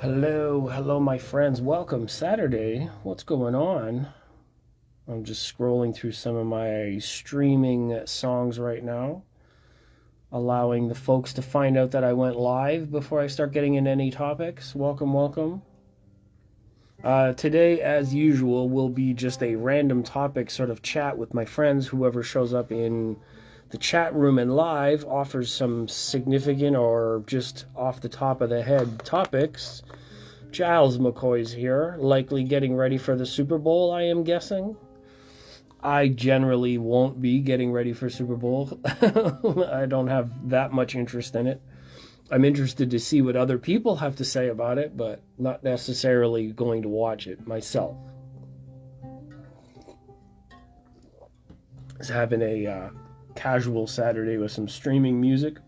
Hello, my friends. Welcome, Saturday. What's going on? I'm just scrolling through some of my streaming songs right now, allowing the folks to find out that I went live before I start getting into any topics. Welcome. Today, as usual, will be just a random topic sort of chat with my friends. Whoever shows up in the chat room and live offers some significant or just off the top of the head topics. Giles McCoy's here, likely getting ready for the Super Bowl, I am guessing. I generally won't be getting ready for Super Bowl. I don't have that much interest in it. I'm interested to see what other people have to say about it, but not necessarily going to watch it myself. Just having a casual Saturday with some streaming music.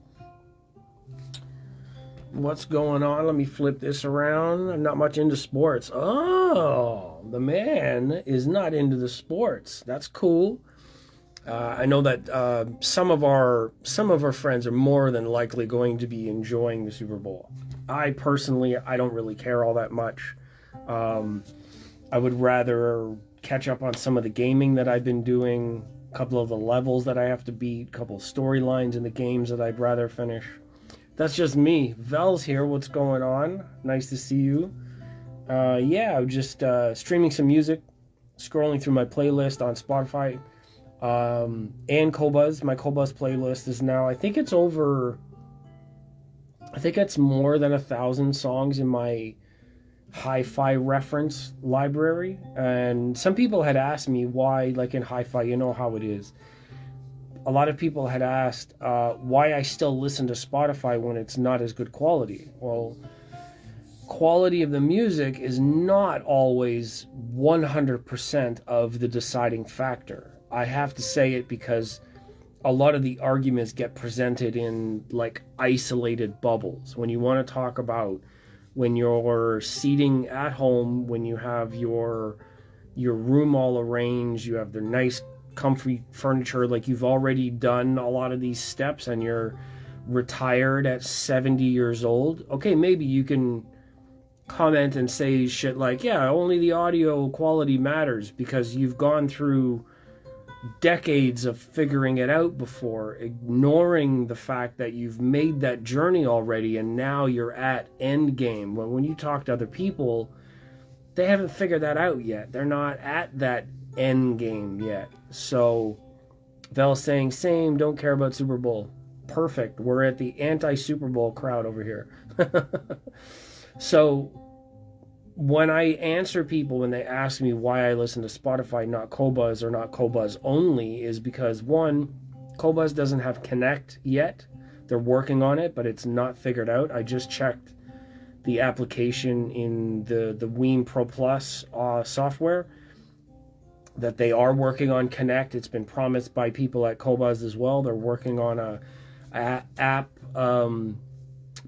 What's going on? Let me flip this around. I'm not much into sports. Oh, the man is not into the sports. That's cool. I know that some of our friends are more than likely going to be enjoying the Super Bowl. I personally, I don't really care all that much. I would rather catch up on some of the gaming that I've been doing, a couple of the levels that I have to beat, a couple of storylines in the games that I'd rather finish. That's just me. Vel's here. What's going on? Nice to see you. I'm just streaming some music, scrolling through my playlist on Spotify. And Qobuz. My Qobuz playlist is now, I think it's more than 1,000 songs in my HiFi reference library. And some people had asked me why, like in HiFi, you know how it is. A lot of people had asked why I still listen to Spotify when it's not as good quality. Well, quality of the music is not always 100% of the deciding factor. I have to say it because a lot of the arguments get presented in like isolated bubbles. When you want to talk about when you're seating at home, when you have your room all arranged, you have the nice comfy furniture, like you've already done a lot of these steps and you're retired at 70 years old, okay, maybe you can comment and say shit like, yeah, only the audio quality matters because you've gone through decades of figuring it out before, ignoring the fact that you've made that journey already and now you're at end game. When you talk to other people, they haven't figured that out yet. They're not at that end game yet. So Vel's saying same, don't care about Super Bowl. Perfect. We're at the anti-Super Bowl crowd over here. So when I answer people when they ask me why I listen to Spotify, not Qobuz or not Qobuz only, is because one, Qobuz doesn't have Connect yet. They're working on it, but it's not figured out. I just checked the application in the Weem Pro Plus software that they are working on Connect. It's been promised by people at Qobuz as well. They're working on a app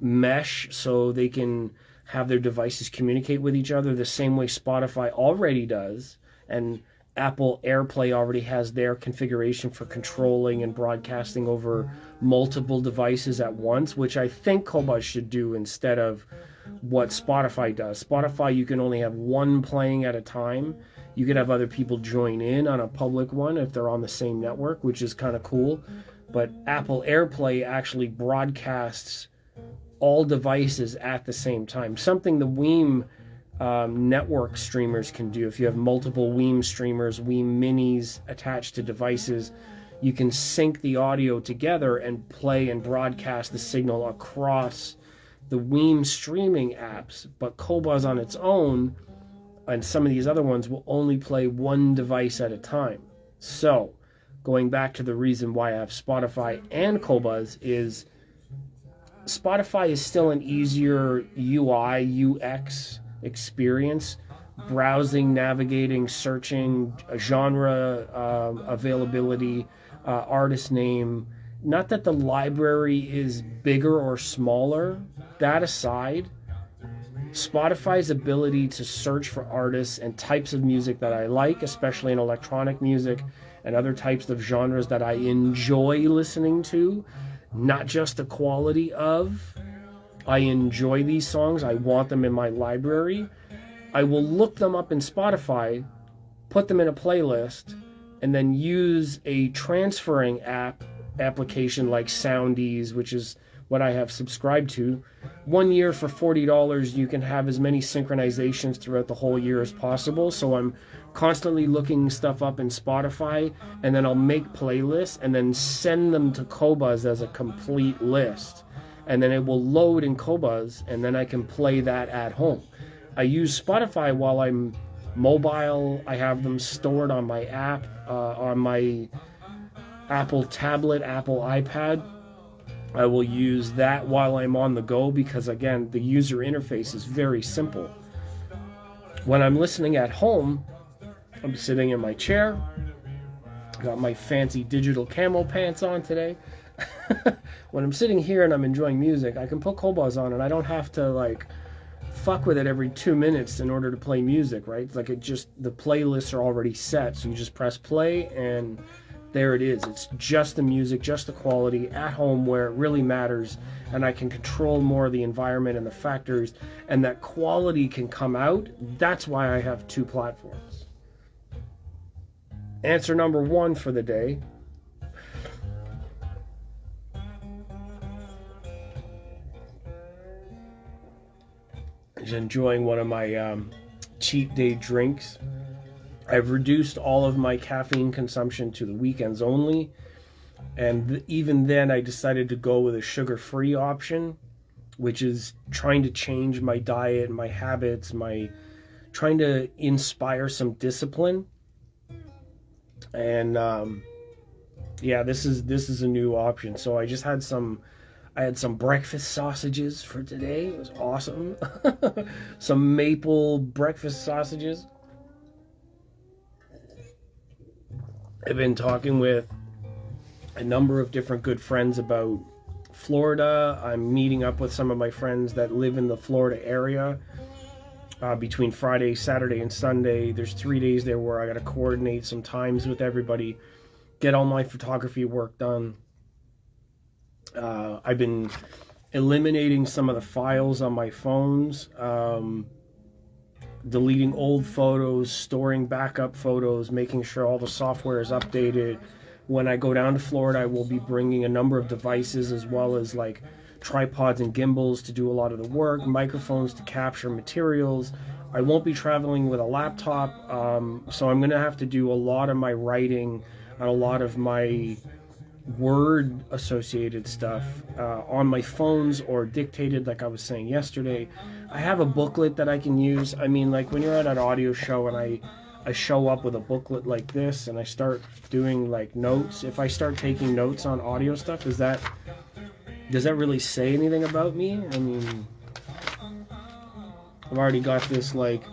mesh so they can have their devices communicate with each other the same way Spotify already does, and Apple AirPlay already has their configuration for controlling and broadcasting over multiple devices at once, which I think Qobuz should do instead of what Spotify does. Spotify, you can only have one playing at a time. You could have other people join in on a public one if they're on the same network, which is kind of cool. But Apple AirPlay actually broadcasts all devices at the same time, something the Weem network streamers can do. If you have multiple Weem streamers, Weem minis attached to devices, you can sync the audio together and play and broadcast the signal across the Weem streaming apps. But Qobuz on its own and some of these other ones will only play one device at a time. So going back to the reason why I have Spotify and Qobuz is Spotify is still an easier UI, UX experience. Browsing, navigating, searching, genre availability, artist name. Not that the library is bigger or smaller. That aside, Spotify's ability to search for artists and types of music that I like, especially in electronic music and other types of genres that I enjoy listening to, not just the quality of, I enjoy these songs, I want them in my library, I will look them up in Spotify, put them in a playlist, and then use a transferring application like Soundees, which is what I have subscribed to. 1 year for $40, you can have as many synchronizations throughout the whole year as possible. So I'm constantly looking stuff up in Spotify, and then I'll make playlists and then send them to Qobuz as a complete list. And then it will load in Qobuz, and then I can play that at home. I use Spotify while I'm mobile. I have them stored on my app, on my Apple tablet, Apple iPad. I will use that while I'm on the go because, again, the user interface is very simple. When I'm listening at home, I'm sitting in my chair, got my fancy digital camo pants on today. When I'm sitting here and I'm enjoying music, I can put Qobuz on and I don't have to like fuck with it every 2 minutes in order to play music, right? Like the playlists are already set, so you just press play and there it is. It's just the music, just the quality at home where it really matters, and I can control more of the environment and the factors, and that quality can come out. That's why I have 2 platforms. Answer number 1 for the day. Just enjoying one of my cheat day drinks. I've reduced all of my caffeine consumption to the weekends only, and even then I decided to go with a sugar-free option, which is trying to change my diet, my habits, trying to inspire some discipline. And yeah, this is a new option. So I just had I had some breakfast sausages for today. It was awesome. Some maple breakfast sausages. I've been talking with a number of different good friends about Florida. I'm meeting up with some of my friends that live in the Florida area between Friday, Saturday, and Sunday. There's 3 days there where I got to coordinate some times with everybody, get all my photography work done. I've been eliminating some of the files on my phones, deleting old photos, storing backup photos, making sure all the software is updated. When I go down to Florida, I will be bringing a number of devices as well as like tripods and gimbals to do a lot of the work, microphones to capture materials. I won't be traveling with a laptop, so I'm going to have to do a lot of my writing and a lot of my word associated stuff on my phones or dictated, like I was saying yesterday. I have a booklet that I can use. I mean, like when you're at an audio show and I show up with a booklet like this and I start doing like notes, if I start taking notes on audio stuff, does that really say anything about me? I mean, I've already got this like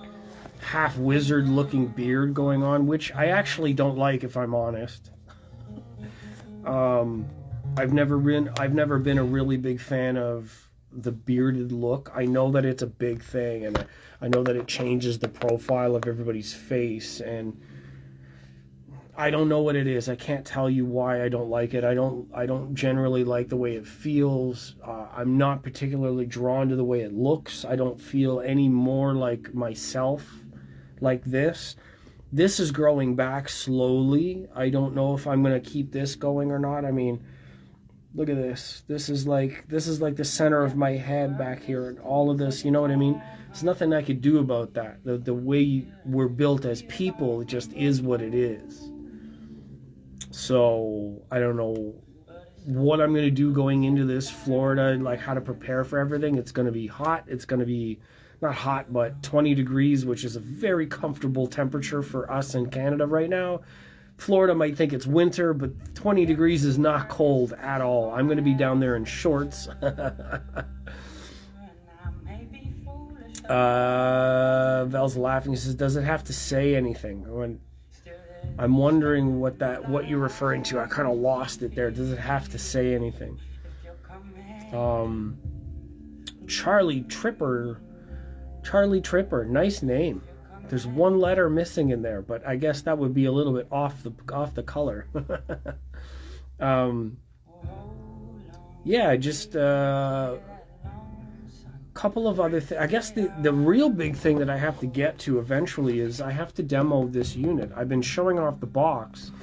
half wizard looking beard going on, which I actually don't like, if I'm honest. I've never been a really big fan of the bearded look. I know that it's a big thing, and I know that it changes the profile of everybody's face, and I don't know what it is. I can't tell you why I don't like it. I don't generally like the way it feels. I'm not particularly drawn to the way it looks. I don't feel any more like myself like this. This is growing back slowly. I don't know if I'm going to keep this going or not. I mean, look at this. This is like the center of my head back here, and all of this, you know what I mean? There's nothing I could do about that. The way we're built as people, it just is what it is. So I don't know what I'm going to do going into this Florida, like how to prepare for everything. It's going to be hot. It's going to be not hot, but 20 degrees, which is a very comfortable temperature for us in Canada right now. Florida might think it's winter, but 20 degrees is not cold at all. I'm going to be down there in shorts. Val's laughing. He says, does it have to say anything? I'm wondering what you're referring to. I kind of lost it there. Does it have to say anything? Charlie Tripper, nice name. There's one letter missing in there, but I guess that would be a little bit off the color. Yeah, just couple of other things. I guess the real big thing that I have to get to eventually is I have to demo this unit. I've been showing off the box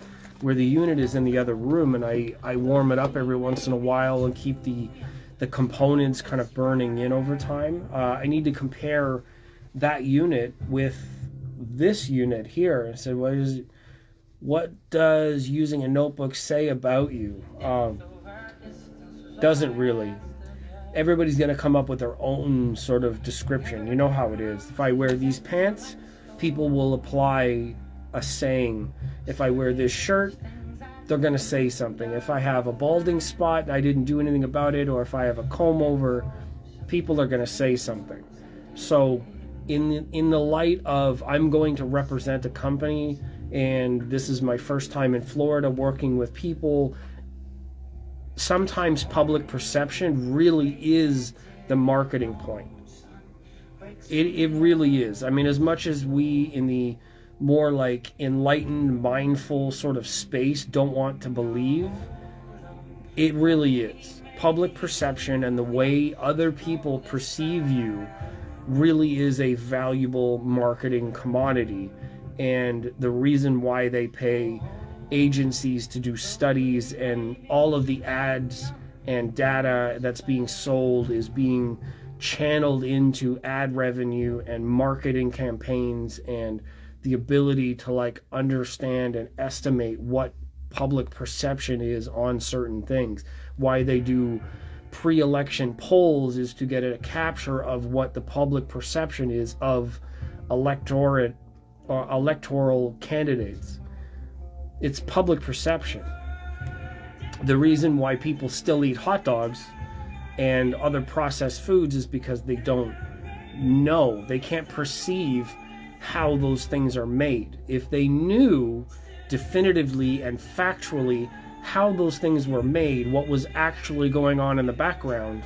where the unit is in the other room, and I warm it up every once in a while and keep the components kind of burning in over time. I need to compare that unit with this unit here and say, what does using a notebook say about you? Doesn't really. Everybody's going to come up with their own sort of description. You know how it is. If I wear these pants, people will apply a saying. If I wear this shirt, they're going to say something. If I have a balding spot and I didn't do anything about it, or if I have a comb over, people are going to say something. So in the light of I'm going to represent a company, and this is my first time in Florida working with people, sometimes public perception really is the marketing point. It really is. I mean, as much as we in the more like enlightened, mindful sort of space don't want to believe, it really is. Public perception and the way other people perceive you really is a valuable marketing commodity. And the reason why they pay agencies to do studies, and all of the ads and data that's being sold is being channeled into ad revenue and marketing campaigns, and the ability to like understand and estimate what public perception is on certain things. Why they do pre-election polls is to get a capture of what the public perception is of electoral candidates. It's public perception. The reason why people still eat hot dogs and other processed foods is because they don't know. They can't perceive how those things are made. If they knew definitively and factually how those things were made, what was actually going on in the background,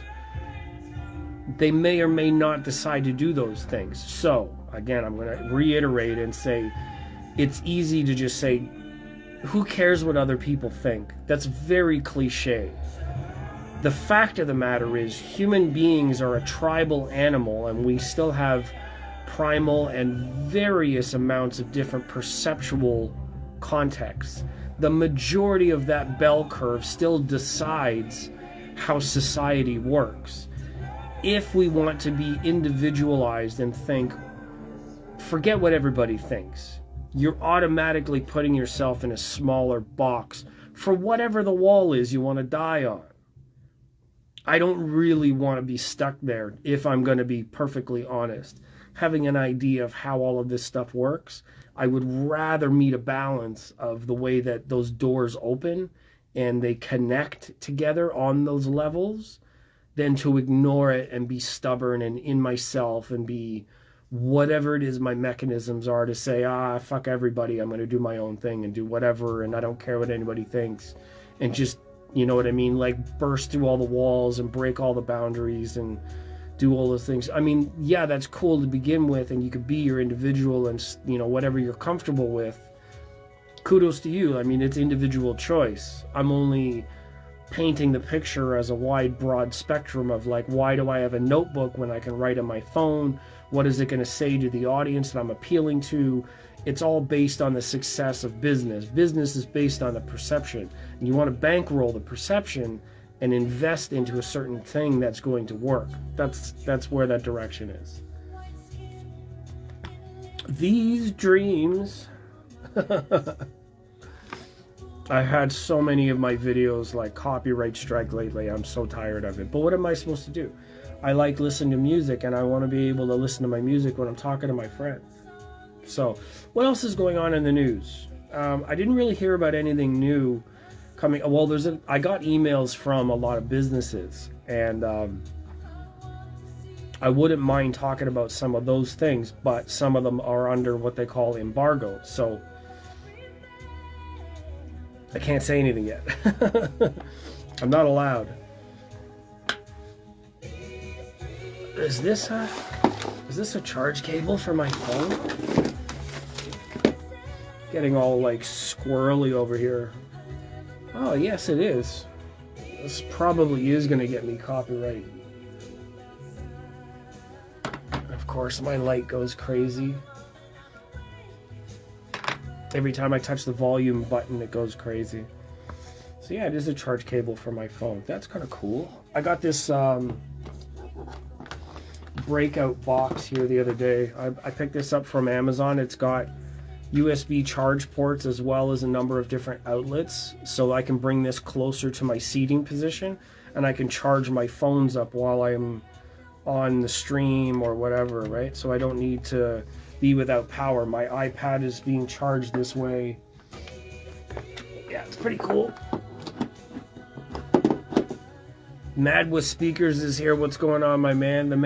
they may or may not decide to do those things. So, again, I'm going to reiterate and say it's easy to just say, who cares what other people think? That's very cliche. The fact of the matter is, human beings are a tribal animal, and we still have primal and various amounts of different perceptual contexts. The majority of that bell curve still decides how society works. If we want to be individualized and think, forget what everybody thinks. You're automatically putting yourself in a smaller box for whatever the wall is you want to die on. I don't really want to be stuck there, if I'm going to be perfectly honest. Having an idea of how all of this stuff works, I would rather meet a balance of the way that those doors open and they connect together on those levels than to ignore it and be stubborn and in myself and be whatever it is my mechanisms are to say, fuck everybody, I'm going to do my own thing and do whatever, and I don't care what anybody thinks, and just, you know what I mean, like burst through all the walls and break all the boundaries and do all those things. I mean, yeah, that's cool to begin with, and you could be your individual and, you know, whatever you're comfortable with. Kudos to you. I mean, it's individual choice. I'm only painting the picture as a wide, broad spectrum of like, why do I have a notebook when I can write on my phone? What is it going to say to the audience that I'm appealing to? It's all based on the success of business. Business is based on the perception. And you want to bankroll the perception and invest into a certain thing that's going to work. That's where that direction is. These dreams... I had so many of my videos like copyright strike lately. I'm so tired of it. But what am I supposed to do? I like listening to music, and I want to be able to listen to my music when I'm talking to my friends. So, what else is going on in the news? I didn't really hear about anything new coming. Well, I got emails from a lot of businesses, and I wouldn't mind talking about some of those things, but some of them are under what they call embargo. So, I can't say anything yet. I'm not allowed. Is this a charge cable for my phone? Getting all like squirrely over here. Oh, yes it is. This probably is going to get me copyright. course, my light goes crazy. Every time I touch the volume button, it goes crazy. So yeah, it is a charge cable for my phone. That's kind of cool. I got this breakout box here the other day. I picked this up from Amazon. It's got USB charge ports as well as a number of different outlets, so I can bring this closer to my seating position and I can charge my phones up while I'm on the stream or whatever, right? So I don't need to be without power. My iPad is being charged this way. Yeah, it's pretty cool. Mad with Speakers is here. What's going on, my man? The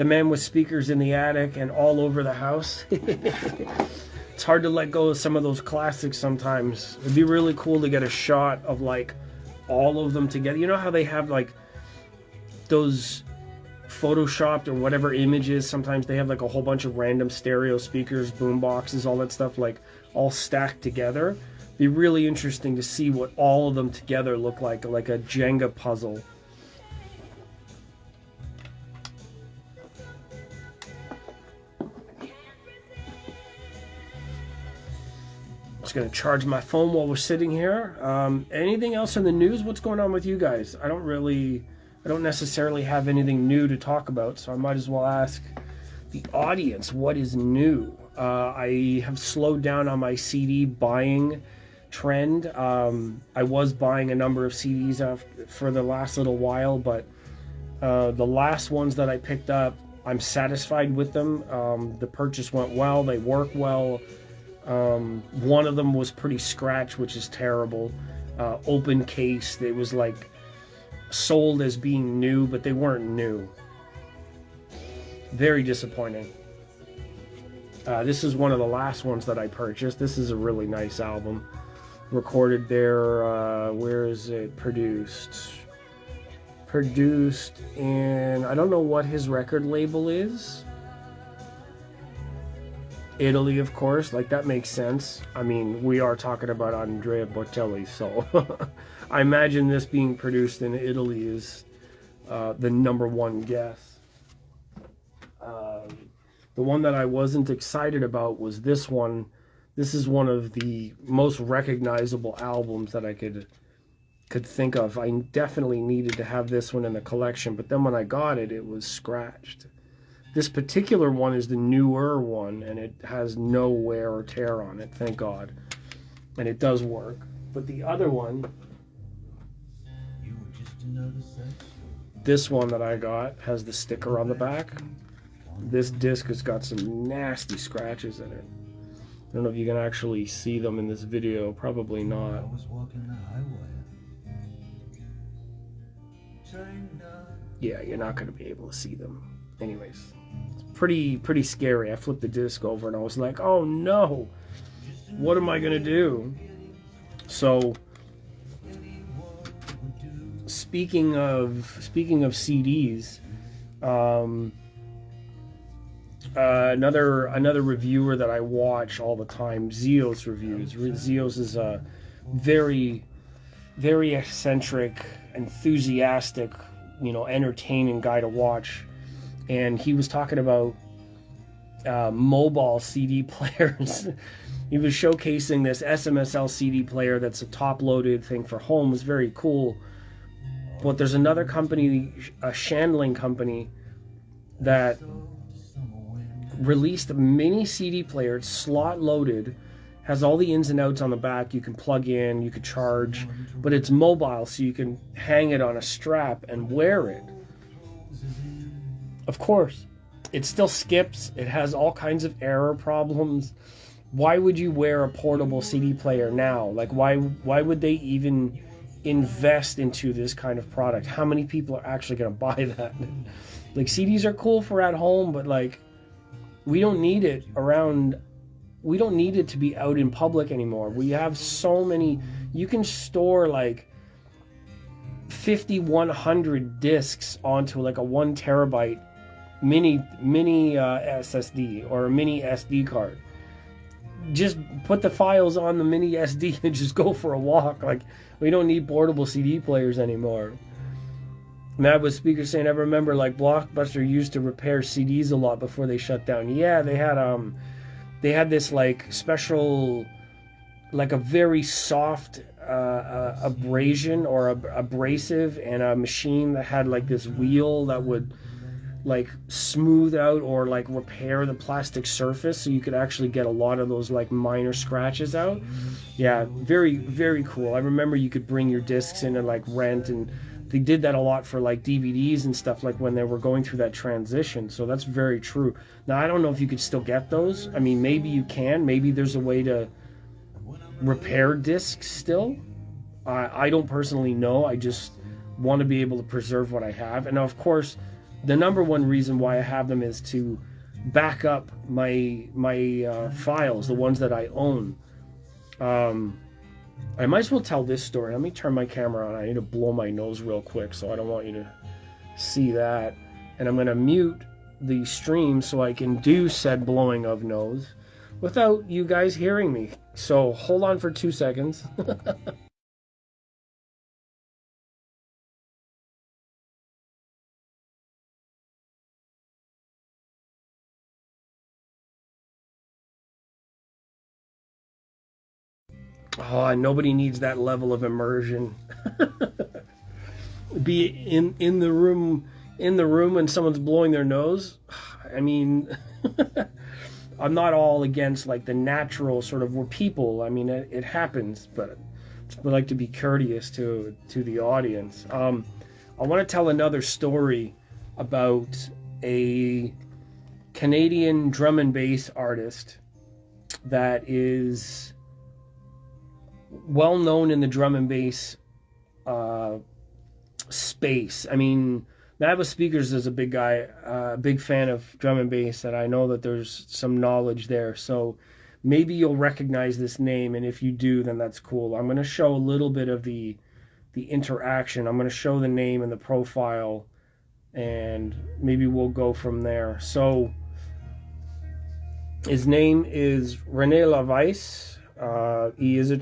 man with speakers in the attic and all over the house. It's hard to let go of some of those classics sometimes. It'd be really cool to get a shot of like all of them together. You know how they have like those photoshopped or whatever images, sometimes they have like a whole bunch of random stereo speakers, boom boxes, all that stuff like all stacked together. Be really interesting to see what all of them together look like a Jenga puzzle. Just gonna charge my phone while we're sitting here. Anything else in the news? What's going on with you guys? I don't necessarily have anything new to talk about, so I might as well ask the audience what is new. I have slowed down on my CD buying trend. I was buying a number of CDs for the last little while, but the last ones that I picked up, I'm satisfied with them. The purchase went well. They work well. One of them was pretty scratched, which is terrible. Open case. It was like sold as being new, but they weren't new. Very disappointing. This is one of the last ones that I purchased. This is a really nice album. Recorded there, where is it produced? Produced in, I don't know what his record label is. Italy, of course, like that makes sense. I mean, we are talking about Andrea Bocelli, so I imagine this being produced in Italy is the number one guess. The one that I wasn't excited about was this one. This is one of the most recognizable albums that I could think of. I definitely needed to have this one in the collection, but then when I got it, it was scratched. This particular one is the newer one, and it has no wear or tear on it, thank God. And it does work. But the other one, this one that I got, has the sticker on the back. This disc has got some nasty scratches in it. I don't know if you can actually see them in this video. Probably not. I was walking the highway. Yeah, you're not going to be able to see them. Anyways, it's pretty scary. I flipped the disc over and I was like, oh no, what am I going to do? So, speaking of CDs, another reviewer that I watch all the time, Zeos Reviews. Zeos is a very, very eccentric, enthusiastic, entertaining guy to watch. And he was talking about mobile CD players. He was showcasing this SMSL CD player that's a top-loaded thing for home. It's very cool. But there's another company, a Shandling company, that released a mini CD player. It's slot loaded, has all the ins and outs on the back. You can plug in, you could charge, but it's mobile, so you can hang it on a strap and wear it. Of course, it still skips. It has all kinds of error problems. Why would you wear a portable CD player now? Like, why would they even invest into this kind of product? How many people are actually going to buy that? Like, CDs are cool for at home, but like, we don't need it around. We don't need it to be out in public anymore. We have so many. You can store like 5,100 discs onto like a 1 terabyte mini SSD or a mini SD card. Just put the files on the mini SD and just go for a walk. Like, we don't need portable CD players anymore. Matt with speaker saying, I remember like Blockbuster used to repair CDs a lot before they shut down. Yeah, they had this like special, like a very soft abrasion or abrasive, and a machine that had like this wheel that would like smooth out or like repair the plastic surface, so you could actually get a lot of those like minor scratches out. Yeah, very, very cool. I remember you could bring your discs in and like rent, and they did that a lot for like DVDs and stuff, like when they were going through that transition. So that's very true. Now I don't know if you could still get those. I mean, maybe you can. Maybe there's a way to repair discs still. I don't personally know. I just want to be able to preserve what I have. And of course, the number one reason why I have them is to back up my files, the ones that I own. I might as well tell this story. Let me turn my camera on. I need to blow my nose real quick, so I don't want you to see that. And I'm going to mute the stream so I can do said blowing of nose without you guys hearing me. So hold on for 2 seconds. Oh, nobody needs that level of immersion. Be in the room when someone's blowing their nose. I mean, I'm not all against like the natural sort of, we're people. I mean, it happens, but we like to be courteous to the audience. I want to tell another story about a Canadian drum and bass artist that is well known in the drum and bass space. I mean, Matt with Speakers is a big guy, big fan of drum and bass, and I know that there's some knowledge there. So maybe you'll recognize this name, and if you do, then that's cool. I'm going to show a little bit of the interaction. I'm going to show the name and the profile, and maybe we'll go from there. So his name is René Lavice. He is a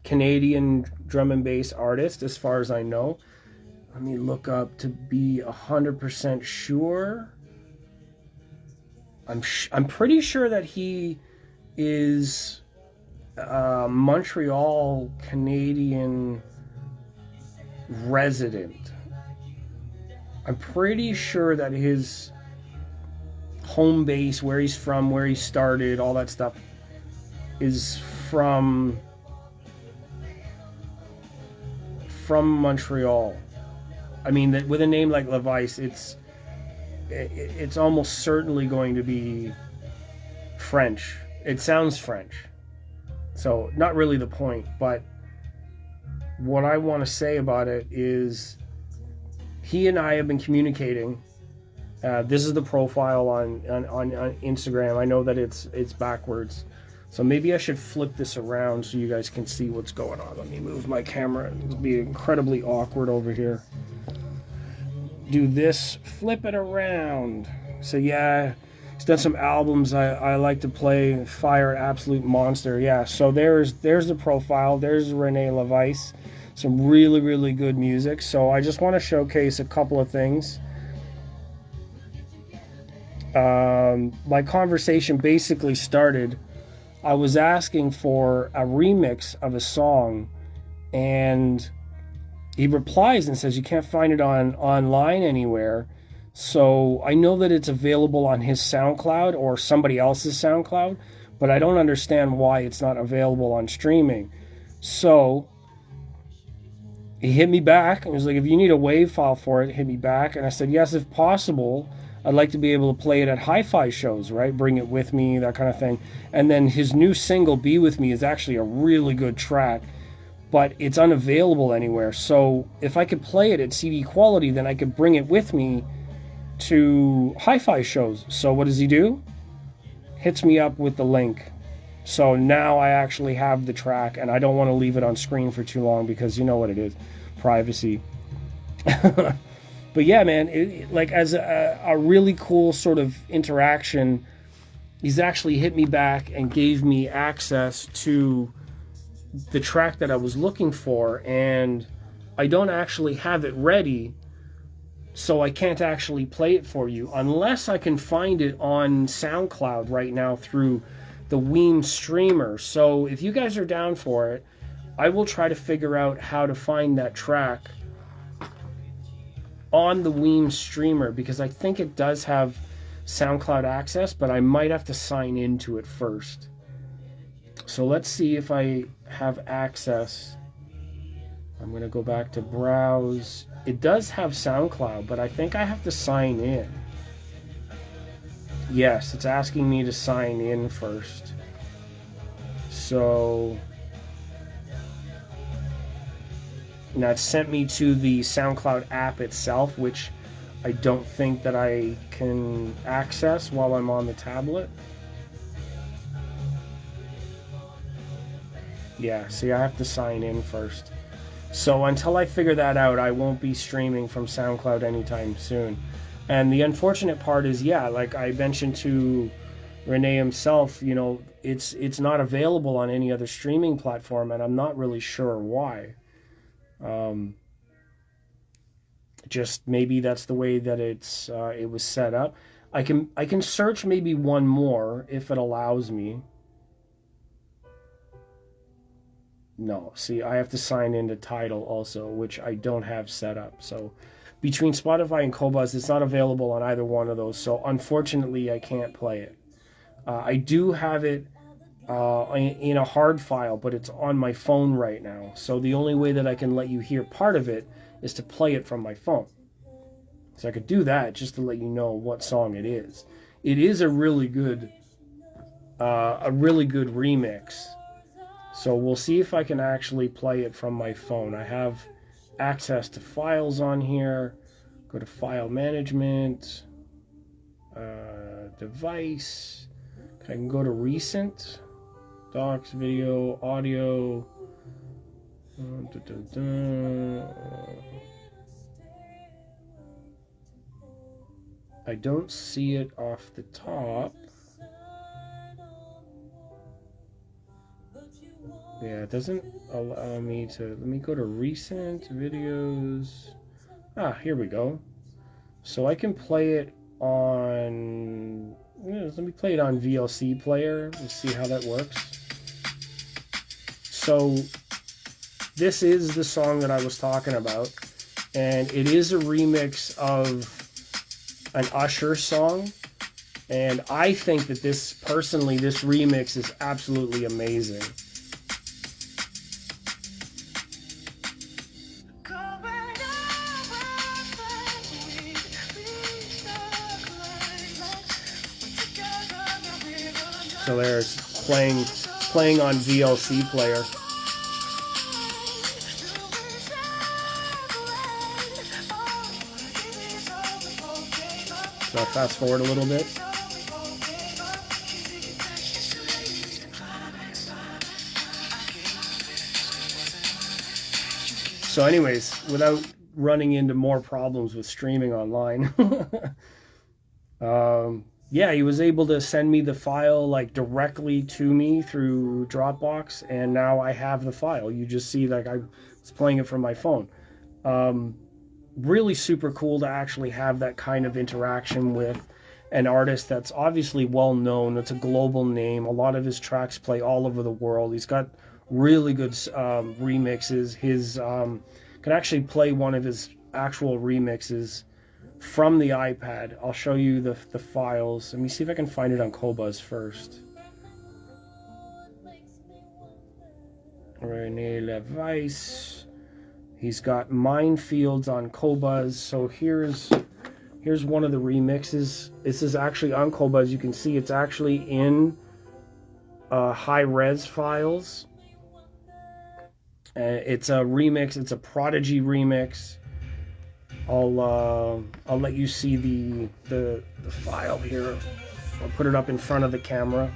Canadian drum and bass artist, as far as I know. Let me look up to be 100% sure. I'm pretty sure that he is a Montreal Canadian resident. I'm pretty sure that his home base, where he's from, where he started, all that stuff, is from Montreal. I mean, that with a name like Levice, it's almost certainly going to be French. It sounds French, so not really the point. But what I want to say about it is, he and I have been communicating. This is the profile on Instagram. I know that it's backwards. So maybe I should flip this around so you guys can see what's going on. Let me move my camera. It'll be incredibly awkward over here. Do this, flip it around. So yeah, he's done some albums I like to play. Fire, Absolute Monster. Yeah, so there's the profile. There's René Lavice. Some really, really good music. So I just want to showcase a couple of things. My conversation basically started, I was asking for a remix of a song, and he replies and says you can't find it online anywhere. So I know that it's available on his SoundCloud or somebody else's SoundCloud, but I don't understand why it's not available on streaming. So he hit me back and was like, if you need a WAV file for it, hit me back. And I said, yes, if possible. I'd like to be able to play it at HiFi shows, right? Bring it with me, that kind of thing. And then his new single, Be With Me, is actually a really good track, but it's unavailable anywhere. So if I could play it at CD quality, then I could bring it with me to HiFi shows. So what does he do? Hits me up with the link. So now I actually have the track, and I don't want to leave it on screen for too long because you know what it is, privacy. But yeah, man, like as a really cool sort of interaction, he's actually hit me back and gave me access to the track that I was looking for. And I don't actually have it ready, so I can't actually play it for you unless I can find it on SoundCloud right now through the Weem streamer. So if you guys are down for it, I will try to figure out how to find that track on the Weem streamer, because I think it does have SoundCloud access, but I might have to sign into it first. So let's see if I have access. I'm going to go back to browse. It does have SoundCloud, but I think I have to sign in. Yes, it's asking me to sign in first. So now it's sent me to the SoundCloud app itself, which I don't think that I can access while I'm on the tablet. Yeah, see, I have to sign in first. So until I figure that out, I won't be streaming from SoundCloud anytime soon. And the unfortunate part is, yeah, like I mentioned to Renee himself, you know, it's not available on any other streaming platform, and I'm not really sure why. Just maybe that's the way that it was set up. I can search maybe one more if it allows me. No, see, I have to sign into Tidal also, which I don't have set up. So between Spotify and Qobuz, it's not available on either one of those. So unfortunately, I can't play it. I do have it in a hard file, but it's on my phone right now. So the only way that I can let you hear part of it is to play it from my phone. So I could do that just to let you know what song it is. It is a really good remix. So we'll see if I can actually play it from my phone. I have access to files on here. Go to File Management, Device. I can go to Recent, Docs, Video, Audio. I don't see it off the top. Yeah, it doesn't allow me to. Let me go to Recent Videos. Ah, here we go. So I can play it on. Let me play it on VLC Player. Let's see how that works. So this is the song that I was talking about, and it is a remix of an Usher song. And I think that this remix is absolutely amazing. So there's playing on VLC Player. So I'll fast forward a little bit. So anyways, without running into more problems with streaming online, yeah, he was able to send me the file like directly to me through Dropbox, and now I have the file. You just see like I was playing it from my phone. Really super cool to actually have that kind of interaction with an artist that's obviously well known. It's a global name. A lot of his tracks play all over the world. He's got really good remixes. His can actually play one of his actual remixes from the iPad. I'll show you the files. Let me see if I can find it on Qobuz first. René Levice. He's got Minefields on Qobuz. So here's one of the remixes. This is actually on Qobuz. You can see it's actually in high-res files. It's a remix. It's a Prodigy remix. I'll let you see the file here. I'll put it up in front of the camera.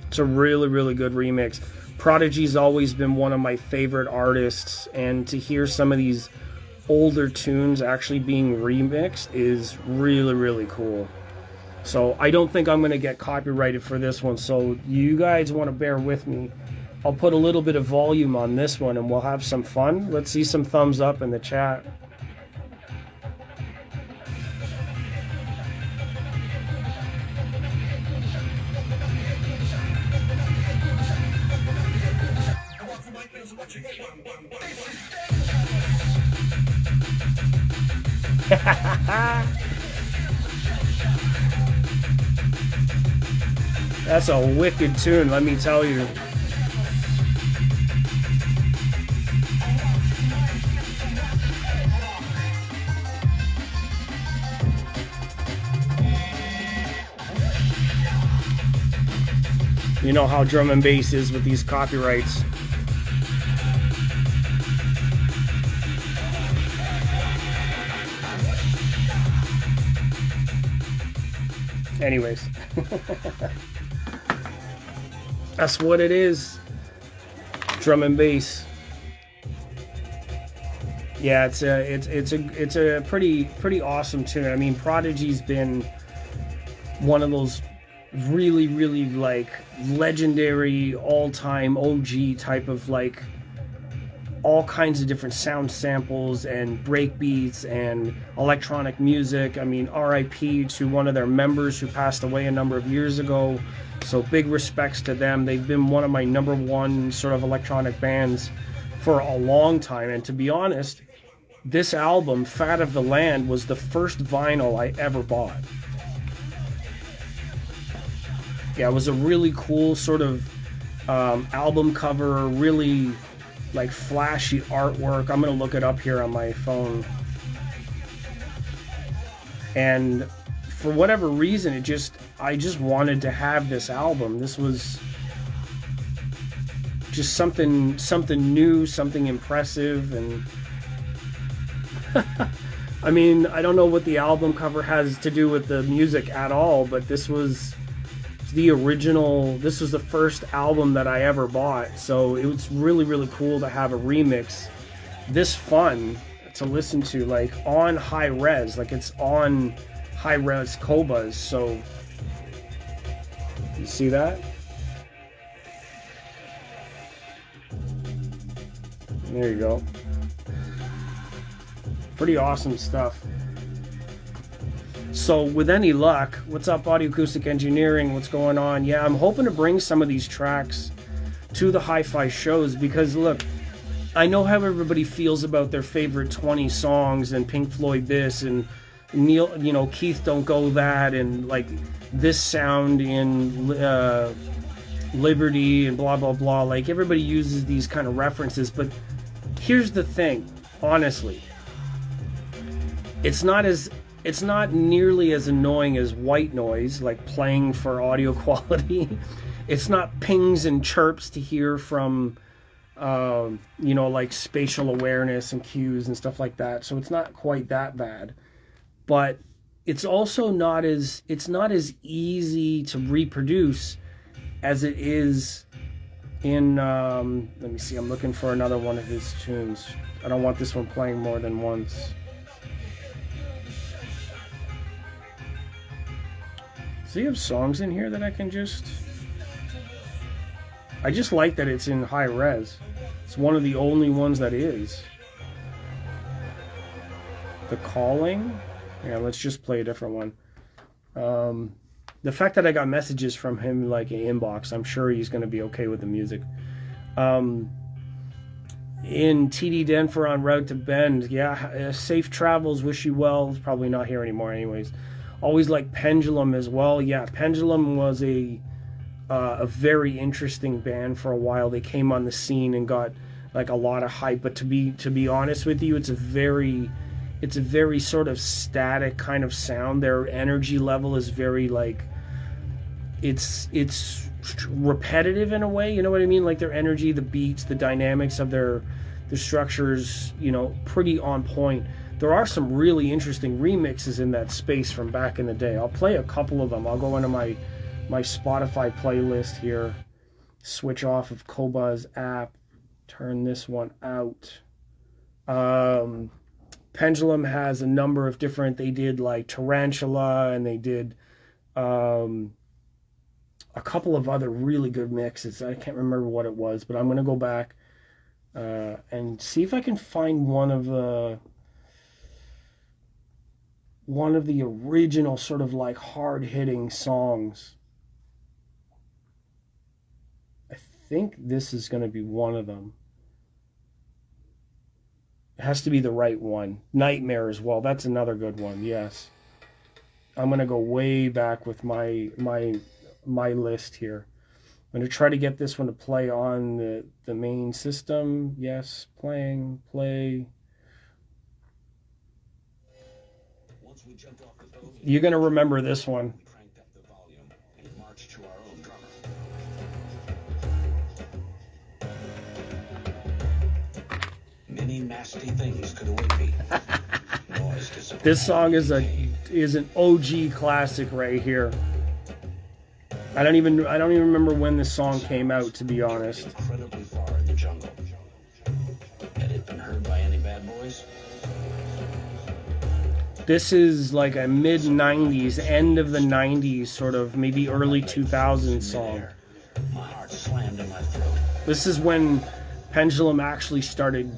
It's a really, really good remix. Prodigy's always been one of my favorite artists, and to hear some of these older tunes actually being remixed is really, really cool. So I don't think I'm going to get copyrighted for this one. So you guys want to bear with me. I'll put a little bit of volume on this one and we'll have some fun. Let's see some thumbs up in the chat. That's a wicked tune, let me tell you. You know how drum and bass is with these copyrights. Anyways. That's what it is. Drum and bass. Yeah, it's a pretty awesome tune. I mean, Prodigy's been one of those really like legendary all-time OG type of like all kinds of different sound samples and break beats and electronic music. I mean, RIP to one of their members who passed away a number of years ago. So big respects to them. They've been one of my #1 sort of electronic bands for a long time. And to be honest, this album, Fat of the Land, was the first vinyl I ever bought. Yeah, it was a really cool sort of album cover, really like flashy artwork. I'm gonna look it up here on my phone. And for whatever reason, I just wanted to have this album. This was just something new, something impressive, and I mean, I don't know what the album cover has to do with the music at all, but this was the original. This was the first album that I ever bought, so it was really cool to have a remix this fun to listen to, like on high res, like it's on high res Cobas. So you see that? There you go. Pretty awesome stuff. So with any luck, what's up, Audio Acoustic Engineering? What's going on? Yeah, I'm hoping to bring some of these tracks to the HiFi shows, because look, I know how everybody feels about their favorite 20 songs and Pink Floyd this and Neil, you know, Keith Don't Go That, and like this sound in Liberty and blah blah blah. Like everybody uses these kind of references, but here's the thing, honestly, it's not nearly as annoying as white noise, like playing for audio quality. It's not pings and chirps to hear from, you know, like spatial awareness and cues and stuff like that. So it's not quite that bad, but it's also not as easy to reproduce as it is in, let me see, I'm looking for another one of his tunes. I don't want this one playing more than once. So you have songs in here that I can just... I just like that it's in high res. It's one of the only ones that is. The Calling? Yeah, let's just play a different one. The fact that I got messages from him like an inbox, I'm sure he's going to be okay with the music. In TD Denver en route to Bend, yeah, safe travels, wish you well. It's probably not here anymore anyways. Always like Pendulum as well. Yeah, Pendulum was a very interesting band for a while. They came on the scene and got like a lot of hype, but to be honest with you, it's a very sort of static kind of sound. Their energy level is very like, it's repetitive in a way, you know what I mean? Like their energy, the beats, the dynamics of their structures, you know, pretty on point. There are some really interesting remixes in that space from back in the day. I'll play a couple of them. I'll go into my Spotify playlist here, switch off of Koba's app, turn this one out. Pendulum has a number of different, they did like Tarantula, and they did A couple of other really good mixes. I can't remember what it was, but I'm gonna go back and see if I can find one of the original sort of like hard hitting songs. I think this is gonna be one of them. It has to be the right one. Nightmare as well. That's another good one. Yes. I'm gonna go way back with my list here. I'm gonna try to get this one to play on the main system. Yes, playing, play. You're gonna remember this one. Many nasty things could await me. This song is an OG classic right here. I don't even remember when this song came out, to be honest. Incredibly far in the jungle. Had it been heard by any bad boys? This is like a mid 90s, end of the 90s, sort of maybe early 2000s song. My heart slammed in my throat. This is when Pendulum actually started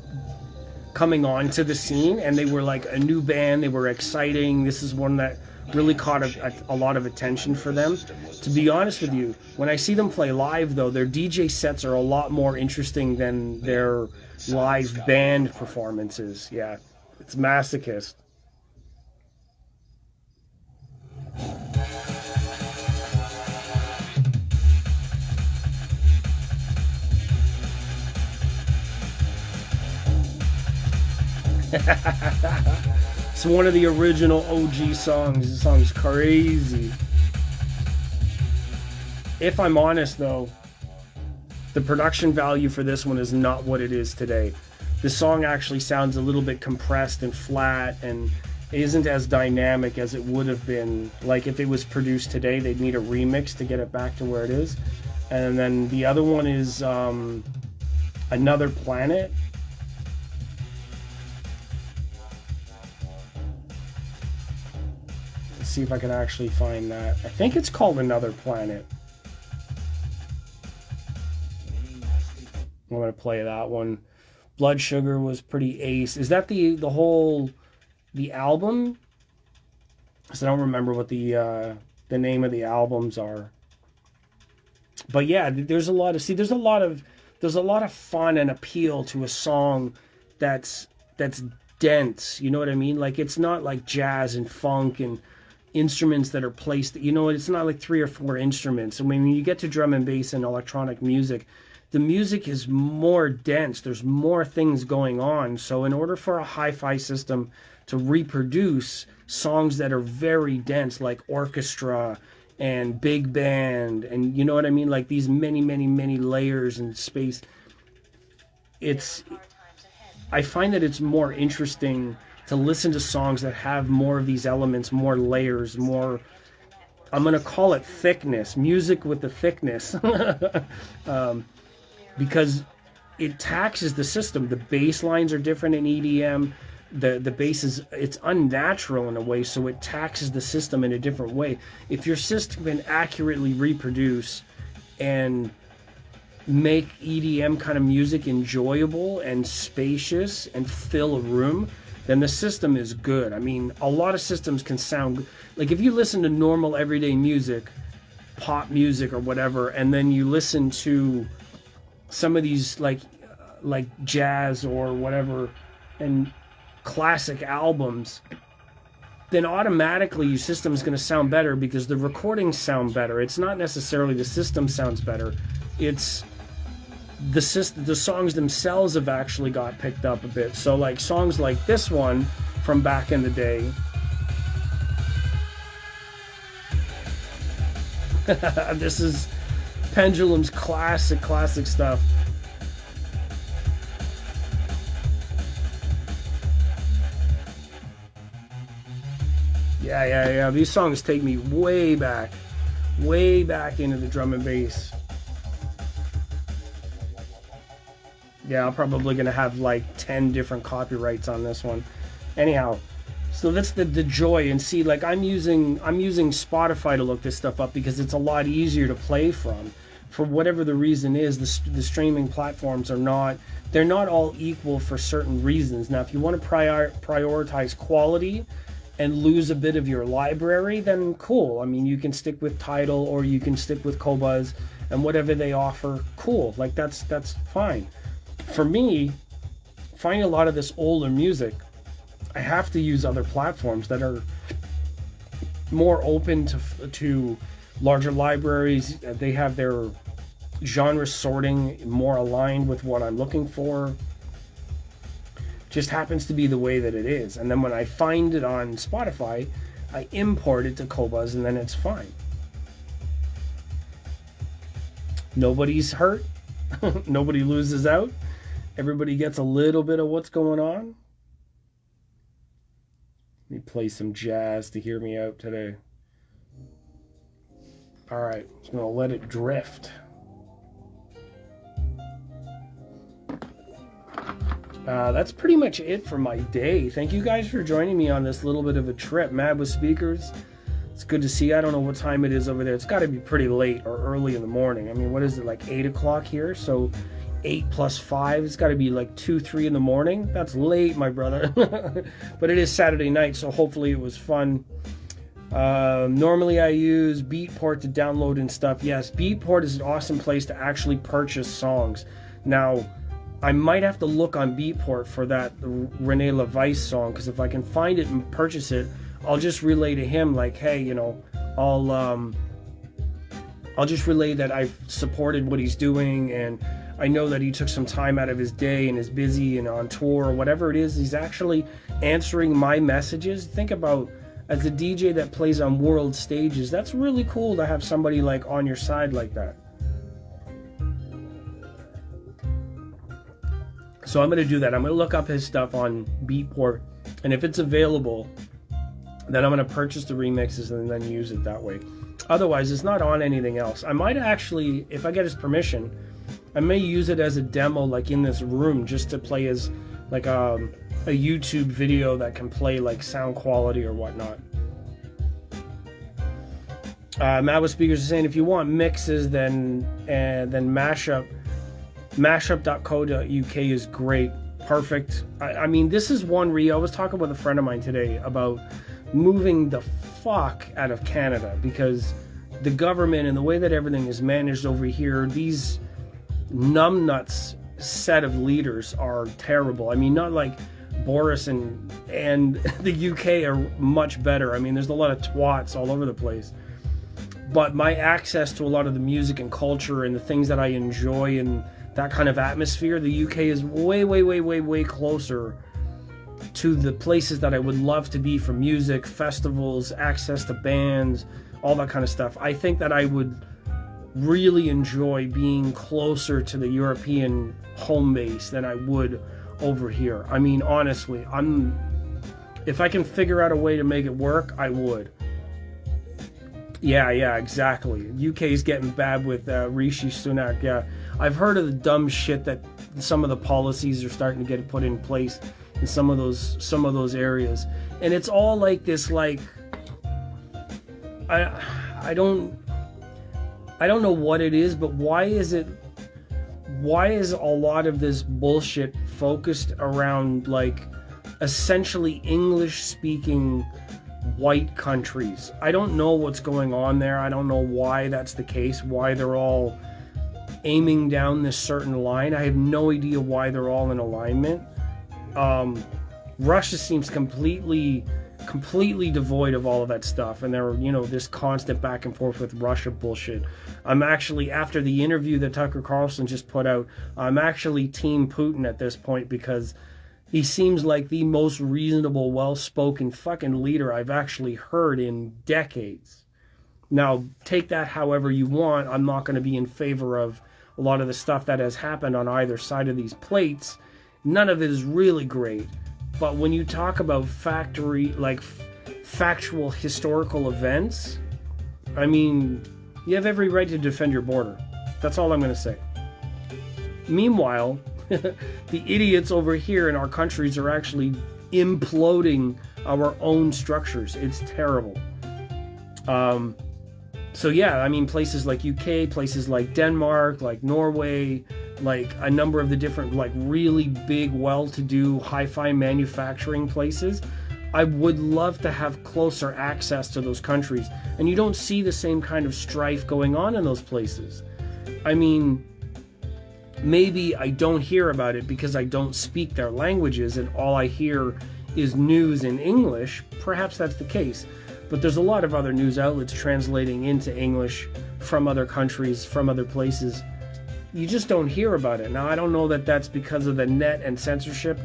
coming on to the scene, and they were like a new band. They were exciting. This is one that really caught a lot of attention for them. To be honest with you, when I see them play live, though, their DJ sets are a lot more interesting than their live band performances. Yeah, it's Masochist. It's one of the original OG songs. This song's crazy. If I'm honest, though, the production value for this one is not what it is today. The song actually sounds a little bit compressed and flat and isn't as dynamic as it would have been. Like if it was produced today, they'd need a remix to get it back to where it is. And then the other one is Another Planet. See if I can actually find that. I think it's called Another Planet. I'm gonna play that one. Blood Sugar was pretty ace. Is that the album? Because I don't remember what the name of the albums are. But yeah, there's a lot of fun and appeal to a song that's dense. You know what I mean? Like it's not like jazz and funk and instruments that are placed, it's not like 3 or 4 instruments. And when you get to drum and bass and electronic music, the music is more dense. There's more things going on. So in order for a hi-fi system to reproduce songs that are very dense, like orchestra and big band, and you know what I mean, like these many layers and space, I find that it's more interesting to listen to songs that have more of these elements, more layers, more, I'm going to call it thickness, music with the thickness, because it taxes the system. The bass lines are different in EDM. The bass it's unnatural in a way, so it taxes the system in a different way. If your system can accurately reproduce and make EDM kind of music enjoyable and spacious and fill a room, then the system is good. I mean, a lot of systems can sound like if you listen to normal everyday music, pop music or whatever, and then you listen to some of these like jazz or whatever and classic albums, then automatically your system is going to sound better because the recordings sound better. It's not necessarily the system sounds better. It's the songs themselves have actually got picked up a bit. So like songs like this one from back in the day. This is Pendulum's classic stuff. Yeah. These songs take me way back into the drum and bass. Yeah, I'm probably going to have like 10 different copyrights on this one. Anyhow, So that's the joy. And see, like I'm using Spotify to look this stuff up because it's a lot easier to play from. For whatever the reason is, the streaming platforms are not, they're not all equal for certain reasons. Now, if you want to prioritize quality and lose a bit of your library, then cool. I mean, you can stick with Tidal or you can stick with Qobuz and whatever they offer, cool. Like that's fine. For me, finding a lot of this older music, I have to use other platforms that are more open to larger libraries. They have their genre sorting more aligned with what I'm looking for. Just happens to be the way that it is. And then when I find it on Spotify, I import it to Qobuz and then it's fine. Nobody's hurt. Nobody loses out. Everybody gets a little bit of what's going on. Let me play some jazz to hear me out today. All right, I'm gonna let it drift. That's pretty much it for my day. Thank you guys for joining me on this little bit of a trip. Mad with Speakers. It's good to see you. I don't know what time it is over there. It's got to be pretty late or early in the morning. I mean, what is it, like 8 o'clock here? So 8 plus 5, it's got to be like 2, 3 in the morning. That's late, my brother. But it is Saturday night, so hopefully it was fun. Normally I use Beatport to download and stuff. Yes, Beatport is an awesome place to actually purchase songs. Now, I might have to look on Beatport for that Rene LaVice song, because if I can find it and purchase it, I'll just relay to him like, hey, you know, I'll just relay that I've supported what he's doing, and I know that he took some time out of his day and is busy and on tour or whatever it is. He's actually answering my messages. Think about, as a DJ that plays on world stages, that's really cool to have somebody like on your side like that. So I'm going to do that. I'm going to look up his stuff on Beatport, and if it's available, then I'm going to purchase the remixes and then use it that way. Otherwise, it's not on anything else. I might actually, if I get his permission, I may use it as a demo, like in this room, just to play as like a YouTube video that can play like sound quality or whatnot. Mad with Speakers is saying, if you want mixes, then mashup.co.uk is great. Perfect. I mean, this is one where I was talking with a friend of mine today about moving the fuck out of Canada, because the government and the way that everything is managed over here, these numbnuts set of leaders are terrible. I mean, not like Boris and the UK are much better. I mean, there's a lot of twats all over the place. But my access to a lot of the music and culture and the things that I enjoy and that kind of atmosphere, the UK is way, way, way, way, way closer to the places that I would love to be for music, festivals, access to bands, all that kind of stuff. I think that I would really enjoy being closer to the European home base than I would over here. I mean, honestly, if I can figure out a way to make it work, I would. Yeah, exactly. UK's getting bad with Rishi Sunak. Yeah, I've heard of the dumb shit that some of the policies are starting to get put in place in some of those areas, and it's all like this. Like, I don't know what it is, but why is a lot of this bullshit focused around like essentially English speaking white countries? I don't know what's going on there. I don't know why that's the case, why they're all aiming down this certain line. I have no idea why they're all in alignment. Russia seems completely devoid of all of that stuff, and they're, you know, this constant back and forth with Russia bullshit. I'm actually, after the interview that Tucker Carlson just put out, I'm actually team Putin at this point, because he seems like the most reasonable, well-spoken fucking leader I've actually heard in decades. Now, take that however you want. I'm not going to be in favor of a lot of the stuff that has happened on either side of these plates. None of it is really great. But when you talk about factual historical events, I mean, you have every right to defend your border. That's all I'm going to say. Meanwhile, the idiots over here in our countries are actually imploding our own structures. It's terrible. So yeah, I mean, places like UK, places like Denmark, like Norway, like a number of the different, like really big, well-to-do hi-fi manufacturing places, I would love to have closer access to those countries. And you don't see the same kind of strife going on in those places. I mean, maybe I don't hear about it because I don't speak their languages and all I hear is news in English. Perhaps that's the case. But there's a lot of other news outlets translating into English from other countries, from other places. You just don't hear about it. Now, I don't know that that's because of the net and censorship.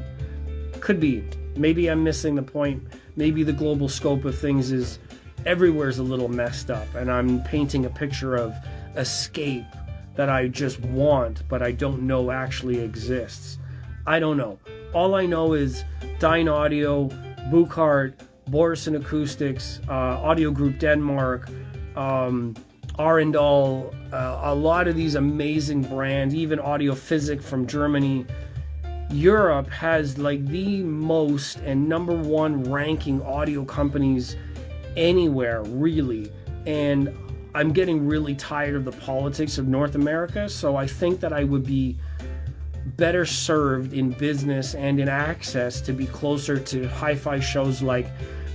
Could be. Maybe I'm missing the point. Maybe the global scope of things is everywhere's a little messed up, and I'm painting a picture of escape that I just want, but I don't know actually exists. I don't know. All I know is Dyn Audio, Buchart, Borson Acoustics, Audio Group Denmark, Arendal, a lot of these amazing brands, even Audio Physic from Germany. Europe has like the most and number one ranking audio companies anywhere, really. And I'm getting really tired of the politics of North America, so I think that I would be better served in business and in access to be closer to hi-fi shows like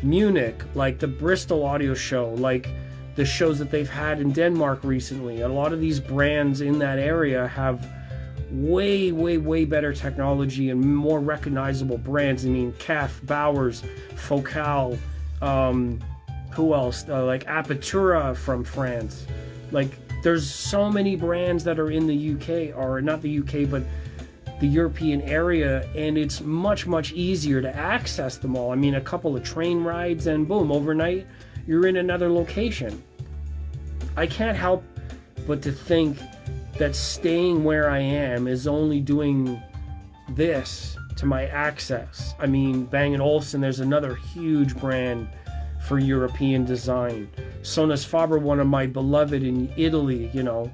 Munich, like the Bristol Audio Show, like the shows that they've had in Denmark recently. A lot of these brands in that area have way, way, way better technology and more recognizable brands. I mean, Kef, Bowers, Focal, who else? Like Apertura from France. Like, there's so many brands that are in the UK, or not the UK, but the European area, and it's much, much easier to access them all. I mean, a couple of train rides and boom, overnight, you're in another location. I can't help but to think that staying where I am is only doing this to my access. I mean, Bang & Olufsen, there's another huge brand for European design. Sonus Faber, one of my beloved in Italy, you know.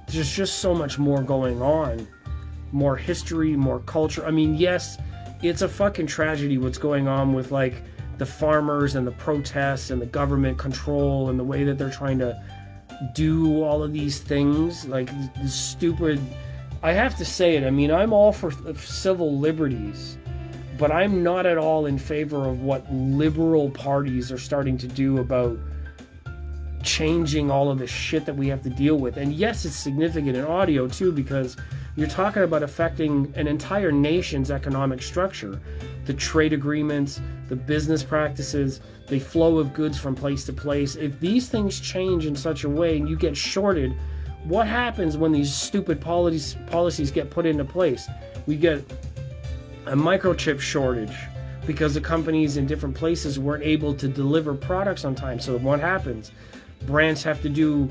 There's just so much more going on. More history, more culture. I mean, yes, it's a fucking tragedy what's going on with, like, the farmers and the protests and the government control and the way that they're trying to do all of these things. Like, the stupid... I have to say it, I mean, I'm all for civil liberties, but I'm not at all in favor of what liberal parties are starting to do about changing all of the shit that we have to deal with. And yes, it's significant in audio too, because you're talking about affecting an entire nation's economic structure. The trade agreements, the business practices, the flow of goods from place to place. If these things change in such a way and you get shorted, what happens when these stupid policies get put into place? We get a microchip shortage because the companies in different places weren't able to deliver products on time. So what happens? Brands have to do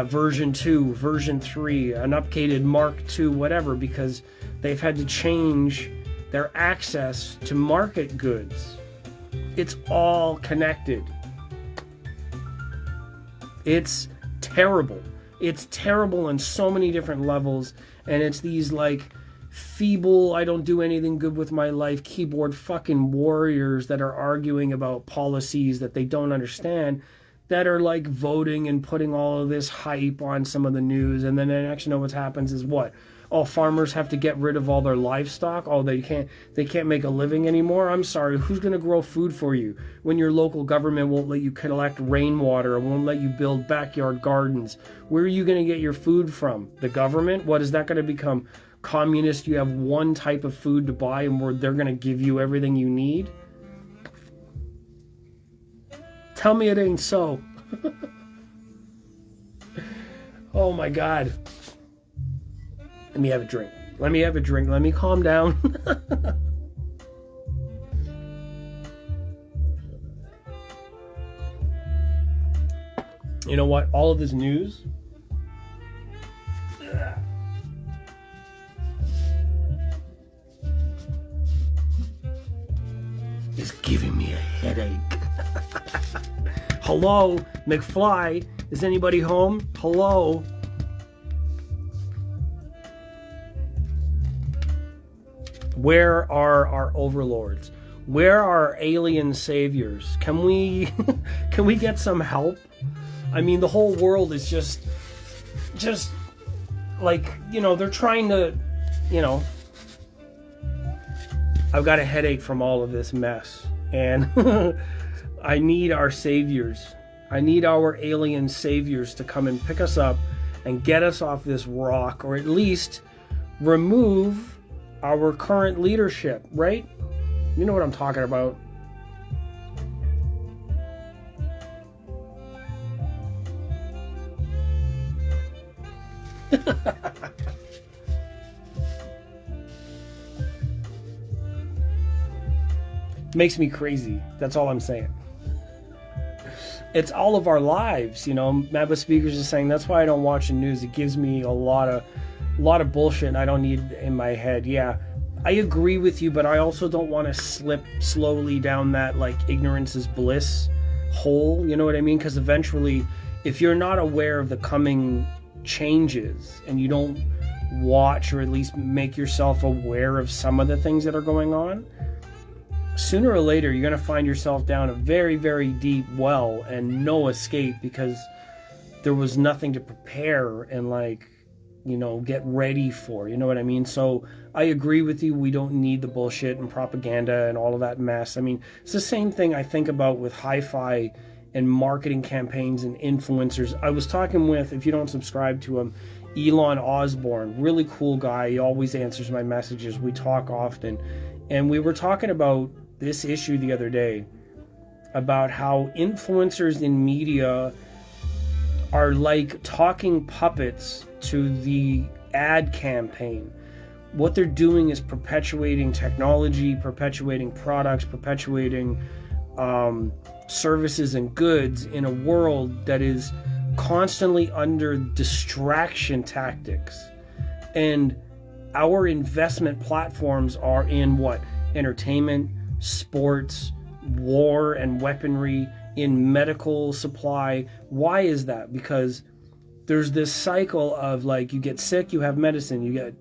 version 2, version 3, an updated Mark II, whatever, because they've had to change their access to market goods. It's all connected. It's terrible. It's terrible on so many different levels, and it's these, like, feeble, I don't do anything good with my life, keyboard fucking warriors that are arguing about policies that they don't understand, that are like voting and putting all of this hype on some of the news, and then the next, you know, what happens is what? Oh, farmers have to get rid of all their livestock. Oh, they can't make a living anymore. I'm sorry, who's going to grow food for you when your local government won't let you collect rainwater or won't let you build backyard gardens? Where are you going to get your food from? The government? What is that going to become? Communist? You have one type of food to buy and where they're going to give you everything you need? Tell me it ain't so. Oh my God. Let me have a drink. Let me calm down. You know what? All of this news is giving me a headache. Hello, McFly? Is anybody home? Hello? Where are our overlords? Where are alien saviors? Can we can we get some help? I mean, the whole world is just like, they're trying to, I've got a headache from all of this mess, and I need our saviors. I need our alien saviors to come and pick us up and get us off this rock, or at least remove our current leadership, right? You know what I'm talking about. Makes me crazy. That's all I'm saying. It's all of our lives, Mabba Speakers is saying that's why I don't watch the news. It gives me a lot of bullshit and I don't need it in my head. Yeah, I agree with you, but I also don't want to slip slowly down that like ignorance is bliss hole. You know what I mean? Because eventually, if you're not aware of the coming changes and you don't watch or at least make yourself aware of some of the things that are going on, sooner or later you're going to find yourself down a very, very deep well and no escape, because there was nothing to prepare and get ready for. You know what I mean? So I agree with you. We don't need the bullshit and propaganda and all of that mess. I mean, it's the same thing I think about with HiFi and marketing campaigns and influencers. I was talking with, if you don't subscribe to him, Elon Osborne, really cool guy. He always answers my messages. We talk often. And we were talking about this issue the other day, about how influencers in media are like talking puppets to the ad campaign. What they're doing is perpetuating technology, perpetuating products, perpetuating services and goods in a world that is constantly under distraction tactics. And our investment platforms are in what? Entertainment, sports, war and weaponry, in medical supply. Why is that? Because there's this cycle of you get sick, you have medicine, you get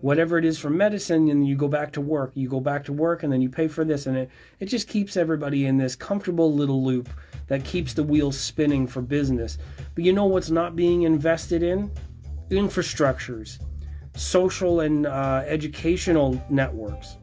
whatever it is for medicine, and you go back to work. You go back to work and then you pay for this, and it just keeps everybody in this comfortable little loop that keeps the wheels spinning for business. But you know what's not being invested in? Infrastructures, social and educational networks.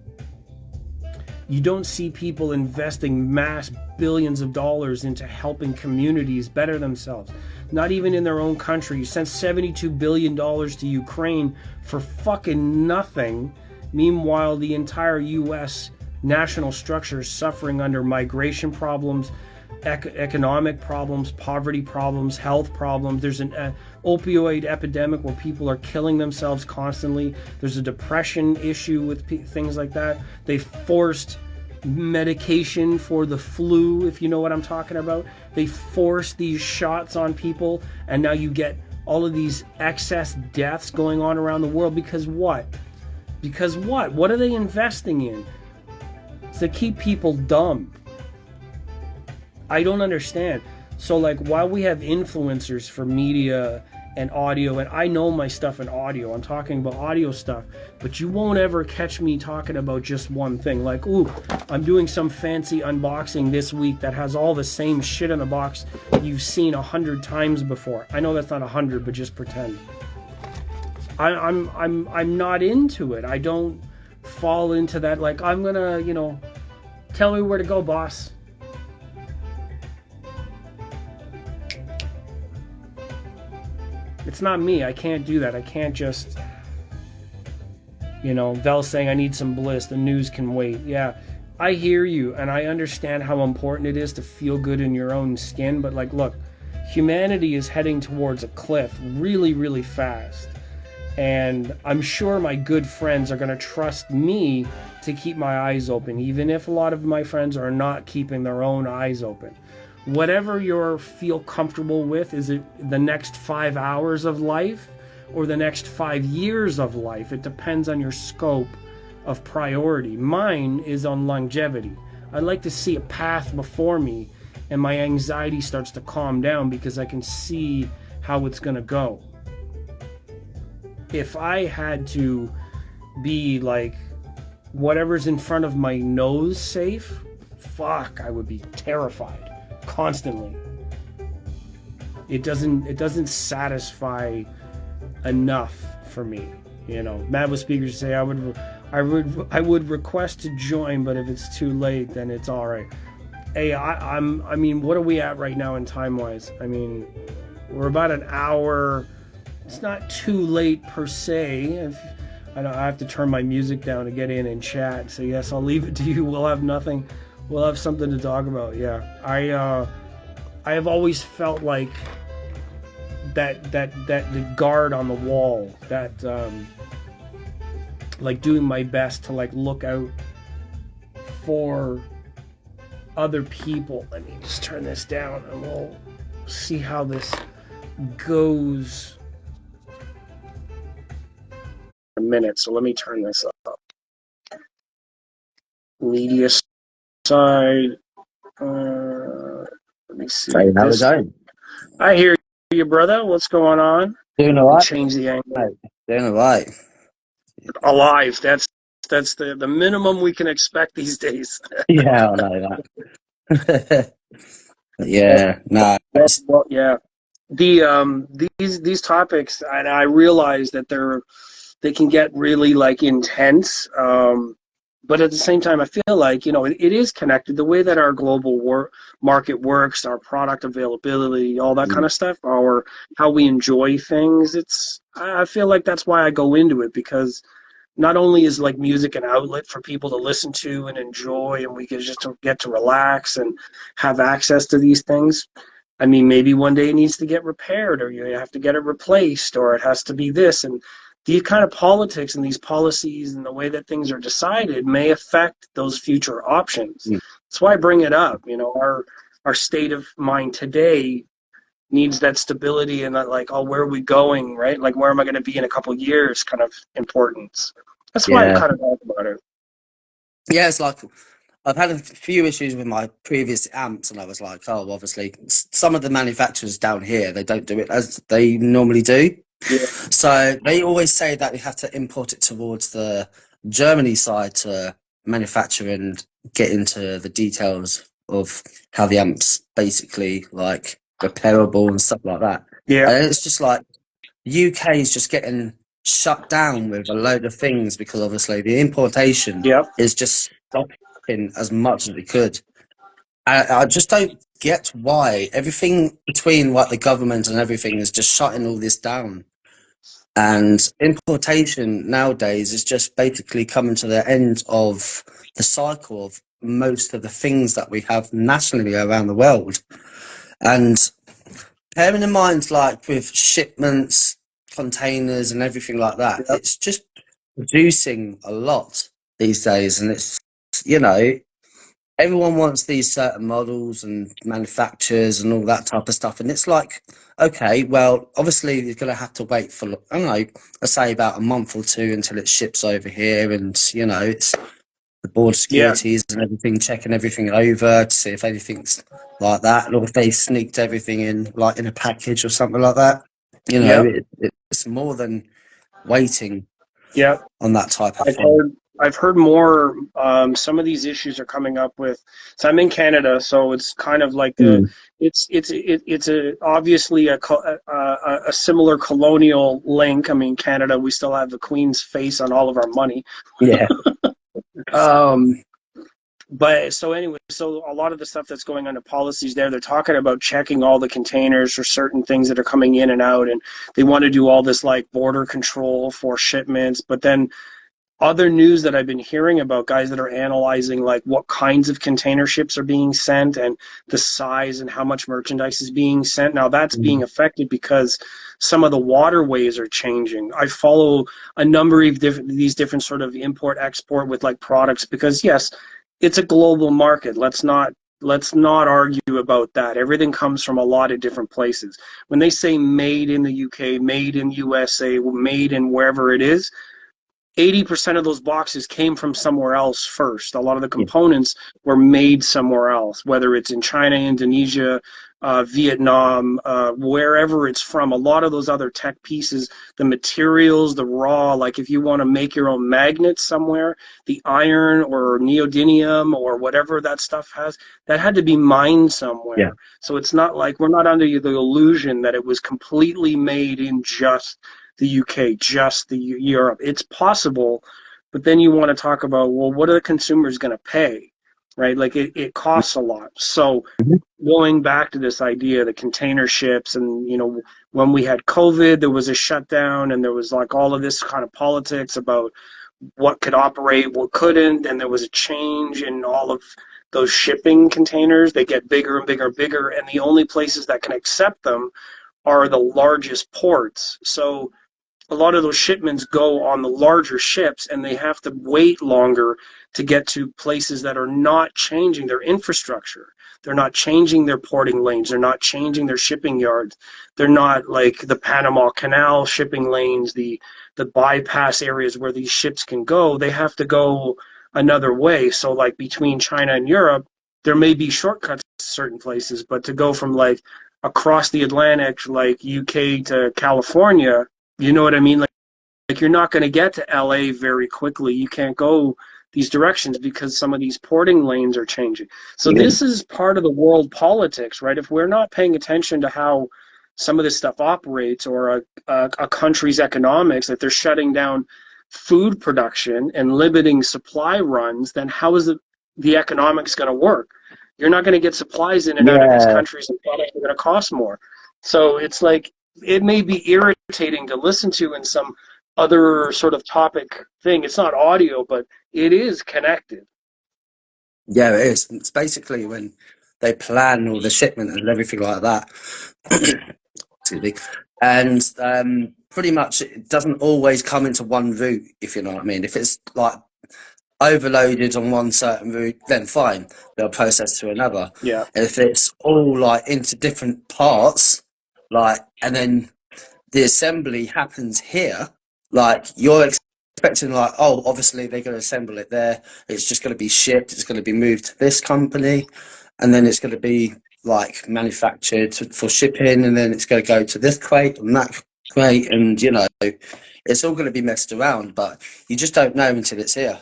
You don't see people investing mass billions of dollars into helping communities better themselves. Not even in their own country. You sent $72 billion to Ukraine for fucking nothing. Meanwhile, the entire U.S. national structure is suffering under migration problems, economic problems, poverty problems, health problems. There's an opioid epidemic where people are killing themselves constantly. There's a depression issue with things like that. They forced medication for the flu, if you know what I'm talking about. They forced these shots on people, and now you get all of these excess deaths going on around the world. Because what? Because what? What are they investing in? It's to keep people dumb. I don't understand. So while we have influencers for media and audio, and I know my stuff in audio, I'm talking about audio stuff, but you won't ever catch me talking about just one thing. Ooh, I'm doing some fancy unboxing this week that has all the same shit in the box you've seen 100 times before. I know that's not 100, but just pretend. I'm not into it. I don't fall into that. I'm gonna, tell me where to go, boss. It's not me. I can't do that. I can't just, Vel's saying I need some bliss. The news can wait. Yeah, I hear you, and I understand how important it is to feel good in your own skin. But look, humanity is heading towards a cliff really, really fast. And I'm sure my good friends are going to trust me to keep my eyes open, even if a lot of my friends are not keeping their own eyes open. Whatever you feel comfortable with, is it the next 5 hours of life or the next 5 years of life? It depends on your scope of priority. Mine is on longevity. I like to see a path before me, and my anxiety starts to calm down because I can see how it's going to go. If I had to be whatever's in front of my nose safe, fuck, I would be terrified constantly. It doesn't satisfy enough for me. You know, Mad with Speakers say I would request to join, but if it's too late, then it's all right. Hey, I mean, what are we at right now in time wise? I mean, we're about an hour. It's not too late per se. I have to turn my music down to get in and chat. So yes, I'll leave it to you. We'll have something to talk about. Yeah, I have always felt like that the guard on the wall, that like doing my best to like look out for other people. Let me just turn this down and we'll see how this goes. A minute, so let me turn this up. Media side. Let me see. Hey, how's it going? I hear you, brother. What's going on? Doing all right. Change the angle. Hey, doing all right. Alive. That's the minimum we can expect these days. Yeah, I know that. Yeah, no. Well, yeah. These topics, and I realize that they can get really like intense. But at the same time, I feel like, you know, it is connected. The way that our global market works, our product availability, all that kind of stuff, or how we enjoy things. I feel like that's why I go into it, because not only is like music an outlet for people to listen to and enjoy, and we can just get to relax and have access to these things. I mean, maybe one day it needs to get repaired, or you have to get it replaced, or it has to be this. And these kind of politics and these policies and the way that things are decided may affect those future options. That's why I bring it up. You know, our state of mind today needs that stability and that, like, oh, where are we going, right? Like, where am I going to be in a couple of years kind of importance. That's why I'm kind of talking about it. Yeah, it's like I've had a few issues with my previous amps, and I was like, oh, obviously, some of the manufacturers down here, they don't do it as they normally do. Yeah. So they always say that we have to import it towards the Germany side to manufacture and get into the details of how the amp's basically like repairable and stuff like that. Yeah. And it's just like UK is just getting shut down with a load of things because obviously the importation is just stopping as much as it could. I just don't get why everything between what the government and everything is just shutting all this down. And importation nowadays is just basically coming to the end of the cycle of most of the things that we have nationally around the world. And bearing in mind, like with shipments, containers and everything like that, it's just reducing a lot these days. And it's, you know, everyone wants these certain models and manufacturers and all that type of stuff. And it's like, okay, well, obviously you're going to have to wait for, I don't know, let's say about a month or two until it ships over here. And, you know, it's the border securities and everything, checking everything over to see if anything's like that, or if they sneaked everything in, like in a package or something like that. You know, it's more than waiting on that type of thing. I've heard more. Some of these issues are coming up with. So I'm in Canada, so it's kind of like it's obviously a similar colonial link. I mean, Canada, we still have the Queen's face on all of our money. Yeah. But so anyway, so a lot of the stuff that's going on in policies there, they're talking about checking all the containers for certain things that are coming in and out, and they want to do all this like border control for shipments. But then other news that I've been hearing about, guys that are analyzing like what kinds of container ships are being sent and the size and how much merchandise is being sent. Now that's being affected because some of the waterways are changing. I follow a number of these different sort of import export with like products, because yes, it's a global market. Let's not argue about that. Everything comes from a lot of different places. When they say made in the UK, made in USA, made in wherever it is, 80% of those boxes came from somewhere else first. A lot of the components were made somewhere else, whether it's in China, Indonesia, Vietnam, wherever it's from. A lot of those other tech pieces, the materials, the raw, like if you want to make your own magnets somewhere, the iron or neodymium or whatever that stuff has, that had to be mined somewhere. Yeah. So it's not like we're not under the illusion that it was completely made in just the UK, just the Europe. It's possible, but then you want to talk about, well, what are the consumers going to pay, right? Like it costs a lot. So going back to this idea, the container ships, and when we had COVID, there was a shutdown, and there was like all of this kind of politics about what could operate, what couldn't, and there was a change in all of those shipping containers. They get bigger and bigger and bigger, and the only places that can accept them are the largest ports. So a lot of those shipments go on the larger ships, and they have to wait longer to get to places that are not changing their infrastructure. They're not changing their porting lanes. They're not changing their shipping yards. They're not like the Panama Canal shipping lanes, the bypass areas where these ships can go. They have to go another way. So like between China and Europe, there may be shortcuts to certain places, but to go from like across the Atlantic, like UK to California, you know what I mean? Like you're not going to get to LA very quickly. You can't go these directions because some of these porting lanes are changing. So this is part of the world politics, right? If we're not paying attention to how some of this stuff operates, or a country's economics, that they're shutting down food production and limiting supply runs, then how is the economics going to work? You're not going to get supplies in and out of these countries, and products are going to cost more. So it's like, it may be irritating to listen to in some other sort of topic thing. It's not audio, but it is connected. Yeah, it is. It's basically when they plan all the shipment and everything like that. Excuse me. And pretty much it doesn't always come into one route, if you know what I mean. If it's like overloaded on one certain route, then fine, they'll process to another. Yeah. And if it's all like into different parts, like, and then the assembly happens here, like you're expecting like, oh, obviously they're going to assemble it there. It's just going to be shipped. It's going to be moved to this company, and then it's going to be like manufactured for shipping, and then it's going to go to this crate and that crate, and it's all going to be messed around. But you just don't know until it's here.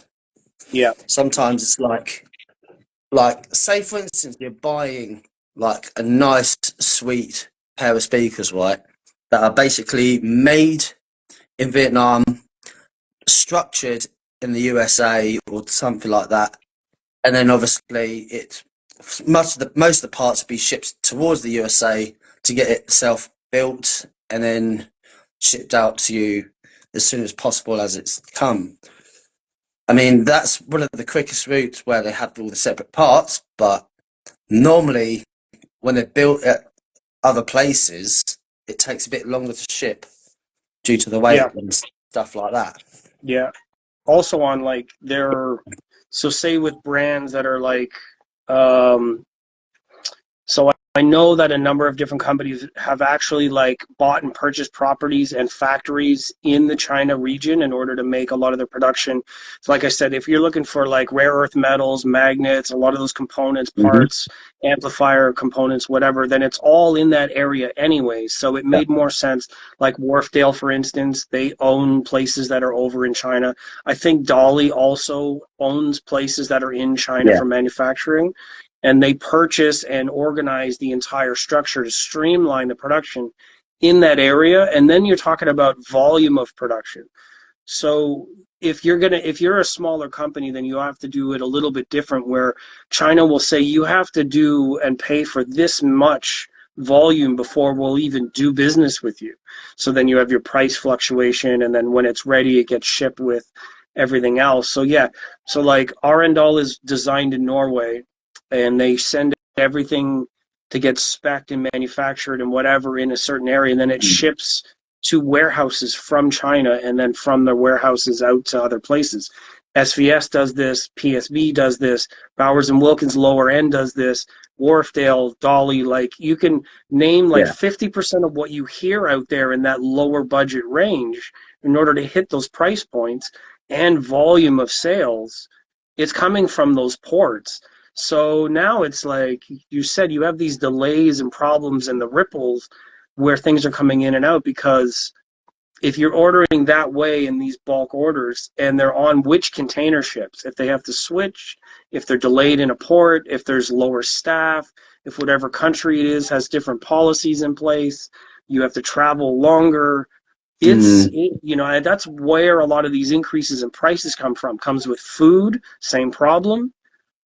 Yeah. Sometimes it's like say for instance you're buying like a nice sweet pair of speakers, right, that are basically made in Vietnam, structured in the USA or something like that, and then obviously most of the parts will be shipped towards the USA to get itself built and then shipped out to you as soon as possible as it's come. I mean, that's one of the quickest routes where they have all the separate parts, but normally when they're built at other places, it takes a bit longer to ship due to the weight and stuff like that. Yeah. Also on like so say with brands that are like, so I know that a number of different companies have actually like bought and purchased properties and factories in the China region in order to make a lot of their production. So like I said, if you're looking for like rare earth metals, magnets, a lot of those components, parts, amplifier components, whatever, then it's all in that area anyway. So it made more sense. Like Wharfdale, for instance, they own places that are over in China. I think Dolly also owns places that are in China for manufacturing. And they purchase and organize the entire structure to streamline the production in that area. And then you're talking about volume of production. So if you're a smaller company, then you have to do it a little bit different, where China will say you have to do and pay for this much volume before we'll even do business with you. So then you have your price fluctuation, and then when it's ready, it gets shipped with everything else. So yeah, so like Arendal is designed in Norway, and they send everything to get spec'd and manufactured and whatever in a certain area, and then it ships to warehouses from China, and then from the warehouses out to other places. SVS does this, PSB does this, Bowers and Wilkins lower end does this, Wharfdale, Dolly, like you can name like 50% of what you hear out there in that lower budget range in order to hit those price points. and volume of sales, it's coming from those ports. So now it's like you said, you have these delays and problems and the ripples where things are coming in and out, because if you're ordering that way in these bulk orders and they're on which container ships, if they have to switch, if they're delayed in a port, if there's lower staff, if whatever country it is has different policies in place, you have to travel longer. That's where a lot of these increases in prices come from. Comes with food, same problem.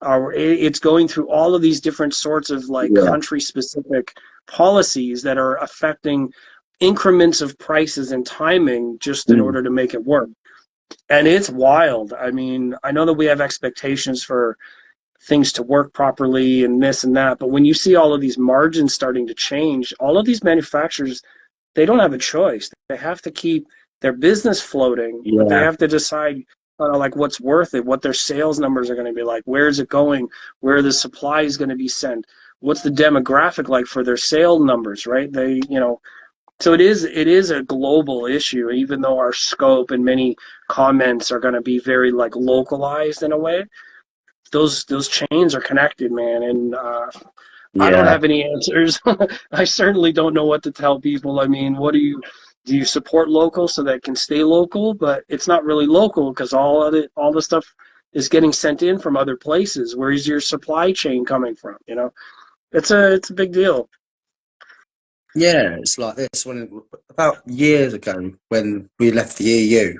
It's going through all of these different sorts of like country specific policies that are affecting increments of prices and timing just in order to make it work. And it's wild. I mean, I know that we have expectations for things to work properly and this and that, but when you see all of these margins starting to change, all of these manufacturers, they don't have a choice. They have to keep their business floating, but they have to decide like what's worth it, what their sales numbers are going to be like, where is it going, where the supply is going to be sent, what's the demographic like for their sale numbers, right? So it is a global issue, even though our scope and many comments are going to be very like localized in a way. Those chains are connected, man, and I don't have any answers. I certainly don't know what to tell people. I mean, do you support local so that it can stay local? But it's not really local because all the stuff is getting sent in from other places. Where is your supply chain coming from? It's a big deal. Yeah, it's like this when about years ago when we left the EU.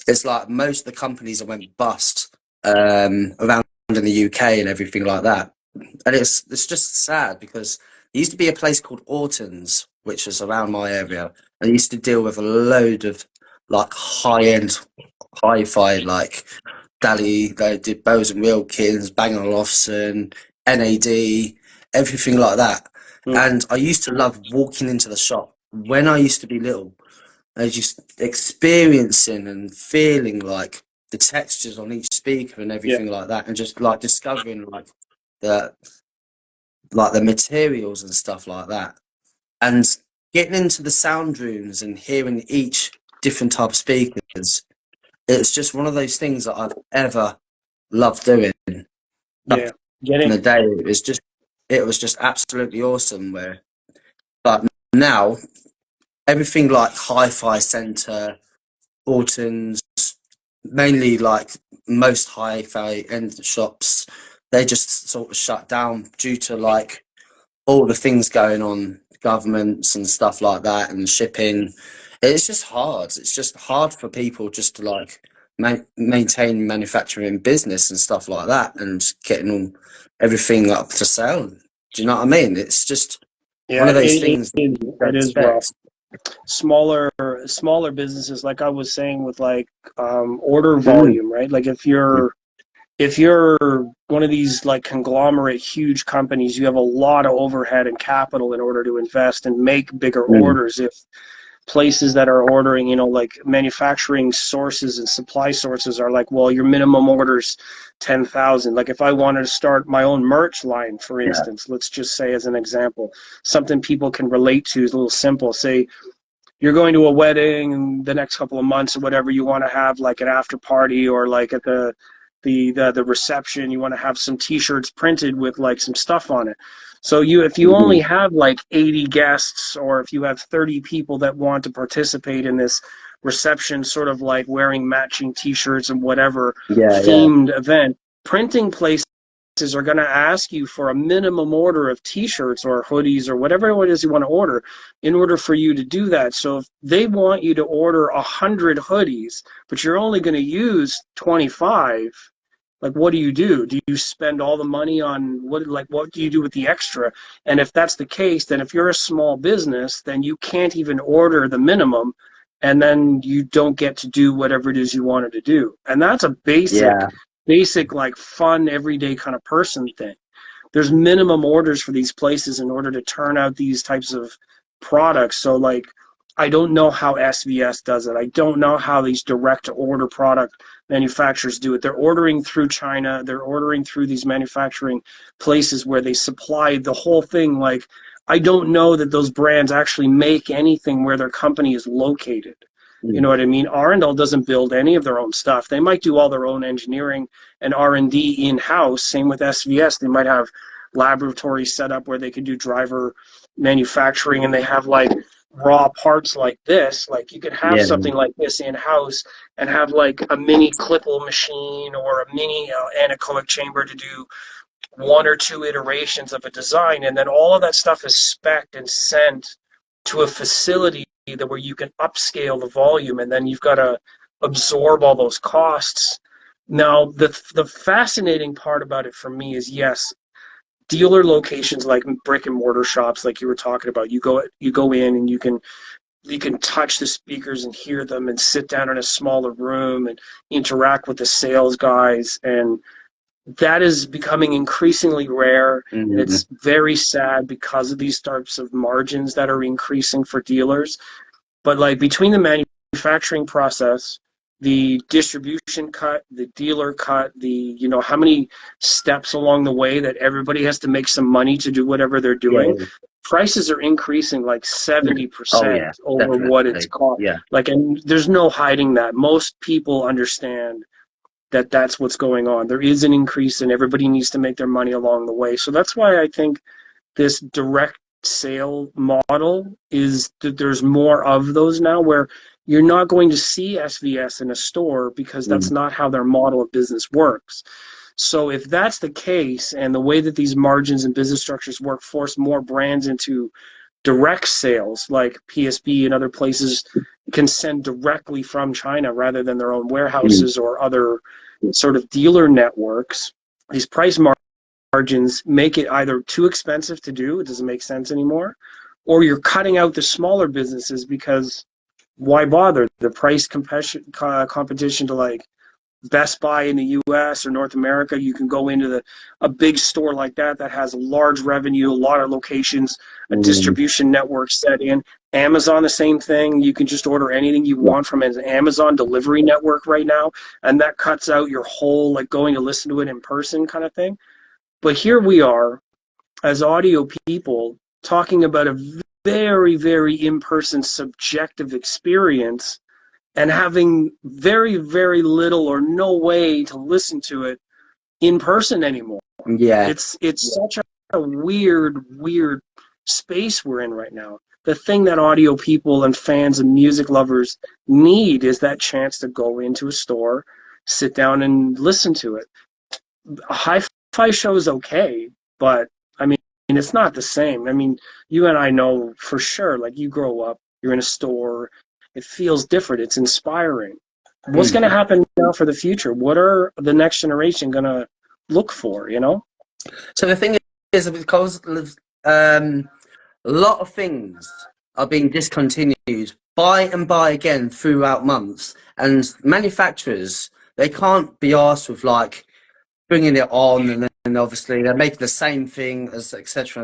It's like most of the companies that went bust around in the UK and everything like that. And it's just sad because there used to be a place called Orton's, which was around my area, and used to deal with a load of like high-end hi-fi, like Dally, they did Bose and Wilkins, Bang& Olufsen, NAD, everything like that. And I used to love walking into the shop when I used to be little, and just experiencing and feeling like the textures on each speaker and everything like that, and just like discovering the the materials and stuff like that, and getting into the sound rooms and hearing each different type of speakers. It's just one of those things that I've ever loved doing. Yeah, Back in the day, it was just absolutely awesome. But now everything like Hi-Fi Centre, Orton's, mainly like most hi-fi end shops, they just sort of shut down due to like all the things going on, governments and stuff like that, and shipping. It's just hard. It's just hard for people just to like maintain manufacturing business and stuff like that, and getting everything up to sale. Do you know what I mean? It's just one of those things that you don't it is rough. expect. Smaller businesses, like I was saying, with like order volume, right? Like if you're one of these like conglomerate huge companies, you have a lot of overhead and capital in order to invest and make bigger orders. If places that are ordering, like manufacturing sources and supply sources are like, well, your minimum order's 10,000. Like if I wanted to start my own merch line, for instance, let's just say as an example, something people can relate to is a little simple. Say you're going to a wedding in the next couple of months or whatever, you want to have like an after party, or like at the reception, you want to have some t-shirts printed with like some stuff on it. So if you only have like 80 guests, or if you have 30 people that want to participate in this reception, sort of like wearing matching t-shirts and whatever themed event, printing places are going to ask you for a minimum order of t-shirts or hoodies or whatever it is you want to order in order for you to do that. So if they want you to order 100 hoodies, but you're only going to use 25, like what do? Do you spend all the money on what do you do with the extra? And if that's the case, then if you're a small business, then you can't even order the minimum, and then you don't get to do whatever it is you wanted to do. And that's a basic like fun everyday kind of person thing. There's minimum orders for these places in order to turn out these types of products. So like I don't know how SVS does it. I don't know how these direct to order product manufacturers do it. They're ordering through China. They're ordering through these manufacturing places where they supply the whole thing. Like I don't know that those brands actually make anything where their company is located. You know what I mean? Arundel doesn't build any of their own stuff. They might do all their own engineering and R&D in-house. Same with SVS. They might have laboratories set up where they can do driver manufacturing, and they have like raw parts like this. Like you could have something like this in-house and have like a mini clipple machine or a mini anechoic chamber to do one or two iterations of a design, and then all of that stuff is spec'd and sent to a facility that where you can upscale the volume, and then you've got to absorb all those costs. Now, the fascinating part about it for me is, yes, dealer locations like brick and mortar shops, like you were talking about, you go in and you can touch the speakers and hear them and sit down in a smaller room and interact with the sales guys, and that is becoming increasingly rare. And it's very sad because of these types of margins that are increasing for dealers. But like between the manufacturing process, the distribution cut, the dealer cut, the, you know, how many steps along the way that everybody has to make some money to do whatever they're doing, prices are increasing like 70% over definitely. what it's cost. Like, and there's no hiding that. Most people understand that that's what's going on. There is an increase and everybody needs to make their money along the way. So that's why I think this direct sale model is that there's more of those now, where you're not going to see SVS in a store because that's not how their model of business works. So if that's the case, and the way that these margins and business structures work force more brands into direct sales, like PSB and other places can send directly from China rather than their own warehouses or other sort of dealer networks, these price margins make it either too expensive to do, it doesn't make sense anymore, or you're cutting out the smaller businesses because why bother? The price competition to like Best Buy in the US or North America, you can go into a big store like that has a large revenue, a lot of locations, a distribution network set in. Amazon, the same thing. You can just order anything you want from an Amazon delivery network right now, and that cuts out your whole like going to listen to it in person kind of thing. But here we are as audio people talking about a very, very in-person subjective experience and having very, very little or no way to listen to it in person anymore. It's such a weird space we're in right now. The thing that audio people and fans and music lovers need is that chance to go into a store, sit down and listen to it. A hi-fi show is okay, but I mean, it's not the same. I mean, you and I know for sure, like you grow up, you're in a store, it feels different, it's inspiring. What's going to happen now for the future? What are the next generation going to look for, you know? So the thing is, because a lot of things are being discontinued by and by again throughout months, and manufacturers, they can't be asked with like bringing it on, and then obviously they're making the same thing as etc.,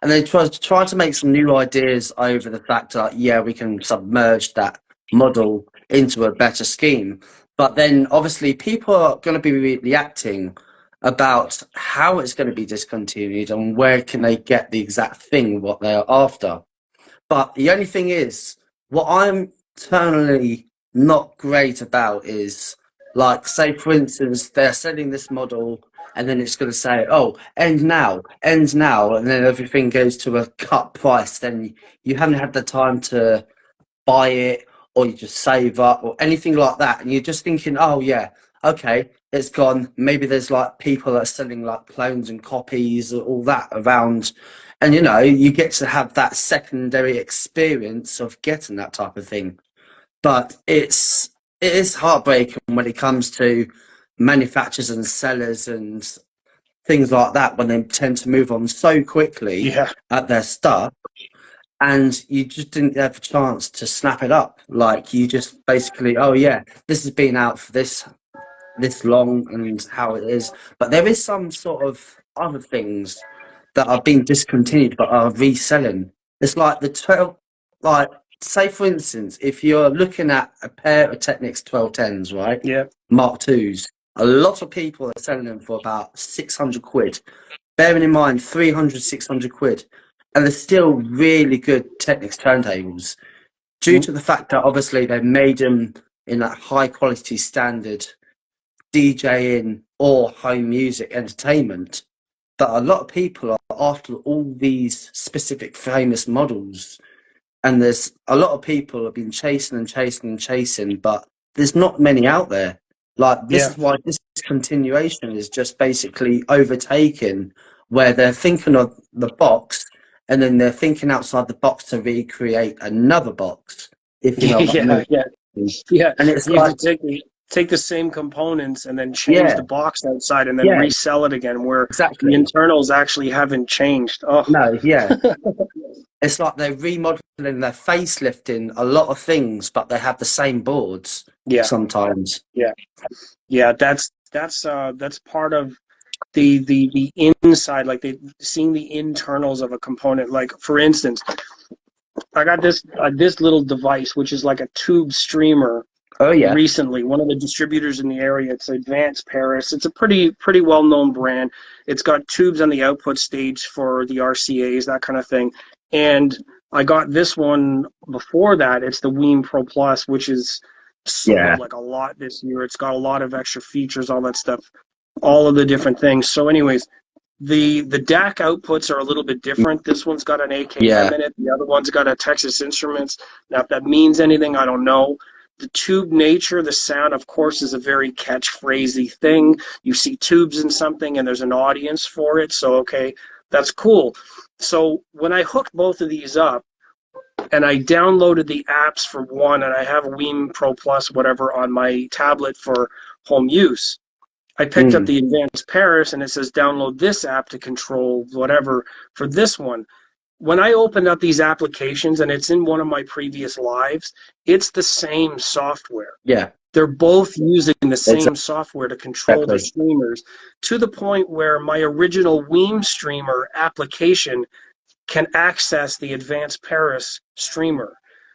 and they try to make some new ideas over the fact that we can submerge that model into a better scheme. But then obviously people are going to be reacting about how it's going to be discontinued and where can they get the exact thing what they are after. But the only thing is, what I'm totally not great about is, like, say for instance, they're selling this model and then it's going to say, oh, end now, and then everything goes to a cut price. Then you haven't had the time to buy it, or you just save up or anything like that, and you're just thinking, oh yeah, okay, it's gone. Maybe there's like people that are selling like clones and copies, all that around, and you know, you get to have that secondary experience of getting that type of thing. But it is heartbreaking when it comes to manufacturers and sellers and things like that, when they tend to move on so quickly at their stuff, and you just didn't have a chance to snap it up. Like, you just basically, oh yeah, this has been out for this long and how it is. But there is some sort of other things that are being discontinued but are reselling. It's like the 12, like, say for instance, if you're looking at a pair of Technics 1210s, right? Yeah. Mark IIs, a lot of people are selling them for about 600 quid. Bearing in mind 300, 600 quid. And they're still really good Technics turntables. due to the fact that obviously they made them in that high quality standard DJing or home music entertainment, that a lot of people are after all these specific famous models, and there's a lot of people have been chasing and chasing and chasing, but there's not many out there. Like, this Yeah. is why this continuation is just basically overtaken, where they're thinking of the box and then they're thinking outside the box to recreate another box, if you know what I Yeah, mean. yeah, yeah. And it's You like, could take the same components and then change yeah, the box outside and then yeah, resell it again, where the exactly. internals actually haven't changed. Oh, No, yeah. It's like they're remodeling, they're facelifting a lot of things, but they have the same boards yeah, sometimes. yeah, yeah. That's part of the inside, like seeing the internals of a component. Like, for instance, I got this little device which is like a tube streamer. Oh yeah, Recently, one of the distributors in the area, it's Advanced Paris. It's a pretty well known brand. It's got tubes on the output stage for the RCAs, that kind of thing. And I got this one before that. It's the Weem Pro Plus, which is yeah, sold like a lot this year. It's got a lot of extra features, all that stuff, all of the different things. So anyways, the DAC outputs are a little bit different. This one's got an AKM yeah, in it. The other one's got a Texas Instruments. Now, if that means anything, I don't know. The tube nature, the sound, of course, is a very catchphrasey thing. You see tubes in something and there's an audience for it. So, okay, that's cool. So when I hooked both of these up and I downloaded the apps for one, and I have Weem Pro Plus, whatever, on my tablet for home use, I picked up mm, the Advanced Paris and it says download this app to control whatever for this one. When I opened up these applications, and it's in one of my previous lives, it's the same software. yeah, They're both using the same software to control their exactly. streamers, to the point where my original Weem streamer application can access the Advanced Paris streamer.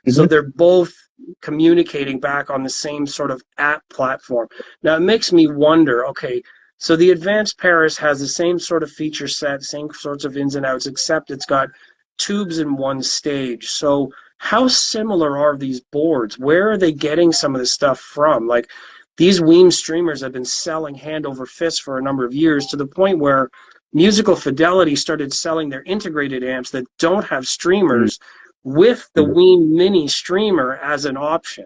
So Hmm. they're both communicating back on the same sort of app platform. Now it makes me wonder, okay, so the Advanced Paris has the same sort of feature set, same sorts of ins and outs, except it's got tubes in one stage. So how similar are these boards? Where are they getting some of this stuff from? Like, these Weem streamers have been selling hand over fist for a number of years, to the point where Musical Fidelity started selling their integrated amps that don't have Mm, streamers with the Weem Mini streamer as an option.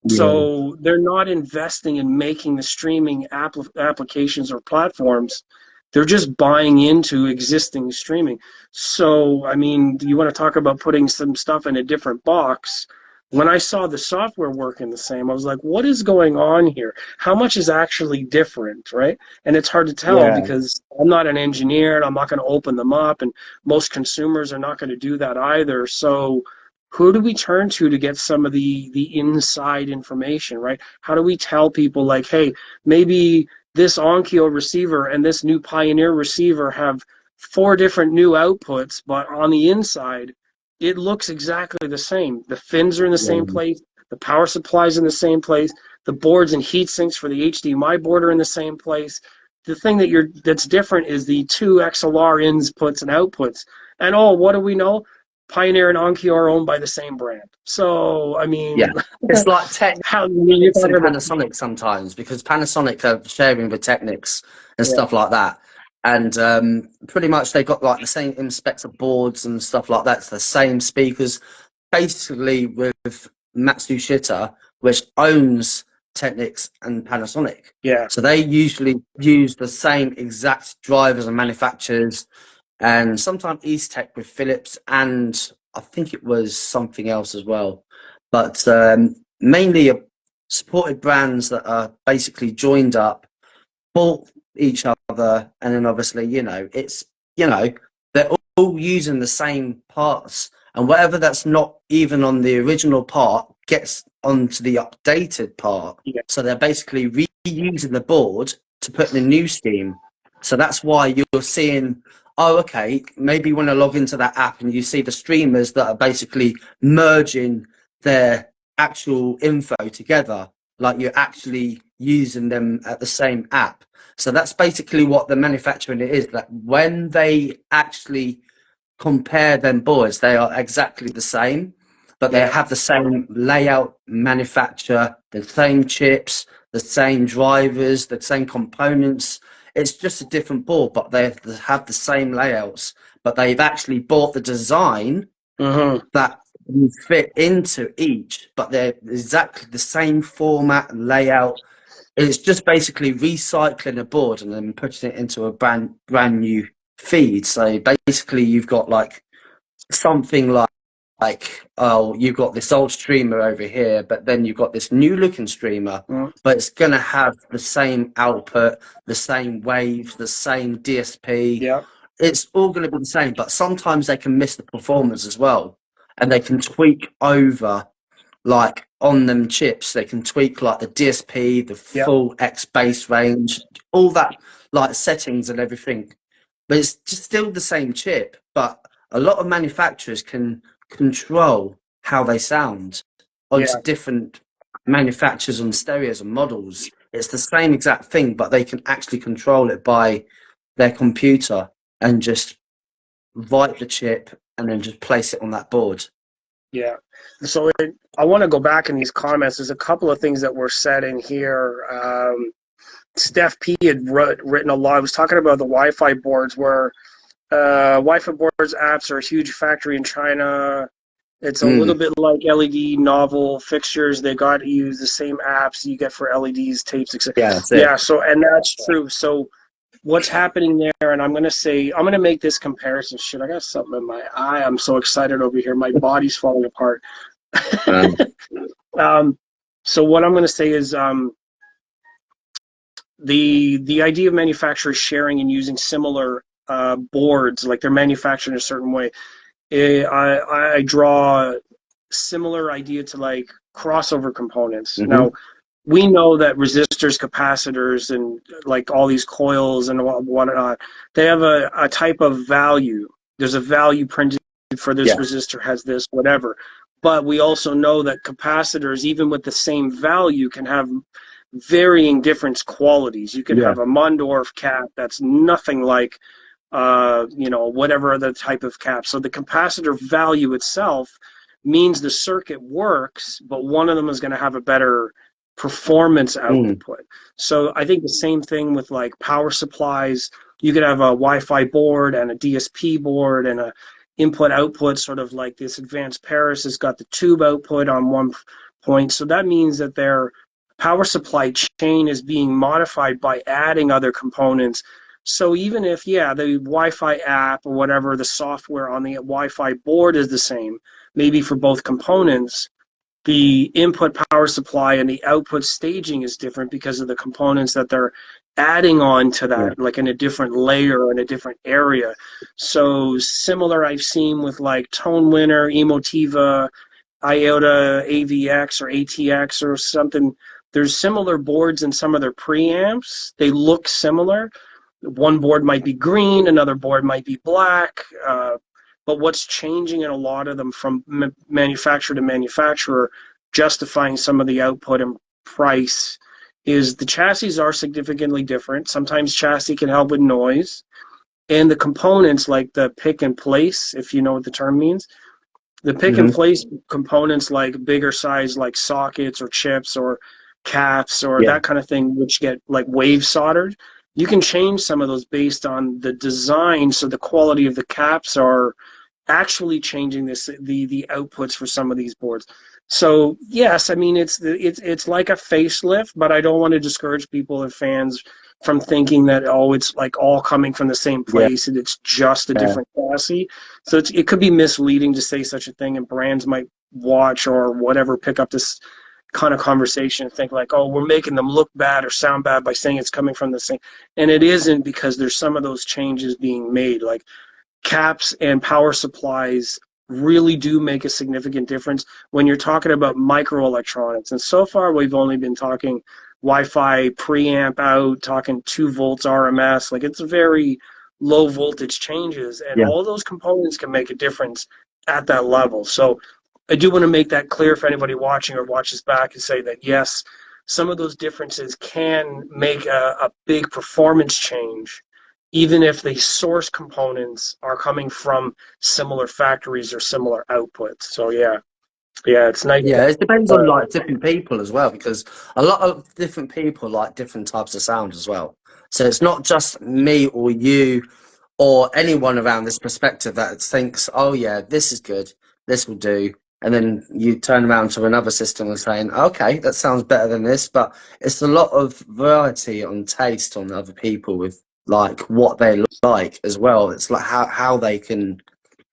yeah, So they're not investing in making the streaming applications or platforms. They're just buying into existing streaming. So, I mean, you want to talk about putting some stuff in a different box? When I saw the software working the same, I was like, what is going on here? How much is actually different, right? And it's hard to tell yeah, because I'm not an engineer and I'm not going to open them up, and most consumers are not going to do that either. So, who do we turn to get some of the inside information, right? How do we tell people, like, hey, maybe this Onkyo receiver and this new Pioneer receiver have 4 different new outputs, but on the inside it looks exactly the same. The fins are in the same yeah, place, the power supply's in the same place, the boards and heat sinks for the HDMI board are in the same place. The thing that's different is the two XLR inputs and outputs. And oh, what do we know? Pioneer and Onkyo are owned by the same brand. So, I yeah. mean, It's like how you're Technics talking and about? Panasonic sometimes, because Panasonic are sharing with Technics and Yeah, stuff like that. And pretty much they got like the same inspector boards and stuff like that. It's the same speakers, basically with Matsushita, which owns Technics and Panasonic. yeah, So they usually use the same exact drivers and manufacturers, and sometimes East Tech with Philips, and I think it was something else as well. But mainly supported brands that are basically joined up, bought each other, and then obviously, you know, they're all using the same parts, and whatever that's not even on the original part gets onto the updated part. yeah, So they're basically reusing the board to put in a new scheme. So that's why you're seeing, oh, okay, maybe you want to log into that app and you see the streamers that are basically merging their actual info together, like you're actually using them at the same app. So that's basically what the manufacturing it is. That when they actually compare them boards, they are exactly the same. but they have the same layout, manufacture, the same chips, the same drivers, the same components. It's just a different board, but they have the same layouts. But they've actually bought the design that you fit into each, but they're exactly the same format, layout. It's just basically recycling a board and then putting it into a brand new feed. So basically, you've got like something like oh, you've got this old streamer over here, but then you've got this new looking streamer, but it's gonna have the same output, the same waves, the same DSP. Yeah. It's all gonna be the same, but sometimes they can miss the performance as well, and they can tweak over like on them chips. They can tweak like the DSP, the full X base range, all that like settings and everything. But it's just still the same chip, but a lot of manufacturers can control how they sound onto different manufacturers and stereos and models. It's the same exact thing, but they can actually control it by their computer and just write the chip and then just place it on that board. Yeah. So I want to go back in these comments. There's a couple of things that were said in here. StefP had written a lot. I was talking about the Wi-Fi boards where Wi-Fi boards apps are a huge factory in China. It's a little bit like LED novel fixtures. They got to use the same apps you get for LEDs, tapes, etc. Yeah, so and that's true. So what's happening there, and I'm going to make this comparison. Shit, I got something in my eye. I'm so excited over here. My body's falling apart. So what I'm going to say is the idea of manufacturers sharing and using similar boards, like they're manufactured in a certain way. I draw a similar idea to like crossover components. Now, we know that resistors, capacitors, and like all these coils and whatnot, they have a type of value. There's a value printed for this resistor has this, whatever. But we also know that capacitors, even with the same value, can have varying different qualities. You can have a Mondorf cap that's nothing like whatever other type of cap. So the capacitor value itself means the circuit works, but one of them is going to have a better performance output. So I think the same thing with like power supplies. You could have a Wi-Fi board and a DSP board and a input output, sort of like this advanced Paris has got the tube output on one point. So that means that their power supply chain is being modified by adding other components. So even if, the Wi-Fi app or whatever, the software on the Wi-Fi board is the same, maybe for both components, the input power supply and the output staging is different because of the components that they're adding on to that, like in a different layer or in a different area. So similar I've seen with like Tone Winner, Emotiva, IOTA, AVX or ATX or something. There's similar boards in some of their preamps. They look similar. One board might be green, another board might be black. But what's changing in a lot of them from manufacturer to manufacturer, justifying some of the output and price, is the chassis are significantly different. Sometimes chassis can help with noise. And the components, like the pick and place, if you know what the term means, the pick and place components like bigger size, like sockets or chips or caps or that kind of thing, which get like wave soldered, you can change some of those based on the design. So the quality of the caps are actually changing the outputs for some of these boards. So yes, I mean it's like a facelift, but I don't want to discourage people and fans from thinking that it's like all coming from the same place and it's just a different chassis. So it could be misleading to say such a thing, and brands might watch or whatever pick up this kind of conversation and think like, oh, we're making them look bad or sound bad by saying it's coming from the same. And it isn't, because there's some of those changes being made. Like caps and power supplies really do make a significant difference when you're talking about microelectronics. And so far we've only been talking Wi-Fi preamp out, talking 2 volts RMS. Like it's very low voltage changes, and all those components can make a difference at that level. So I do want to make that clear for anybody watching or watches back and say that yes, some of those differences can make a big performance change, even if the source components are coming from similar factories or similar outputs. So yeah. Yeah, it's nice. Yeah, it depends on like different people as well, because a lot of different people like different types of sound as well. So it's not just me or you or anyone around this perspective that thinks, oh yeah, this is good, this will do. And then you turn around to another system and saying, okay, that sounds better than this. But it's a lot of variety on taste on other people with like what they like as well. It's like how they can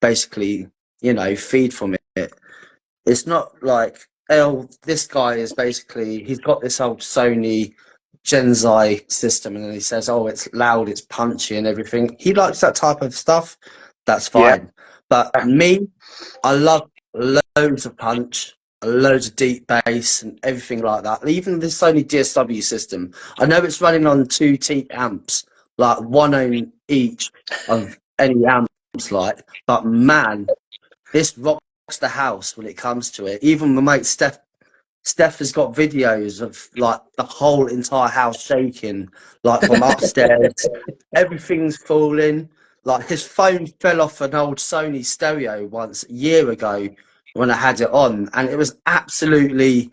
basically, feed from it. It's not like, oh, this guy is basically, he's got this old Sony Genzai system, and then he says, oh, it's loud, it's punchy and everything. He likes that type of stuff. That's Yeah. fine. But me, I love loads of punch, loads of deep bass and everything like that. Even this Sony DSW system, I know it's running on 2 amps, like one on each of any amps, like, but man, this rocks the house when it comes to it. Even my mate Steph has got videos of like the whole entire house shaking, like from upstairs. Everything's falling. Like his phone fell off an old Sony stereo once a year ago when I had it on, and it was absolutely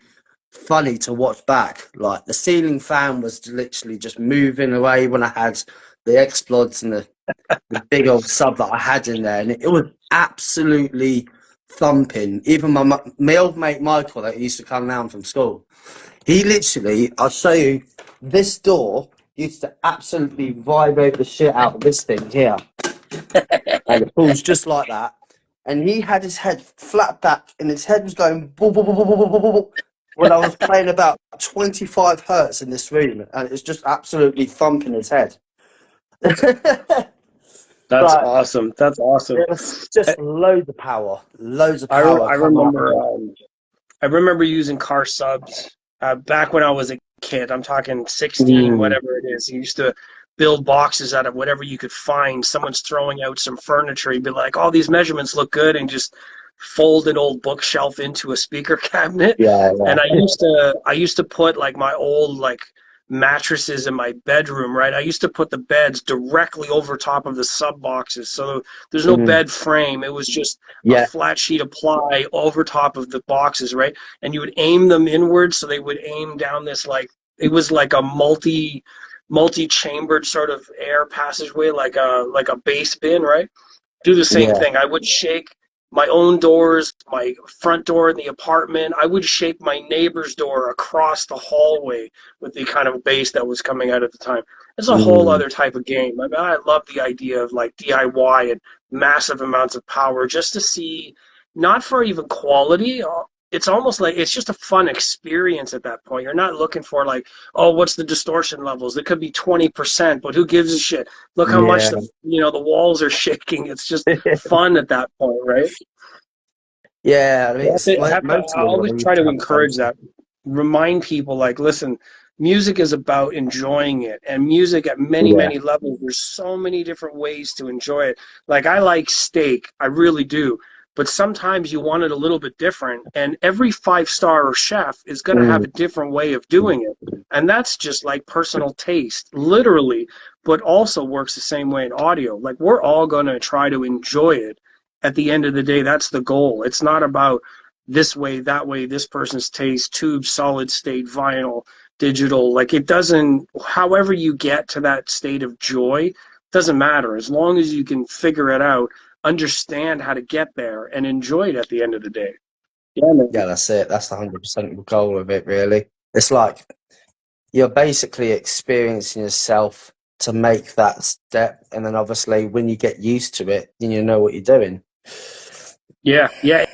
funny to watch back. Like the ceiling fan was literally just moving away when I had the Explods and the big old sub that I had in there, and it was absolutely thumping. Even my old mate Michael that used to come down from school, he literally, I'll show you, this door used to absolutely vibrate the shit out of this thing here, and it pulls just like that. And he had his head flat back, and his head was going boo, boo, boo, boo, boo, boo, boo, boo, when I was playing about 25 hertz in this room, and it was just absolutely thumping his head. That's But awesome. That's awesome. it was just loads of power I coming up. remember I remember using car subs back when I was a kid. I'm talking 16, whatever it is. You used to build boxes out of whatever you could find. Someone's throwing out some furniture. You'd be like, "Oh, these measurements look good," and just fold an old bookshelf into a speaker cabinet. Yeah, And I used to put like my old like mattresses in my bedroom, right? I used to put the beds directly over top of the sub boxes, so there's no bed frame. It was just a yeah, flat sheet of ply over top of the boxes, right? And you would aim them inwards, so they would aim down this like it was like a multi-chambered sort of air passageway, like a base bin, right? Do the same yeah. thing. I would shake my own doors, my front door in the apartment. I would shake my neighbor's door across the hallway with the kind of bass that was coming out at the time. It's a whole other type of game. I mean, I love the idea of like DIY and massive amounts of power just to see, not for even quality. It's almost like it's just a fun experience at that point. You're not looking for like, oh, what's the distortion levels? It could be 20%, but who gives a shit? Look how much Yeah. the walls are shaking. It's just fun at that point, right? Yeah, I mean, That's it. I mostly what always I used try to to have fun. encourage that. Remind people like, listen, music is about enjoying it, and music at many, Yeah. many levels. There's so many different ways to enjoy it. Like I like steak, I really do. But sometimes you want it a little bit different, and every five-star chef is going to have a different way of doing it. And that's just like personal taste, literally, but also works the same way in audio. Like we're all going to try to enjoy it. At the end of the day, that's the goal. It's not about this way, that way, this person's taste, tube, solid state, vinyl, digital. Like it doesn't, however you get to that state of joy, doesn't matter. As long as you can figure it out, understand how to get there, and enjoy it at the end of the day. Yeah, man. Yeah, that's it. That's the 100% goal of it, really. It's like you're basically experiencing yourself to make that step, and then obviously when you get used to it, then you know what you're doing. Yeah, yeah.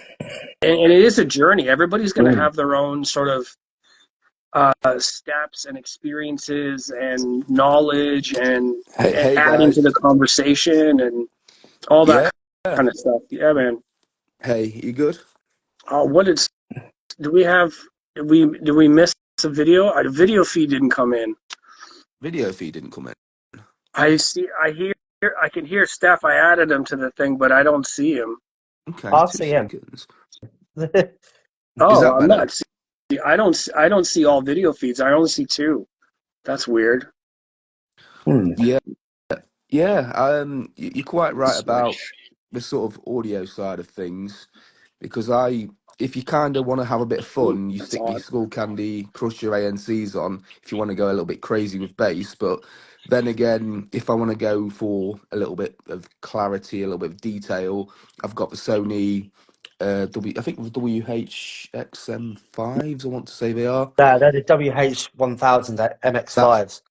And it is a journey. Everybody's going to have their own sort of steps and experiences and knowledge and Hey adding to guys. the conversation and all that Yeah. kind of stuff. Yeah, man. Hey, you good? What is? Do we have? Did we miss a video? The video feed didn't come in. Video feed didn't come in. I see. I hear. I can hear Steph. I added him to the thing, but I don't see him. Okay, I'll two see him. seconds. Yeah, Is Oh, that I'm better? not. I don't. I don't see all video feeds. I only see two. That's weird. Yeah, yeah. You're quite right about Switch. the sort of audio side of things because I if you kind of want to have a bit of fun, you That's stick your odd. Skull Candy, crush your ANCs on. If you want to go a little bit crazy with bass, but then again, if I want to go for a little bit of clarity, a little bit of detail, I've got the Sony. I think WHXM5s. I want to say they are. Yeah, they're the WH1000 That's MX5s.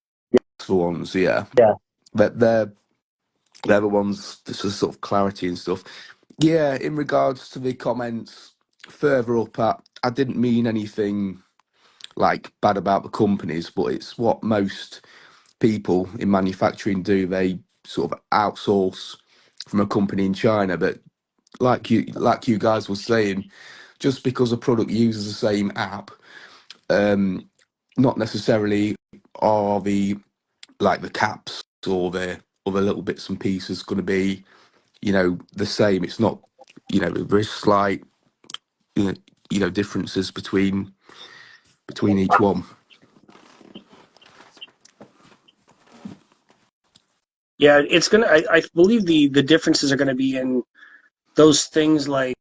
the ones. Yeah, Yeah. but they're the ones for sort of clarity and stuff. Yeah, in regards to the comments further up, I didn't mean anything like bad about the companies, but it's what most people in manufacturing do. They sort of outsource from a company in China, but like you guys were saying, just because a product uses the same app, not necessarily are the caps or the little bits and pieces going to be the same. It's not, there's slight you know, differences between each one. Yeah, it's gonna. I believe the differences are gonna be in those things like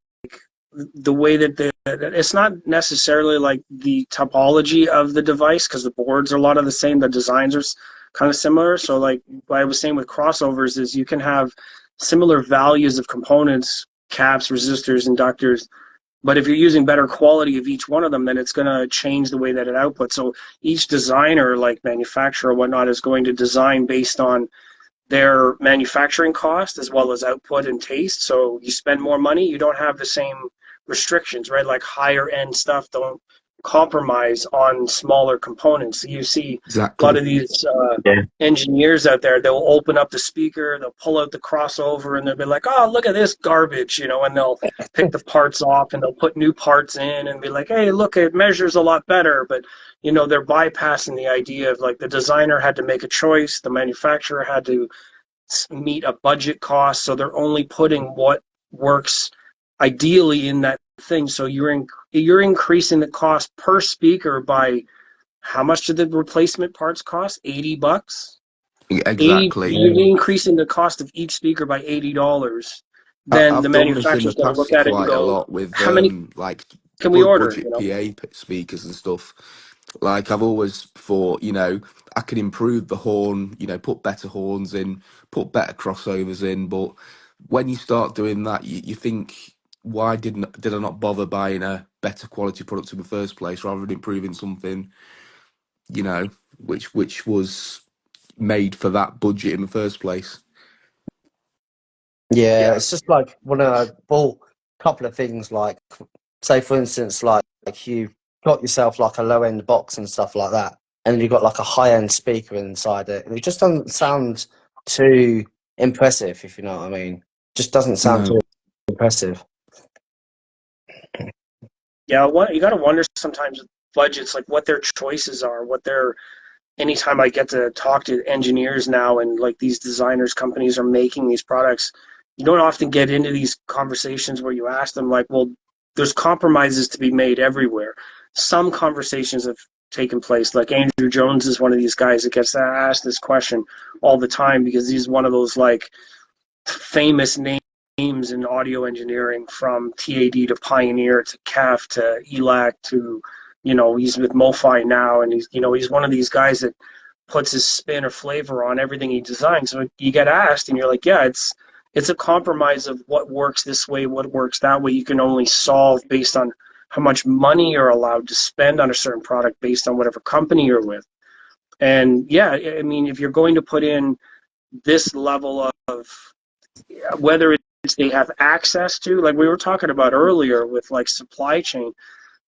the way that it's not necessarily like the topology of the device because the boards are a lot of the same. The designs are kind of similar. So like what I was saying with crossovers is you can have similar values of components, caps, resistors, inductors. But if you're using better quality of each one of them, then it's going to change the way that it outputs. So each designer, like manufacturer or whatnot, is going to design based on their manufacturing cost as well as output and taste. So you spend more money, you don't have the same restrictions, right? Like higher end stuff don't compromise on smaller components. You see a lot Exactly. of these Yeah. engineers out there, they'll open up the speaker, they'll pull out the crossover, and they'll be like, oh, look at this garbage, and they'll pick the parts off and they'll put new parts in and be like, hey, look, it measures a lot better. But they're bypassing the idea of like the designer had to make a choice, the manufacturer had to meet a budget cost, so they're only putting what works ideally in that thing. So you're increasing the cost per speaker by how much did the replacement parts cost? $80. 80. Exactly. You're increasing the cost of each speaker by $80. I, Then the I've done this in manufacturer's the going to look past at it and quite a go, lot with how many like can we order? budget speakers and stuff. Like I've always thought, I can improve the horn, put better horns in, put better crossovers in. But when you start doing that, you think, why did I not bother buying a better quality product in the first place rather than improving something, you know, which was made for that budget in the first place? Yeah, it's just like when I bought a couple of things, like, say, for instance, like you got yourself like a low end box and stuff like that, and you got like a high end speaker inside it, and it just doesn't sound too impressive, if you know what I mean. Just doesn't sound No, too impressive. Yeah, you got to wonder sometimes with budgets, like what their choices are, anytime I get to talk to engineers now and like these designers companies are making these products, you don't often get into these conversations where you ask them like, well, there's compromises to be made everywhere. Some conversations have taken place. Like Andrew Jones is one of these guys that gets asked this question all the time because he's one of those like famous names in audio engineering, from TAD to Pioneer to CAF to ELAC to, he's with MoFi now, and he's one of these guys that puts his spin or flavor on everything he designs. So you get asked, and you're like, yeah, it's a compromise of what works this way, what works that way. You can only solve based on how much money you're allowed to spend on a certain product based on whatever company you're with. And yeah, I mean, if you're going to put in this level of whether it's they have access to, like we were talking about earlier with like supply chain,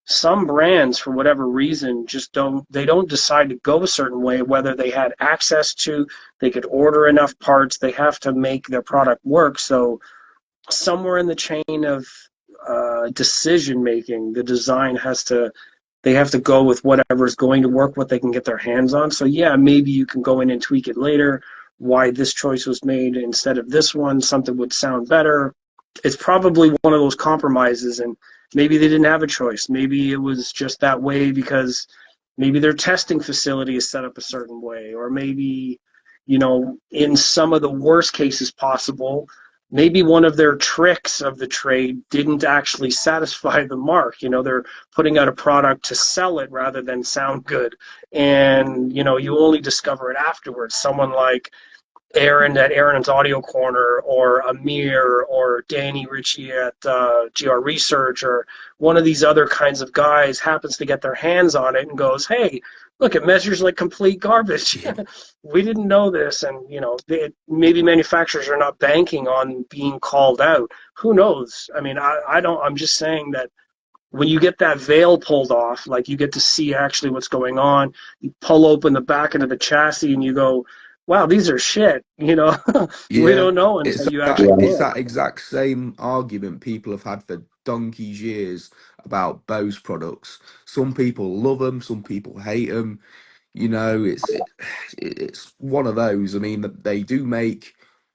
some brands for whatever reason just don't decide to go a certain way, whether they had access to, they could order enough parts, they have to make their product work. So somewhere in the chain of decision making, the design they have to go with whatever's going to work, what they can get their hands on. So yeah, maybe you can go in and tweak it later, why this choice was made instead of this one, something would sound better. It's probably one of those compromises, and maybe they didn't have a choice. Maybe it was just that way because maybe their testing facility is set up a certain way, or maybe, in some of the worst cases possible, maybe one of their tricks of the trade didn't actually satisfy the mark. You know, they're putting out a product to sell it rather than sound good. And, you know, you only discover it afterwards. Someone like Aaron at Aaron's Audio Corner, or Amir, or Danny Ritchie at GR Research, or one of these other kinds of guys happens to get their hands on it and goes, hey, look, it measures like complete garbage. Yeah. We didn't know this. And, you know, maybe manufacturers are not banking on being called out. Who knows? I mean, I'm just saying that when you get that veil pulled off, like you get to see actually what's going on, you pull open the back end of the chassis and you go, wow, these are shit, you know. We Yeah, don't know it's until you Yeah. actually it's look. that exact same argument people have had for donkey's years about Bose products. Some people love them, some people hate them. You know, it's one of those. I mean, they do make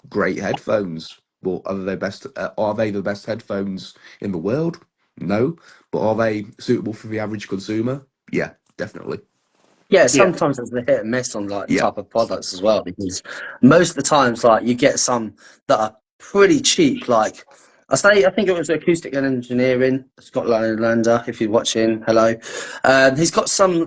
great headphones, but are they the best headphones in the world? No, but are they suitable for the average consumer? Yeah, definitely. Yeah, Yeah, sometimes there's a hit and miss on like the Yeah, type of products as well, because most of the times like you get some that are pretty cheap. Like I think it was Acoustic and Engineering, Scott Lander, if you're watching, hello. He's got some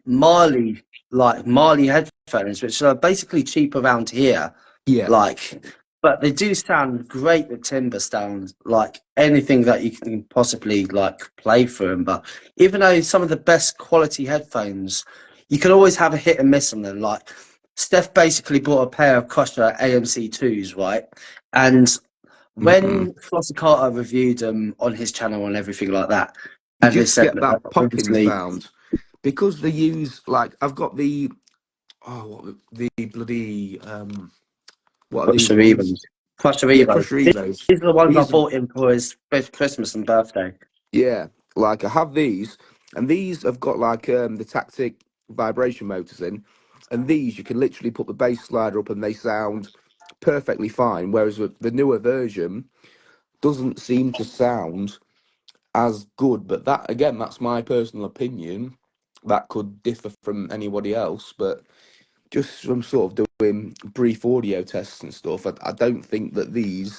Marley headphones, which are basically cheap around here. yeah. Like, but they do sound great with timber sound, like anything that you can possibly like play through them. But even though some of the best quality headphones, you can always have a hit and miss on them. Like Steph basically bought a pair of Kosher AMC2s, right? And Mm-mm. when Flossie Carter reviewed them on his channel and everything like that, You and they just said get that that popping obviously sound because they use like I've got the the bloody what are these Crusher ones? Evos. Crusher Yeah, Evos. Crusher Evos. These are the ones I These are bought him for his Christmas and birthday. yeah, like I have these, and these have got like the tactic vibration motors in, and these you can literally put the bass slider up and they sound perfectly fine. Whereas the newer version doesn't seem to sound as good. But that again, that's my personal opinion. That could differ from anybody else, but just from sort of doing brief audio tests and stuff, I don't think that the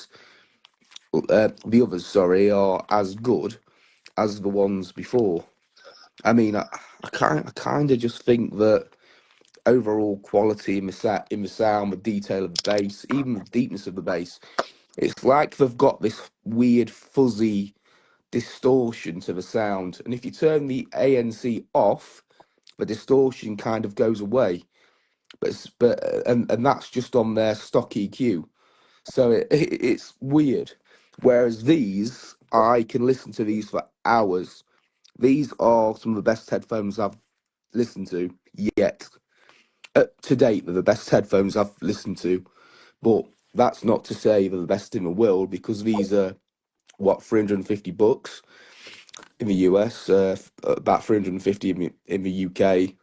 others, sorry, are as good as the ones before. I mean, I kind of just think that overall quality in in the sound, the detail of the bass, even the deepness of the bass, it's like they've got this weird fuzzy distortion to the sound. And if you turn the ANC off, the distortion kind of goes away. And that's just on their stock EQ. So it's weird. Whereas these, I can listen to these for hours. These are some of the best headphones I've listened to yet. To date, they're the best headphones I've listened to. But that's not to say they're the best in the world because these are what $350 in the US, about 350 in the UK.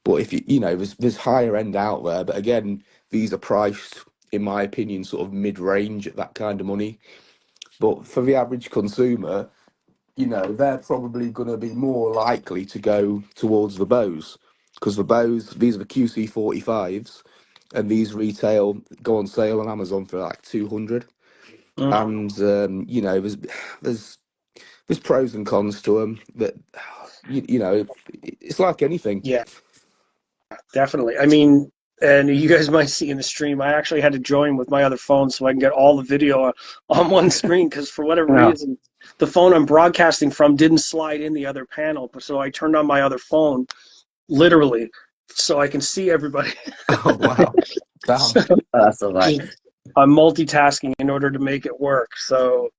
But if you know, there's higher end out there. But again, these are priced, in my opinion, sort of mid range at that kind of money. But for the average consumer, you know, they're probably going to be more likely to go towards the Bose because the Bose, these are the QC45s, and these go on sale on Amazon for like 200. mm, And you know, there's there's pros and cons to them. That you know, it's like anything. yeah, definitely. I mean, and you guys might see in the stream, I actually had to join with my other phone so I can get all the video on one screen because for whatever Yeah. reason, the phone I'm broadcasting from didn't slide in the other panel. So I turned on my other phone, literally, so I can see everybody. Oh wow, So damn. That's all right. I'm multitasking in order to make it work. So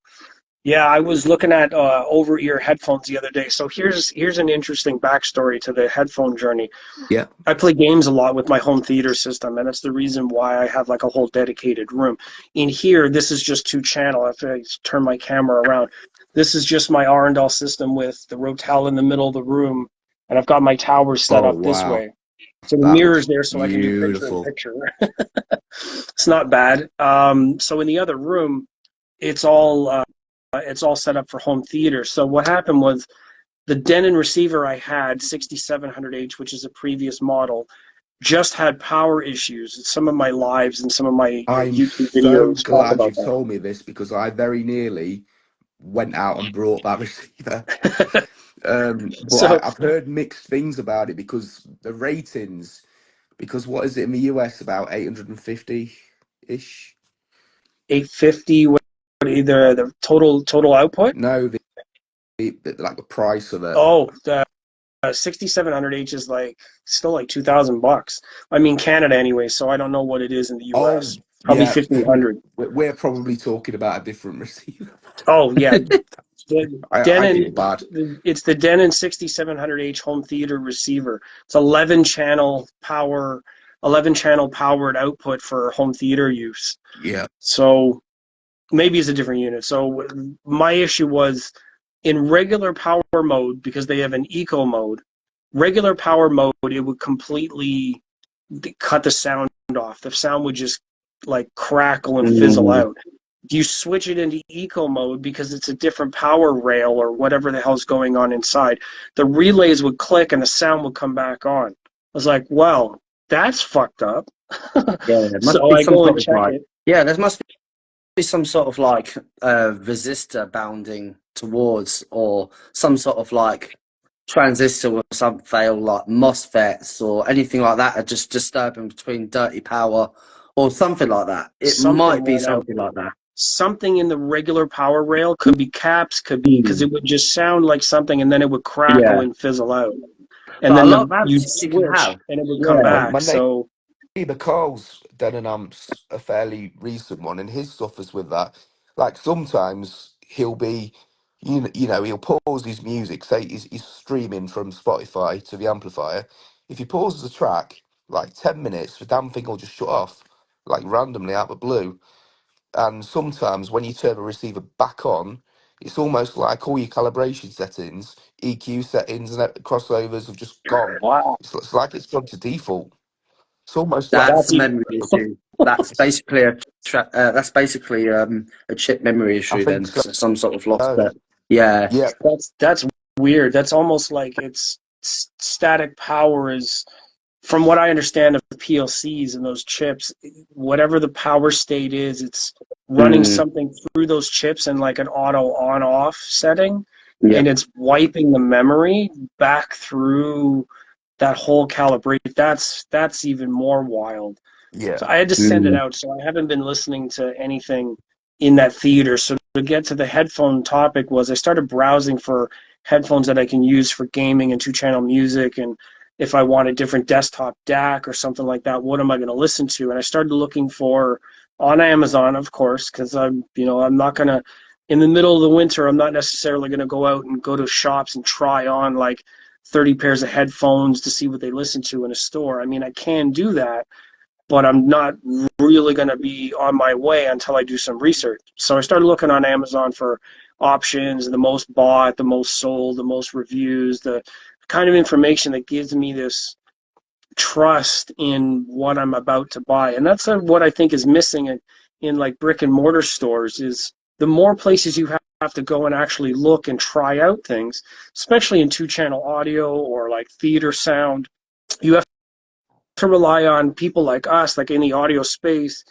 yeah, I was looking at over-ear headphones the other day. So here's an interesting backstory to the headphone journey. Yeah. I play games a lot with my home theater system, and that's the reason why I have like a whole dedicated room. In here, this is just two channel. If I turn my camera around, this is just my Arundel system with the Rotel in the middle of the room, and I've got my towers set Oh up this wow, way. So the that looks mirror's there so I can do picture in beautiful. picture. It's not bad. So in the other room, it's all set up for home theater. So what happened was the Denon receiver I had, 6700H, which is a previous model, just had power issues. Some of my lives and some of my I'm YouTube so videos talk glad about you've told me this because I very nearly went out and brought that receiver. that. But So I've heard mixed things about it because the ratings, because what is it in the US, about 850 ish? 850, either the total output. No, like the price of it. Oh, the 6700H is like still like $2,000. I mean Canada anyway, so I don't know what it is in the Oh, US. Probably yeah. 1,500. We're probably talking about a different receiver. Oh yeah, the I feel Denon. bad. It's the Denon 6700H home theater receiver. It's 11 channel power, 11 channel powered output for home theater use. Yeah. So maybe it's a different unit. So my issue was in regular power mode, because they have an eco mode. Regular power mode, it would completely cut the sound off. The sound would just like crackle and fizzle Mm. out. Do you switch it into eco mode because it's a different power rail or whatever the hell's going on inside? The relays would click and the sound would come back on. I was like, well, that's fucked up. Yeah, there must So be I some go and sort of check like, it. yeah, there must be some sort of like resistor bounding towards, or some sort of like transistor or some fail, like MOSFETs or anything like that are just disturbing between dirty power or something like that. It Something might be went out. something like that. Something in the regular power rail could be caps, could be because Mm. it would just sound like something and then it would crackle Yeah, and fizzle out. And but a then lot of you'd amps you can switch have. and it would come Yeah. My back. So neighbour Carl's done an amps, a fairly recent one, and his suffers with that. Like sometimes he'll be, he'll pause his music, say he's streaming from Spotify to the amplifier. If he pauses a track, like 10 minutes, the damn thing will just shut off, like randomly out of the blue. And sometimes when you turn the receiver back on, it's almost like all your calibration settings, EQ settings, and crossovers have just gone. wow, It's like it's gone to default. It's almost like That's that's a memory issue. That's basically a chip memory I issue think then, so. so some sort of loss. But yeah, Yeah, that's weird. That's almost like it's static power is, from what I understand of the PLCs and those chips, whatever the power state is, it's running mm, something through those chips in like an auto on off setting, yeah, and it's wiping the memory back through that whole calibration. That's even more wild. yeah, So I had to send it mm, out. So I haven't been listening to anything in that theater. So to get to the headphone topic was I started browsing for headphones that I can use for gaming and two-channel music, and if I want a different desktop DAC or something like that, what am I going to listen to? And I started looking for on Amazon, of course, because I'm not going to, in the middle of the winter, I'm not necessarily going to go out and go to shops and try on like 30 pairs of headphones to see what they listen to in a store. I mean, I can do that, but I'm not really going to be on my way until I do some research. So I started looking on Amazon for options, the most bought, the most sold, the most reviews, the kind of information that gives me this trust in what I'm about to buy. And that's what I think is missing in like brick and mortar stores is the more places you have to go and actually look and try out things, especially in two-channel audio or like theater sound. You have to rely on people like us, like in the audio space,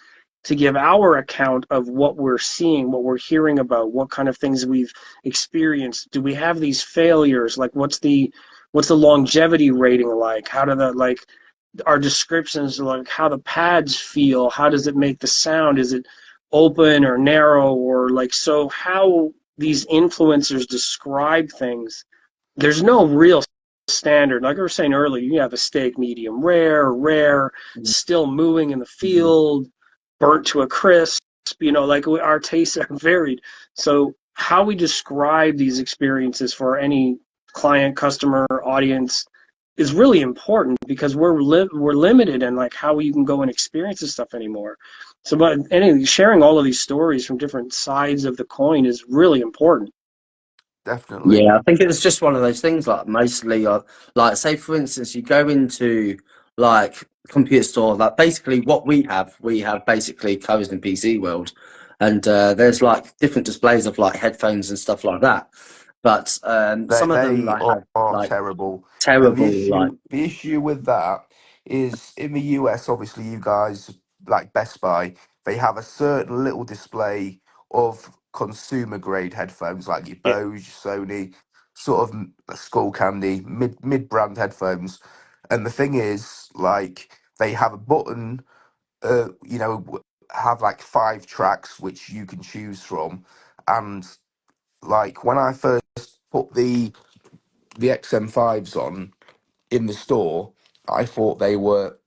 to give our account of what we're seeing, what we're hearing about, what kind of things we've experienced. Do we have these failures? Like, what's the longevity rating like? How do the like our descriptions, like how the pads feel? How does it make the sound? Is it open or narrow or like so? How these influencers describe things, there's no real standard. Like I was saying earlier, you have a steak medium rare, still moving in the mm, field, burnt to a crisp. Like our tastes are varied. So how we describe these experiences for any client, customer, audience is really important because we're limited in like how you can go and experience this stuff anymore. So, but anyway, sharing all of these stories from different sides of the coin is really important. definitely. yeah. I think it's just one of those things. Like mostly, like say for instance, you go into like computer store. Like basically, what we have basically codes in PC world, and there's like different displays of like headphones and stuff like that. But They some of them they like are, have are like terrible, and terrible like the issue with that is in the US, obviously, you guys like Best Buy, they have a certain little display of consumer grade headphones like your Yeah. Bose, Sony, sort of skull candy, mid brand headphones. And the thing is, like, they have a button, have like 5 tracks which you can choose from. And like when I first put the XM5s on in the store, I thought they were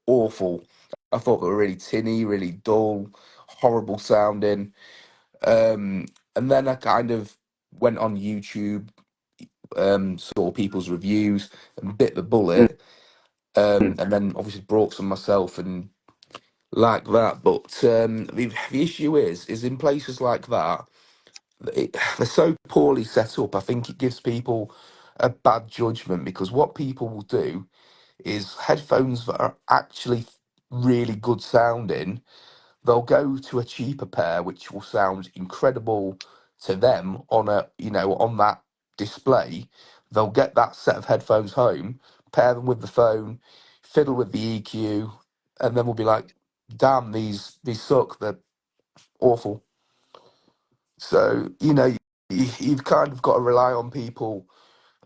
awful. I thought they were really tinny, really dull, horrible sounding. Um, and then I kind of went on YouTube, saw people's reviews, and bit the bullet. And then obviously brought some myself and like that. But the issue is in places like that, they're so poorly set up. I think it gives people a bad judgment because what people will do is headphones that are actually really good sounding, they'll go to a cheaper pair which will sound incredible to them on on that display. They'll get that set of headphones home, pair them with the phone, fiddle with the EQ, and then we'll be like, damn, these suck, they're awful. So, you've kind of got to rely on people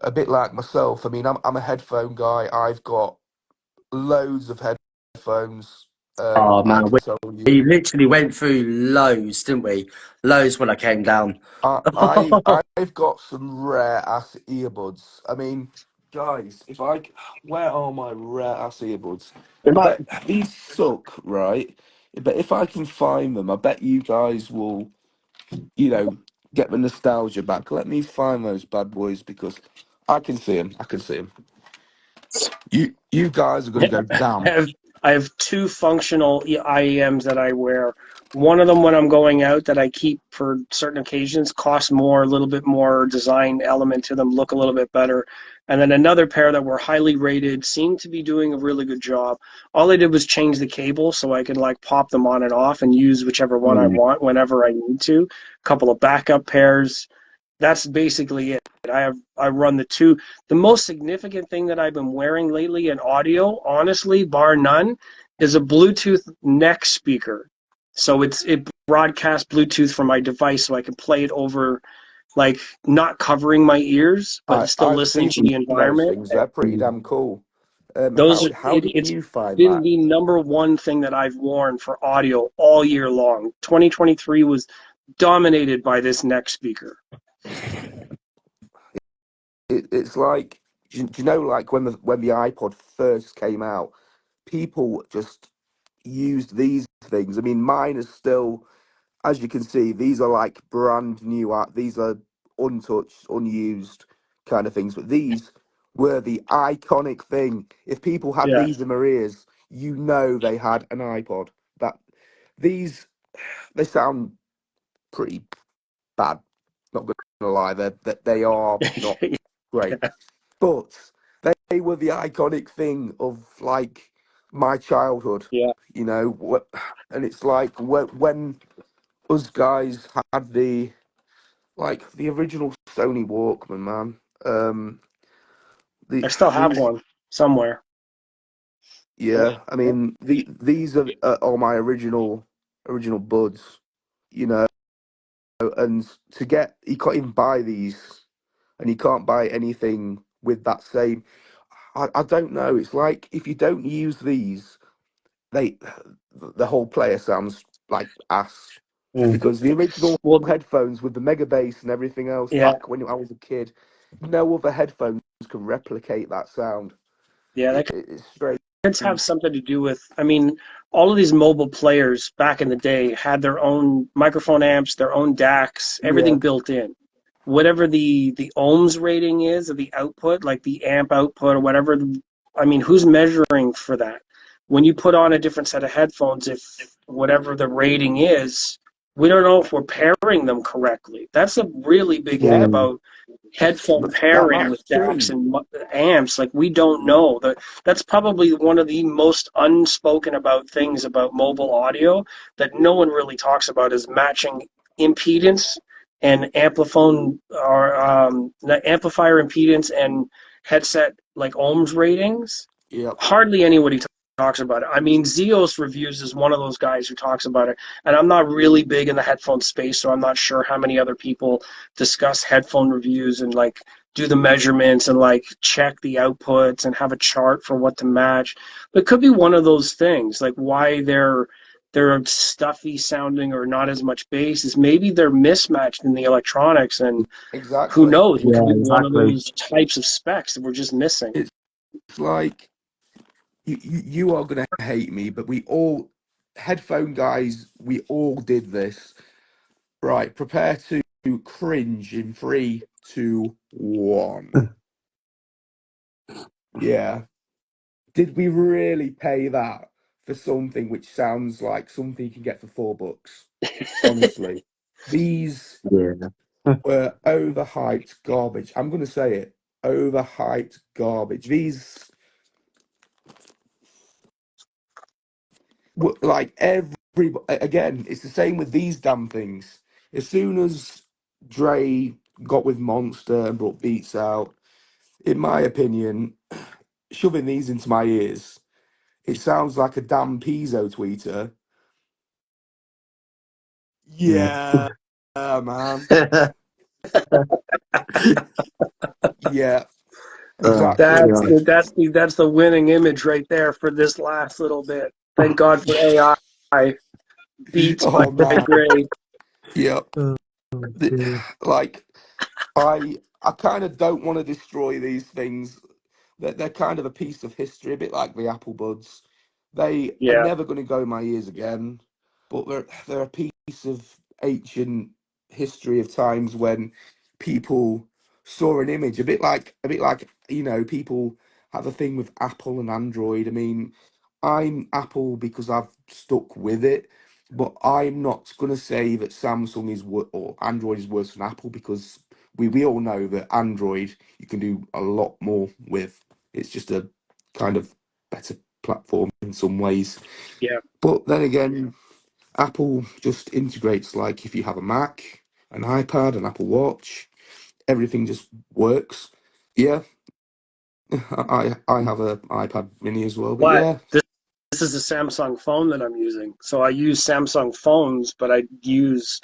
a bit like myself. I mean, I'm a headphone guy. I've got loads of headphones. Oh I man, can tell you, we literally went through loads, didn't we? Loads when I came down. I've got some rare ass earbuds. I mean, guys, where are my rare ass earbuds? It I might- bet these suck, right? But if I can find them, I bet you guys will, you know, get the nostalgia back. Let me find those bad boys because I can see them. I can see them. You guys are gonna go, I damn. have I have two functional IEMs that I wear. One of them when I'm going out that I keep for certain occasions costs more, a little bit more design element to them, look a little bit better. And then another pair that were highly rated, seemed to be doing a really good job. All I did was change the cable so I could like pop them on and off and use whichever one I Mm. want whenever I need to. A couple of backup pairs. That's basically it. I run the two. The most significant thing that I've been wearing lately in audio, honestly, bar none, is a Bluetooth neck speaker. So it broadcasts Bluetooth from my device so I can play it over, like not covering my ears, but still I've listening seen to the those environment. things. They're pretty damn cool. Those How did it's you find been that? the number one thing that I've worn for audio all year long. 2023 was dominated by this neck speaker. It's like, do you know, like when the iPod first came out, people just used these things. I mean, mine is still, as you can see, these are like brand new. These are untouched, unused kind of things. But these were the iconic thing. If people had Yeah. these in their ears, they had an iPod. That these they sound pretty bad. Not gonna lie, they are not great, but they were the iconic thing of like my childhood. Yeah. And it's like when us guys had the original Sony Walkman, man. I still have These, one somewhere. yeah. I mean, these are my original buds. You know, and to get you can't even buy these, and you can't buy anything with that same. I don't know. It's like if you don't use these, they the whole player sounds like ass Mm. because the original Well, headphones with the mega bass and everything else yeah, back when I was a kid, no other headphones can replicate that sound. yeah, that It's strange. could have something to do with. I mean, all of these mobile players back in the day had their own microphone amps, their own DACs, Yeah, everything built in. Whatever the ohms rating is of the output, like the amp output or whatever. I mean, who's measuring for that? When you put on a different set of headphones, if whatever the rating is, we don't know if we're pairing them correctly. That's a really big thing yeah, Mm. about headphone pairing that's with DACs true. and amps. Like we don't know that. That's probably one of the most unspoken about things about mobile audio that no one really talks about is matching impedance and ampliphone or amplifier impedance and headset like ohms ratings. Yep. Hardly anybody talks about it. I mean, Zeos Reviews is one of those guys who talks about it, and I'm not really big in the headphone space, so I'm not sure how many other people discuss headphone reviews and like do the measurements and like check the outputs and have a chart for what to match. But it could be one of those things, like why they're stuffy sounding or not as much bass is maybe they're mismatched in the electronics, and who Exactly. knows, it Yeah, could be one of exactly. those types of specs that we're just missing. It's like you are gonna hate me, but we all headphone guys, we all did this. Right, prepare to cringe in three, two, one. Yeah. Did we really pay that for something which sounds like something you can get for $4? Honestly. These Yeah. were overhyped garbage. I'm gonna say it. Overhyped garbage. These were like again, it's the same with these damn things. As soon as Dre got with Monster and brought Beats out, in my opinion, shoving these into my ears, it sounds like a damn piezo tweeter. Yeah. Yeah, man. Yeah, exactly. That's Anyway. that's the winning image right there for this last little bit. Thank God for AI. Beats Oh by man. Dre. Yep. Oh, The- dear. Like I kind of don't want to destroy these things. They're kind of a piece of history, a bit like the Apple Buds. They are Yeah, never going to go in my ears again, but they're a piece of ancient history of times when people saw an image, a bit like people have a thing with Apple and Android. I mean, I'm Apple because I've stuck with it, but I'm not going to say that Samsung or Android is worse than Apple because we all know that Android you can do a lot more with. It's just a kind of better platform in some ways. yeah. But then again, Apple just integrates like if you have a Mac, an iPad, an Apple Watch, everything just works. Yeah, I have a iPad mini as well, but But yeah, this is a Samsung phone that I'm using. So I use Samsung phones, but I use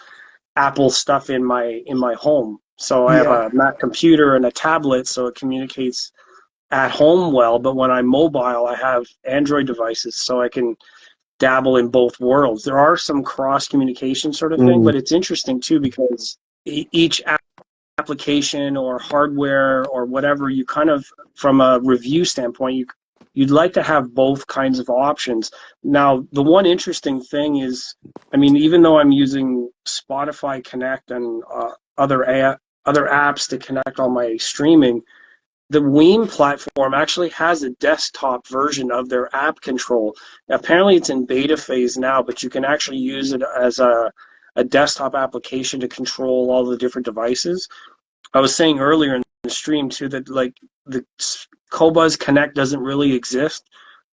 Apple stuff in my home. So I have yeah, a Mac computer and a tablet, so it communicates at home well. But when I'm mobile, I have Android devices, so I can dabble in both worlds. There are some cross communication sort of thing, Mm. but it's interesting too because each application or hardware or whatever you kind of from a review standpoint you'd like to have both kinds of options. Now the one interesting thing is, I mean, even though I'm using Spotify Connect and other apps to connect all my streaming, the Weem platform actually has a desktop version of their app control. Apparently it's in beta phase now, but you can actually use it as a desktop application to control all the different devices. I was saying earlier in the stream too that like the Cobuzz Connect doesn't really exist,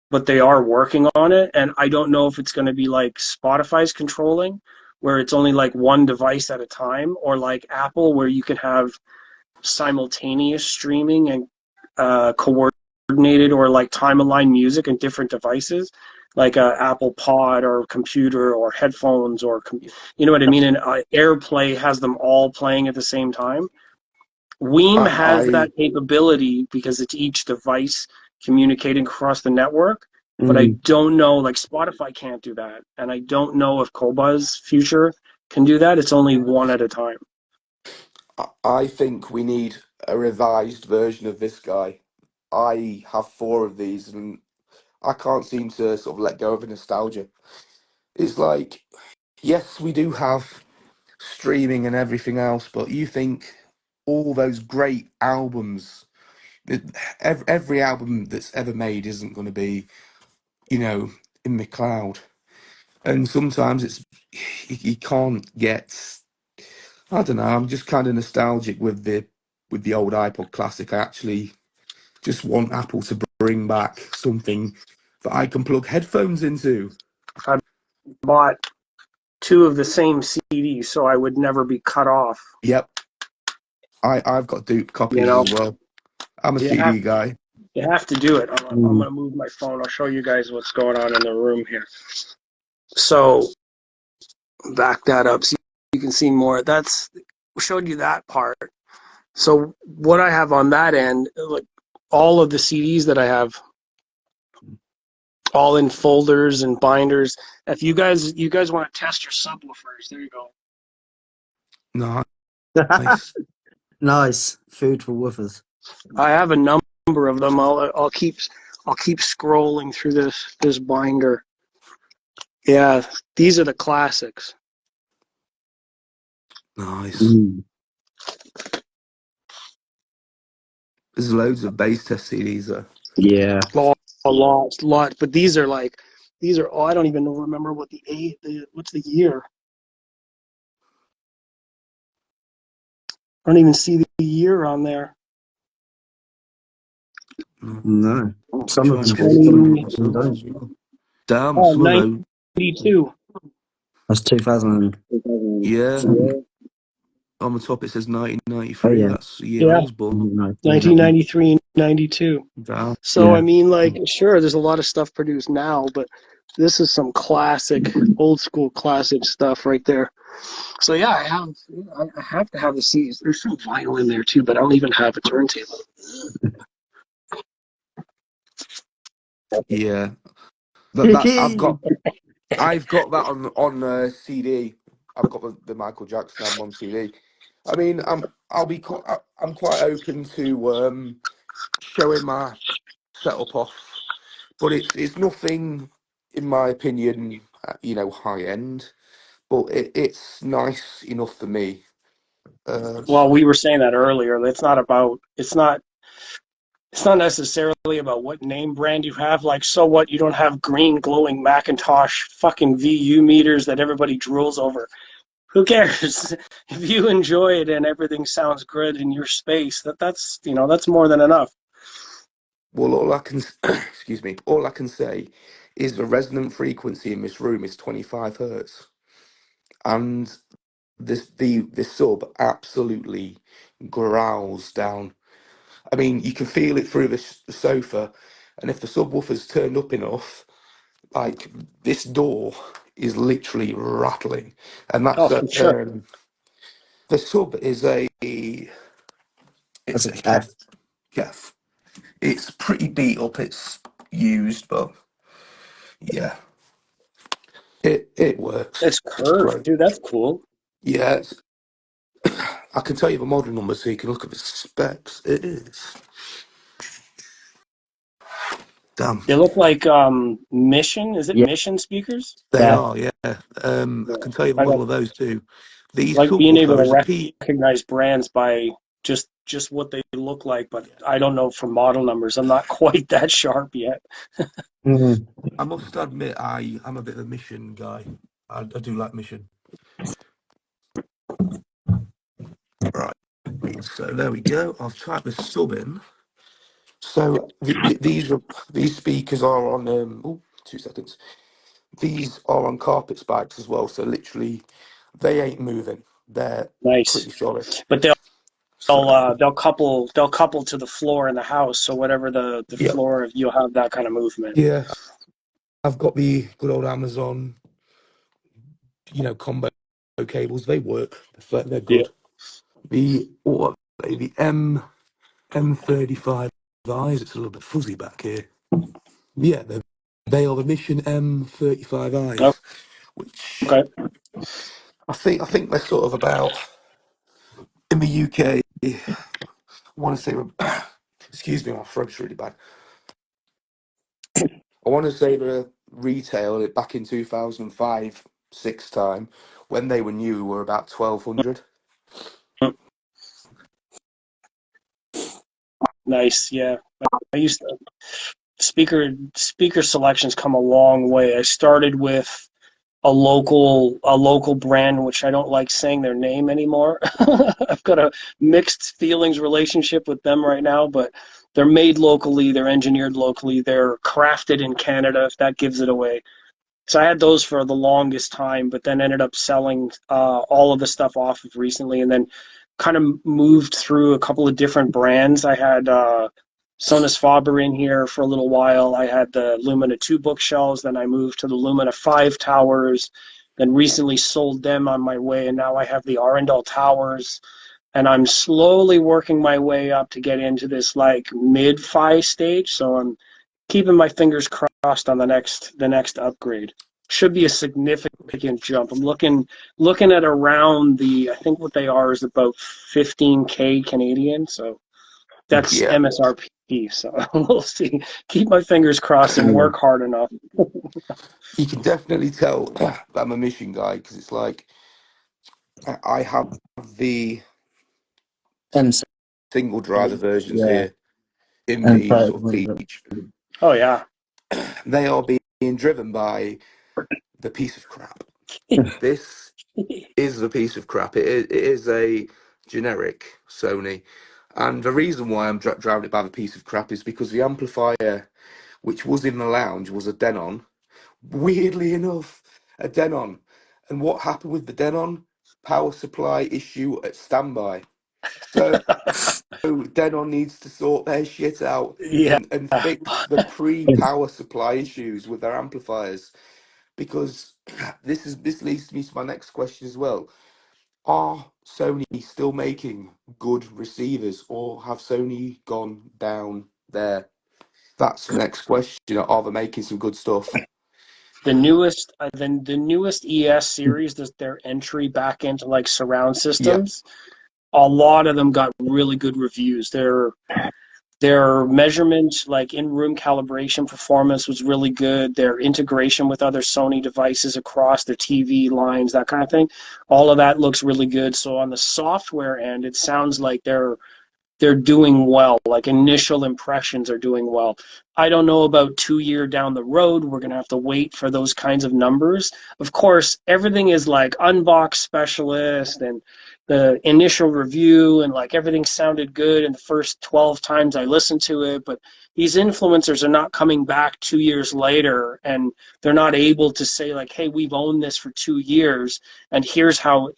but they are working on it, and I don't know if it's going to be like Spotify's controlling, where it's only like one device at a time, or like Apple, where you can have simultaneous streaming and coordinated or like time aligned music in different devices, like a Apple Pod or computer or headphones or you know what I mean. And AirPlay has them all playing at the same time. Weem has I that capability because it's each device communicating across the network, but I Mm. don't know, like Spotify can't do that. And I don't know if Cobuzz Future can do that. It's only one at a time. I think we need a revised version of this guy. I have four of these, and I can't seem to sort of let go of the nostalgia. It's like, yes, we do have streaming and everything else, but you think all those great albums, every album that's ever made isn't going to be, you know, in the cloud. And sometimes you can't get. I don't know. I'm just kind of nostalgic with the old iPod Classic. I actually just want Apple to bring back something that I can plug headphones into. I bought two of the same CD, so I would never be cut off, Yep, I've got duped you copies know? as well. I'm a Yeah. CD guy. You have to do it. I'm Mm. going to move my phone. I'll show you guys what's going on in the room here. So back that up so you can see more. That's showed you that part. So what I have on that end, like all of the CDs that I have, all in folders and binders. If you guys want to test your subwoofers, there you go. Nice. Nice food for woofers. I have a number of them. I'll keep scrolling through this binder. Yeah, these are the classics. Nice. Mm. There's loads of bass test CDs there. Yeah. A lot. But these are oh, I don't even remember what what's the year. I don't even see the year on there. No. I'm Some of trying them to do, find some it of them myself don't. as well. Damn, Oh, some of those. 92. That's 2000. Yeah. On the top it says Oh 1993. yeah. That's the year I Yeah, was born. 1993 and 92. Damn. So, I Yeah. mean, like, sure, there's a lot of stuff produced now, but this is some classic, old school classic stuff right there. So, yeah, I have to have the CDs. There's some vinyl in there, too, but I don't even have a turntable. Yeah. That I've got that on CD. I've got the Michael Jackson album on CD. I mean, I'm quite open to showing my setup off, but it's nothing, in my opinion, high end. But it's nice enough for me. Well, we were saying that earlier. It's not necessarily about what name brand you have. Like, so what? You don't have green glowing Macintosh fucking VU meters that everybody drools over. Who cares? If you enjoy it and everything sounds good in your space, that's more than enough. Well, all I can excuse me, all I can say is the resonant frequency in this room is 25 hertz, and the sub absolutely growls down. I mean, you can feel it through the sofa, and if the subwoofer's turned up enough, like this door is literally rattling, and Oh, that's for sure. the sub is That's it's a a cat. Kef. It's pretty beat up. It's used, but yeah, it works. It's It's curved, great. dude. That's cool. Yeah, I can tell you the model number so you can look at the specs. It is damn. They look like Mission. Is it Yeah. Mission speakers? They Yeah. are, yeah. I Yeah. can tell you the I model got of those too. The like being able subwoofer is a to P. recognize brands by just what they look like, but I don't know for model numbers. I'm not quite that sharp yet. Mm. I must admit, I'm a bit of a Mission guy. I do like Mission. Right. So there we go. I've typed the sub in. So these speakers are on. 2 seconds. These are on carpet spikes as well. So literally, they ain't moving. They're Nice, pretty solid. but So they'll couple to the floor in the house. So whatever the yeah, floor, you'll have that kind of movement. yeah. I've got the good old Amazon, combo cables. They work. They're Yeah. good. The M35 eyes. It's a little bit fuzzy back here. Yeah, they are the Mission M35 Oh, eyes, which okay. I think they're sort of about in the UK. I want to say, excuse me, my throat's really bad. I want to say the retail back in 2005, six time when they were new were about 1200. Nice. Yeah. I used to, speaker selections come a long way. I started with a local brand, which I don't like saying their name anymore. I've got a mixed feelings relationship with them right now, but they're made locally, they're engineered locally, they're crafted in Canada, if that gives it away. So I had those for the longest time, but then ended up selling all of the stuff off of recently, and then kind of moved through a couple of different brands. I had Sonus Faber in here for a little while. I had the Lumina 2 bookshelves, then I moved to the Lumina 5 towers, then recently sold them on my way, and now I have the Arundel towers. And I'm slowly working my way up to get into this like mid-fi stage. So I'm keeping my fingers crossed on the next upgrade. Should be a significant jump. I'm looking at around I think what they are is about 15K Canadian. So that's Yeah, MSRP. So we'll see. Keep my fingers crossed and work hard enough. you can definitely tell that I'm a mission guy because it's like I have the M single driver versions yeah, here in and the sort of beach. Oh yeah. They are being driven by the piece of crap. This is a piece of crap. It is a generic Sony. And the reason why I'm driving it by the piece of crap is because the amplifier, which was in the lounge, was a Denon. Weirdly enough, a Denon. And what happened with the Denon? Power supply issue at standby. So Denon needs to sort their shit out Yeah. and fix the pre-power supply issues with their amplifiers. Because this leads me to my next question as well. Are Sony still making good receivers, or have Sony gone down there? That's the next question. Are they making some good stuff? The newest ES series, their entry back into like surround Yeah, systems, a lot of them got really good reviews. Their measurement, like in-room calibration performance, was really good. Their integration with other Sony devices across their TV lines, that kind of thing, all of that looks really good. So on the software end, it sounds like they're doing well. Like initial impressions are doing well. I don't know about 2 year down the road. We're gonna have to wait for those kinds of numbers. Of course, everything is like unbox specialist and the initial review and like everything sounded good in the first 12 times I listened to it, but these influencers are not coming back 2 years later and they're not able to say like, hey, we've owned this for 2 years and here's how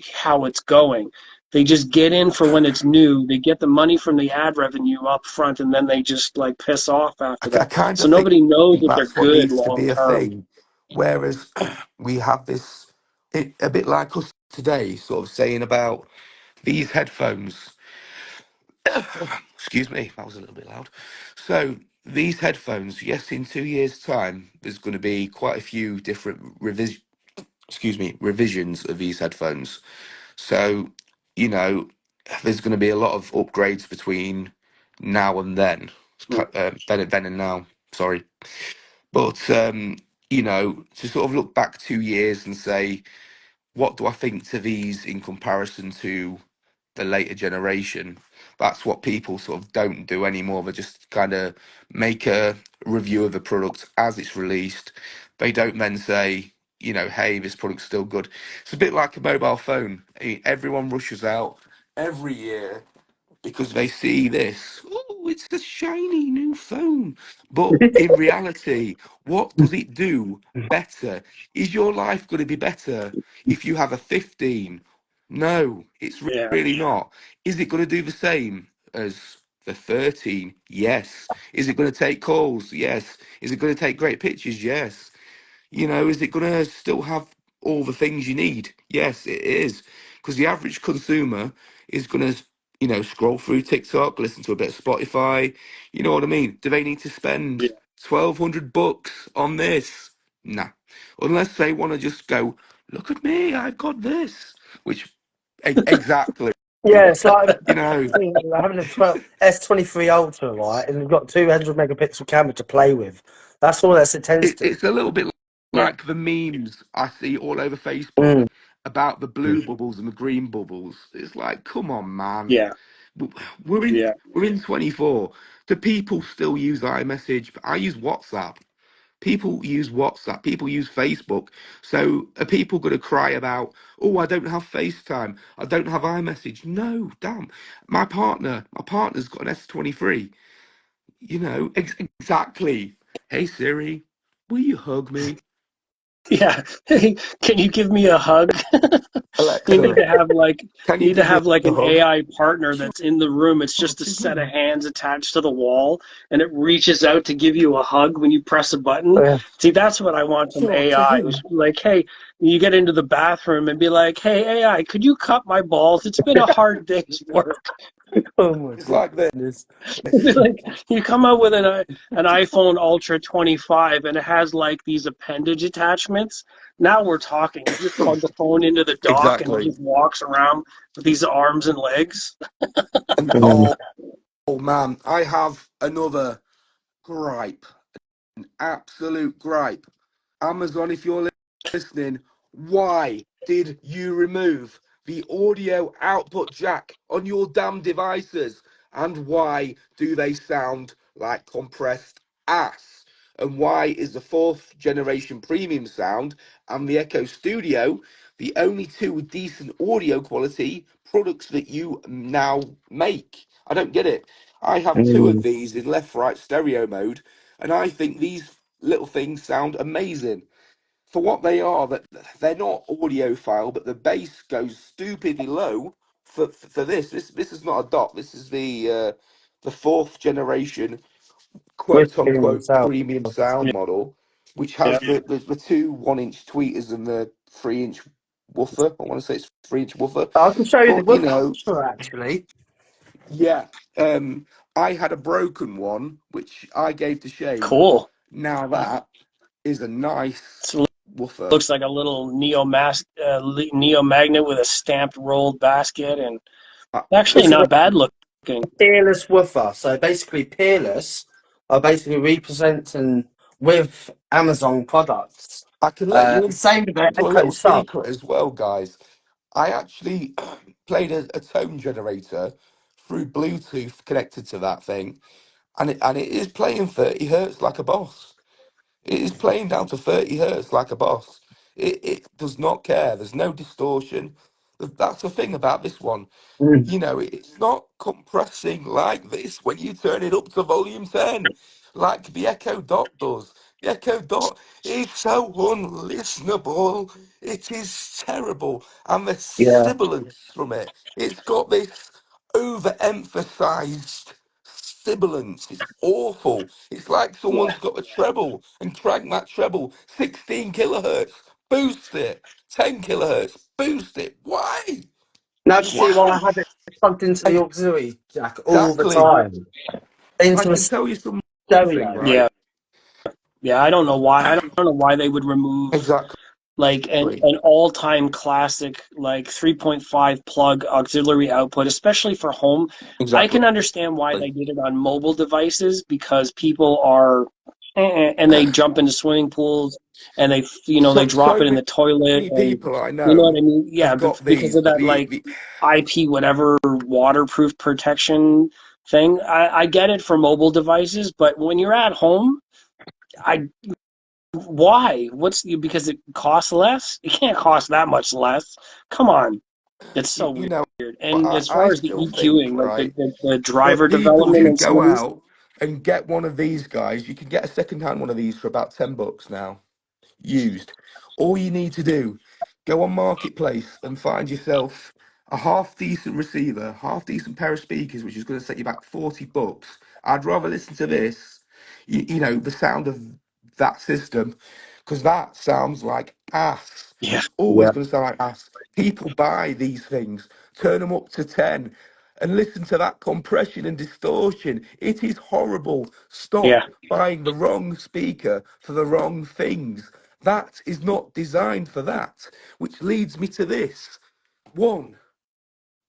it's going. They just get in for when it's new. They get the money from the ad revenue up front, and then they just like piss off after I that. kind So of think nobody knows if they're that's what good needs to long be a term. thing. Whereas we have this, a bit like us today, sort of saying about these headphones. Excuse me, that was a little bit loud. So these headphones, yes, in 2 years' time, there's going to be quite a few different revisions of these headphones. So, you know, there's going to be a lot of upgrades between now and then. Then and now. Sorry, but to sort of look back 2 years and say, what do I think to these in comparison to the later generation? That's what people sort of don't do anymore. They just kind of make a review of the product as it's released. They don't then say, hey, this product's still good. It's a bit like a mobile phone. Everyone rushes out every year because they see this. Oh, it's the shiny new phone. But in reality, what does it do better? Is your life going to be better if you have a 15? No, it's Yeah, really not. Is it going to do the same as the 13? Yes. Is it going to take calls? Yes. Is it going to take great pictures? Yes. Is it going to still have all the things you need? Yes, it is. Because the average consumer is going to, scroll through TikTok, listen to a bit of Spotify. You know what I mean? Do they need to spend yeah, $1,200 on this? Nah. Unless they want to just go, look at me, I've got this. Which, exactly. Yeah, it's like You know, having a S23 Ultra, right, and you've got 200 megapixel camera to play with. That's all that's intends to. it's a little bit yeah, like the memes I see all over Facebook Mm. about the blue bubbles and the green bubbles. It's like, come on, man. yeah, W- We're in yeah, we're in 24. Do people still use iMessage? I use WhatsApp. People use WhatsApp. People use Facebook. So are people going to cry about, oh, I don't have FaceTime. I don't have iMessage. No, damn. My partner's got an S23. Exactly. Hey Siri, will you hug me? Yeah. Can you give me a hug? You need Alexa, to have like can you you need to give me have like a an hug? AI partner that's in the room. It's Oh, just a she's set of moving. hands attached to the wall, and it reaches out to give you a hug when you press a button. Yeah. See, that's what I want from Sure, to AI. It who? should be like, hey, you get into the bathroom and be like, hey, AI, could you cut my balls? It's been a hard day's work. Oh my It's like goodness. Like you come out with an iPhone Ultra 25 and it has like these appendage attachment. Now we're talking. You just plug the phone into the dock and it exactly. just walks around with these arms and legs. And Mm. oh man, I have another gripe, an absolute gripe. Amazon, if you're listening, why did you remove the audio output jack on your damn devices? And why do they sound like compressed ass? And why is the fourth generation premium sound and the Echo Studio the only two with decent audio quality products that you now make? I don't get it. I have two of Mm. these in left right stereo mode, and I think these little things sound amazing for what they are. That they're not audiophile, but the bass goes stupidly low for this. This is not a dot. This is the fourth generation With quote premium unquote sound. premium sound Yeah, model, which yeah. has the two 1 inch tweeters and the 3 inch woofer. I want to say it's 3 inch woofer, I can show you the but you woofer know, actually. yeah. I had a broken one which I gave to Shane. Cool. Now that is a nice So it woofer. looks like a little Neo Magnet with a stamped rolled basket, and I, actually This is not bad looking. Peerless woofer. So basically, Peerless are basically representing with Amazon products. I can let you Same with the into a Echo little Sub. secret as well, guys. I actually played a tone generator through Bluetooth connected to that thing, and it is playing 30 hertz like a boss. It is playing down to 30 hertz like a boss. It does not care. There's no distortion. That's the thing about this one. Mm. You know, it's not compressing like this when you turn it up to volume 10, like the Echo Dot does. The Echo Dot is so unlistenable. It is terrible. And the Yeah, sibilance from it, it's got this overemphasized sibilance. It's awful. It's like Yeah, someone's got a treble and cranked that treble 16 kilohertz, boost it, 10 kilohertz, boost it. Why? now do you see why I Why? have it plugged into the auxiliary jack all the Exactly. time? I Into a can tell you some one thing, stereo. right? yeah, yeah. I don't know why. I don't know why they would remove Exactly. like an all-time classic like 3.5 plug auxiliary output, especially for home. I Exactly. can understand why they did it on mobile devices because people are and they jump into swimming pools and they drop So it in the toilet many and people I you know what know I mean? Yeah, have got because these, of but that like the IP whatever waterproof protection thing. I get it for mobile devices, but when you're at home, I why? Because it costs less? It can't cost that much less. Come on. It's so you know, weird. And as I far as the still think, EQing, like right, the for driver people development to in some go of these, out and get one of these guys, you can get a second-hand one of these for about $10 now, used. All you need to do, go on Marketplace and find yourself a half decent receiver, half decent pair of speakers, which is going to set you back $40. I'd rather listen to this, you know, the sound of that system, because that sounds like ass. yeah, It's always Yeah. going to sound like ass. People buy these things, turn them up to 10, and listen to that compression and distortion. It is horrible. yeah, Stop buying the wrong speaker for the wrong things. That is not designed for that. Which leads me to this. One,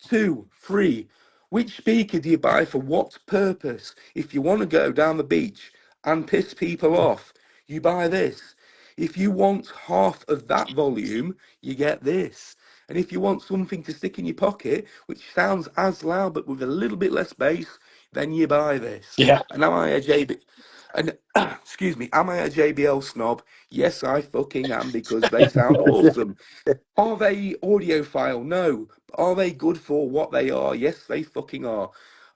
two, three. Which speaker do you buy for what purpose? If you want to go down the beach and piss people off, you buy this. If you want half of that volume, you get this. And if you want something to stick in your pocket, which sounds as loud but with a little bit less bass, then you buy this. yeah, And am I a JB? And excuse me, am I a JBL snob? Yes, I fucking am because they sound awesome. Are they audiophile? No. Are they good for what they are? Yes, they fucking are.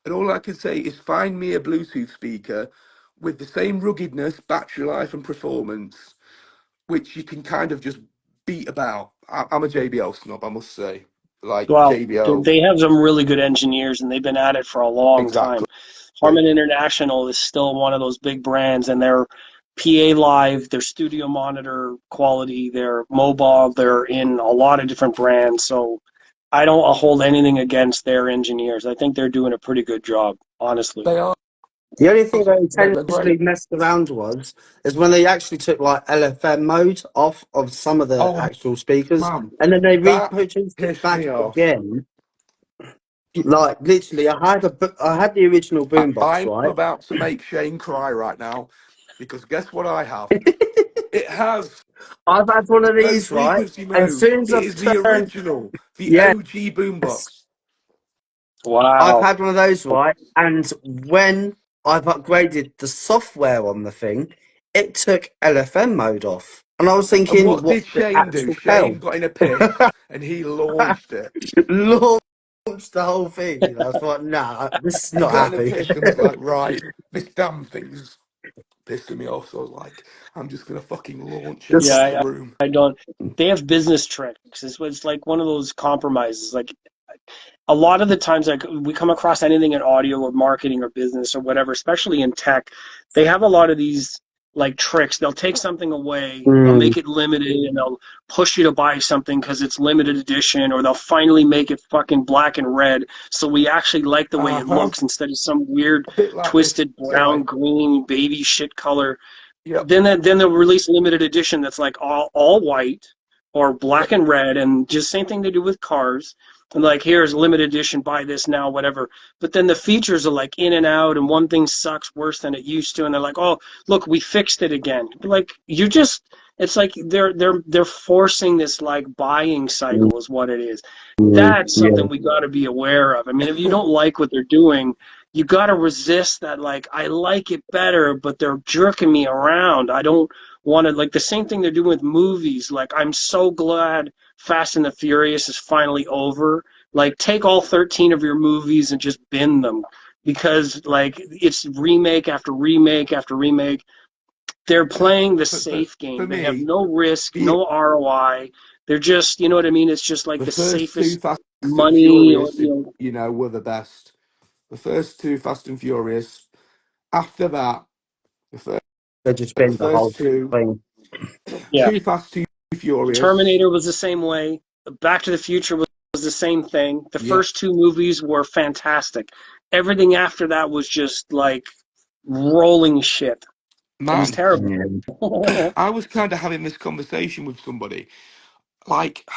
And all I can say is find me a Bluetooth speaker with the same ruggedness, battery life, and performance. which you can kind of just beat about. I'm a JBL snob, I must say. Like Well, JBL, they have some really good engineers, and they've been at it for a long time. exactly. Harman International is still one of those big brands, and their PA Live, their studio monitor quality, their mobile, they're in a lot of different brands. So I don't hold anything against their engineers. I think they're doing a pretty good job, honestly. They are. The only thing they They're great. intentionally messed around is when they actually took like LFM mode off of some of the Oh actual speakers, man, and then they that reproduced it pissed back me off. again. Like literally, I had the original boombox, I'm right? about to make Shane cry right now because guess what I have? It has I've had one of low these, right? frequency And as mode. soon as It I've is the turned, original, the yes, OG boombox. I've Wow. had one of those, right? And when I've upgraded the software on the thing, it took LFM mode off. And I was And thinking, what what did the Shane do? actual Shane hell? got in a piss and he launched it. Launched the whole thing. And I was like, nah, this is He not got in a happy. piss and was like, right, this damn thing's pissing me off. So I was like, I'm just gonna fucking launch it Just across Yeah, the room. I don't. They have business tricks. It's like one of those compromises. Like a lot of the times, like we come across anything in audio or marketing or business or whatever, especially in tech, they have a lot of these like tricks. They'll take something away, they'll mm, make it limited, and they'll push you to buy something because it's limited edition, or they'll finally make it fucking black and red, so we actually like the way it Uh-huh. looks instead of some weird A bit like this twisted brown, guy. green, baby shit color. Yep. Then they'll release limited edition that's like all white or black Yep. and red, and just same thing they do with cars. And like, here's limited edition, buy this now, whatever. But then the features are like in and out, and one thing sucks worse than it used to, and they're like, oh, look, we fixed it again. Like you just, it's like they're forcing this like buying mm, cycle is what it is. mm, That's yeah. something we got to be aware of. I mean, if you don't like what they're doing, you got to resist that. Like, I like it better, but they're jerking me around. I don't want to, like, the same thing they're doing with movies. Like, I'm so glad Fast and the Furious is finally over. Like, take all 13 of your movies and just bin them because, like, it's remake after remake after remake. They're For, playing the for, for, safe for game. They have me, no risk, the no ROI. They're just, you know what I mean? It's just like the the first two safest Fast and money, or, Furious, were the best. The first two Fast and Furious. After that, the first, They just the bent the whole first two, thing. yeah. Too Fast, Too Furious. Terminator was the same way. Back to the Future was the same thing. The Yeah, first two movies were fantastic. Everything after that was just like rolling shit. It was man. terrible. Yeah. I was kind of having this conversation with somebody. Like,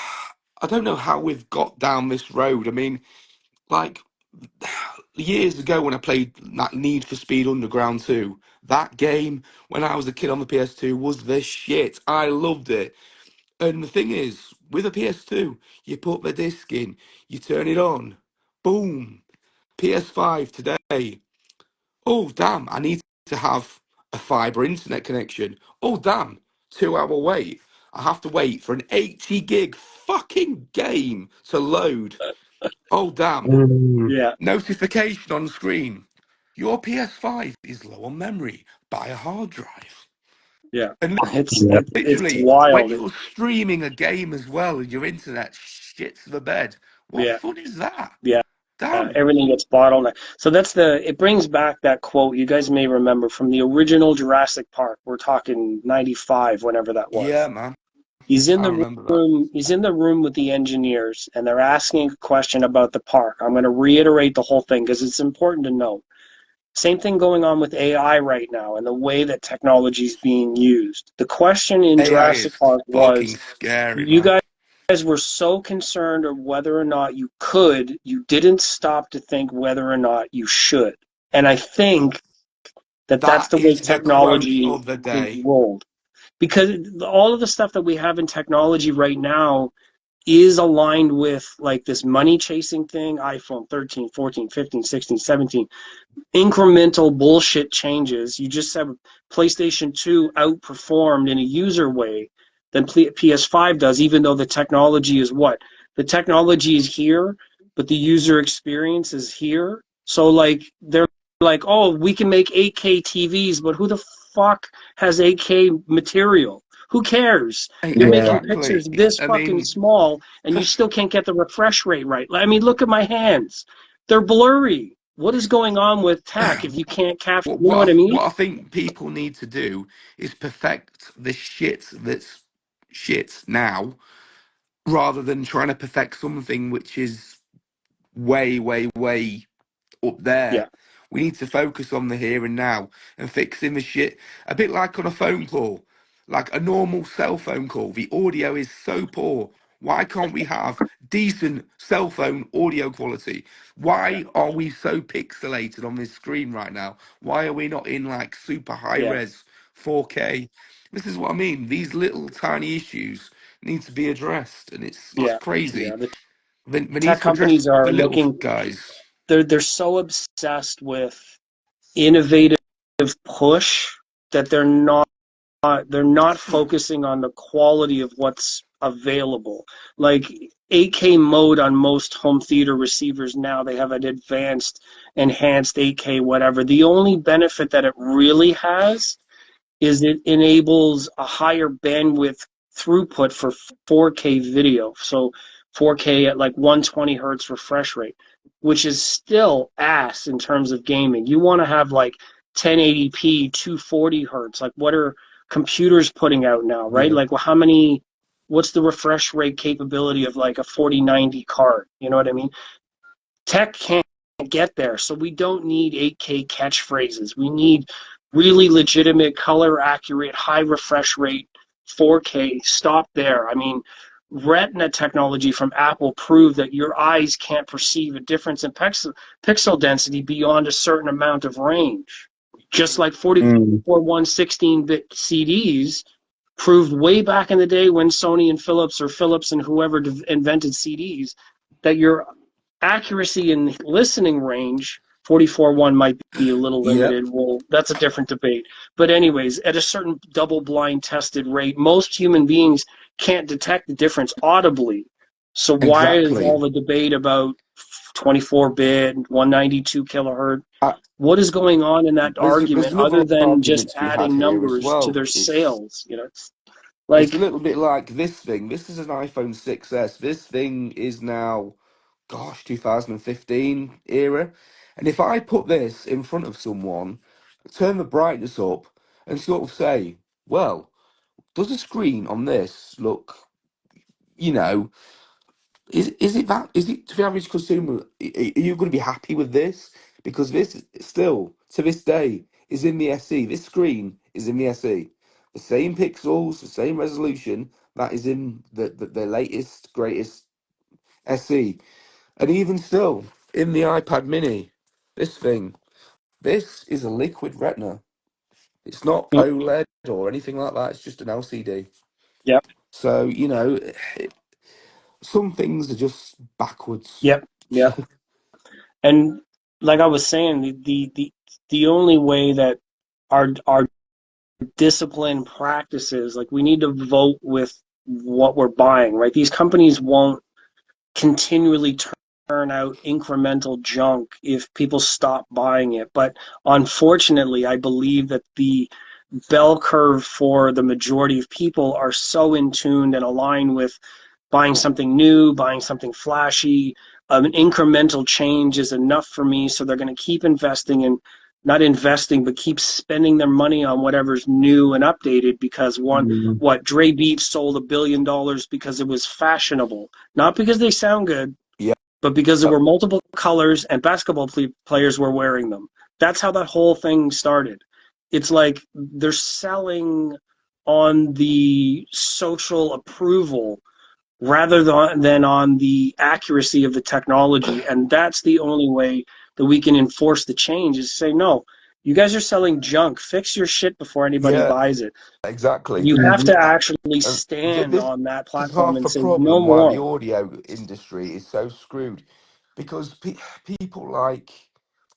I don't know how we've got down this road. I mean, like years ago when I played that Need for Speed Underground 2, that game when I was a kid on the PS2 was the shit. I loved it. And the thing is, with a PS2, you put the disc in, you turn it on, boom. PS5 today. Oh damn, I need to have a fiber internet connection. Oh damn, 2 hour wait. I have to wait for an 80 gig fucking game to load. Oh damn. Mm, Yeah, Notification on screen. Your PS5 is low on memory. Buy a hard drive. yeah. And yeah. It's literally, when wild. you're streaming a game as well and your internet shits the bed, what Yeah, fun is that? yeah. Damn. Everything gets bottlenecked. So it brings back that quote you guys may remember from the original Jurassic Park. We're talking 95, whenever that Yeah, was. man. He's in I the remember that. room. He's in the room with the engineers, and they're asking a question about the park. I'm going to reiterate the whole thing because it's important to know. Same thing going on with AI right now and the way that technology is being used. The question in AI Jurassic is Park fucking was, scary, you man. guys were so concerned of whether or not you didn't stop to think whether or not you should. And I think that that's That the way is the quote technology of the is day. rolled. Because all of the stuff that we have in technology right now is aligned with like this money chasing thing, iPhone 13, 14, 15, 16, 17, incremental bullshit changes. You just have PlayStation 2 outperformed in a user way than PS5 does, even though the technology is what? The technology is here, but the user experience is here. So like they're like, oh, we can make 8K TVs, but who the fuck has 8K material? Who cares? You're making Yeah. pictures Exactly. this I fucking mean, small and you still can't get the refresh rate right. I mean, look at my hands. They're blurry. What is going on with tech if you can't capture, you know what I mean? what I think people need to do is perfect the shit that's shit now, rather than trying to perfect something which is way, way, way up there. Yeah, We need to focus on the here and now and fixing the shit. A bit like on a phone call, like a normal cell phone call. The audio is so poor. Why can't we have decent cell phone audio quality? yeah, Why are we so pixelated on this screen right now? Why are we not in like super high yeah, res 4K? This is what I mean. These little tiny issues need to be addressed, and it's yeah, yeah. crazy. The They need tech to address companies the are little looking, guys. they're so obsessed with innovative push that they're not focusing on the quality of what's available. Like 8K mode on most home theater receivers now, they have an advanced, enhanced 8K, whatever. The only benefit that it really has is it enables a higher bandwidth throughput for 4K video. So 4K at like 120 hertz refresh rate, which is still ass in terms of gaming. You want to have like 1080p, 240 hertz. Like what are computers putting out now, right? Yeah. Like well, what's the refresh rate capability of like a 4090 card? You know what I mean? Tech can't get there, so we don't need 8K catchphrases. We need really legitimate, color accurate, high refresh rate 4K. Stop there. I mean, Retina technology from Apple proved that your eyes can't perceive a difference in pixel density beyond a certain amount of range. Just like Mm. 44 16-bit CDs proved way back in the day when Sony and Philips or Philips and whoever invented CDs that your accuracy in listening range 44.1 might be a little Yep. limited. Well, that's a different debate. But anyways, at a certain double blind tested rate, most human beings can't detect the difference audibly. So why is all Exactly. the debate about 24-bit, 192 kilohertz? Uh, What is going on in that there's argument another other than just argument to be had adding here as numbers to well. their sales? You know, it's It's a like, little bit like this thing. This is an iPhone 6s. This thing is now, gosh, 2015 era. And if I put this in front of someone, turn the brightness up, and sort of say, well, does the screen on this look, you know, is it that, is it to the average consumer, are you going to be happy with this? Because this still, to this day, is in the SE. This screen is in the SE. The same pixels, the same resolution that is in the latest, greatest SE. And even still, in the iPad mini, this thing, this is a liquid retina. It's not OLED or anything like that. It's just an LCD. yep, So, some things are just backwards. yep, yep. And like I was saying, the only way that our discipline practices, like we need to vote with what we're buying, right? These companies won't continually turn out incremental junk if people stop buying it. But unfortunately, I believe that the bell curve for the majority of people are so in tune and aligned with buying something new, buying something flashy. An incremental change is enough for me, so they're going to keep investing in, not investing, but keep spending their money on whatever's new and updated because Mm. what Dre Beats sold $1 billion because it was fashionable, not because they sound good, Yeah. but because there were multiple colors and basketball players were wearing them. That's how that whole thing started. It's like they're selling on the social approval rather than on the accuracy of the technology. And that's the only way that we can enforce the change is say, no, you guys are selling junk. Fix your shit before anybody Yeah, buys it. exactly. You have to Mhm. actually And stand this on that is platform half and the say, no problem why the more. audio industry is so screwed, because people like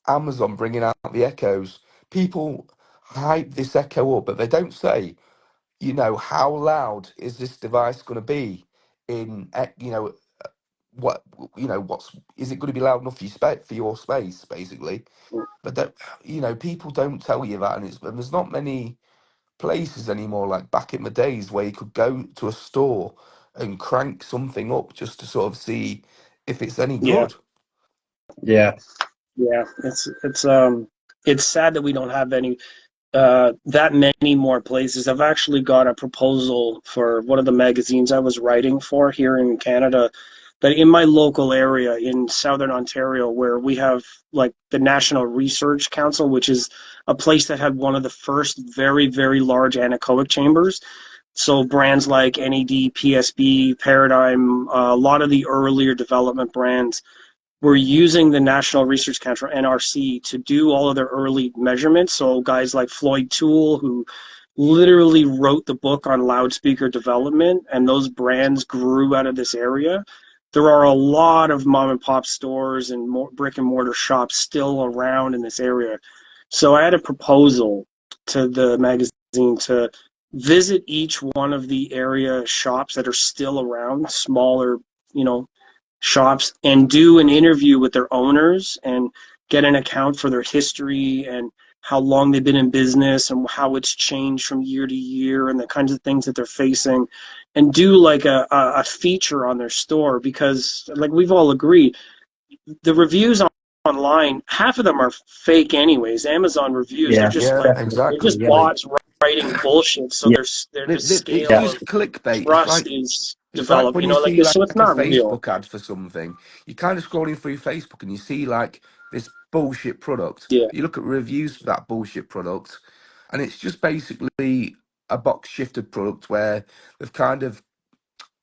Amazon bringing out the Echoes, people hype this Echo up, but they don't say, how loud is this device going to be in, what, what's, is it going to be loud enough for for your space, basically? But people don't tell you that, and there's not many. places anymore like back in the days where you could go to a store and crank something up just to sort of see if it's any Yeah, good. Yeah. yeah. It's sad that we don't have any that many more places. I've actually got a proposal for one of the magazines I was writing for here in Canada, that in my local area in Southern Ontario, where we have like the National Research Council, which is a place that had one of the first very, very large anechoic chambers. So brands like NED, PSB, Paradigm, a lot of the earlier development brands were using the National Research Council, NRC, to do all of their early measurements. So guys like Floyd Toole, who literally wrote the book on loudspeaker development, and those brands grew out of this area. There are a lot of mom and pop stores and brick and mortar shops still around in this area. So I had a proposal to the magazine to visit each one of the area shops that are still around, smaller, you know, shops, and do an interview with their owners and get an account for their history and how long they've been in business and how it's changed from year to year and the kinds of things that they're facing, and do like a feature on their store. Because like we've all agreed, the reviews online, half of them are fake anyways. Amazon reviews, they're Yeah. just Yeah, like, they're Definitely. exactly. just Yeah. bots writing bullshit. So Yeah. their It's scale of just clickbait. trust is It's like developed, when you you know, like see this. like So it's a not real. Facebook ad for something, you're kind of scrolling through Facebook and you see like this bullshit product. Yeah. You look at reviews for that bullshit product, and it's just basically a box shifted product where they've kind of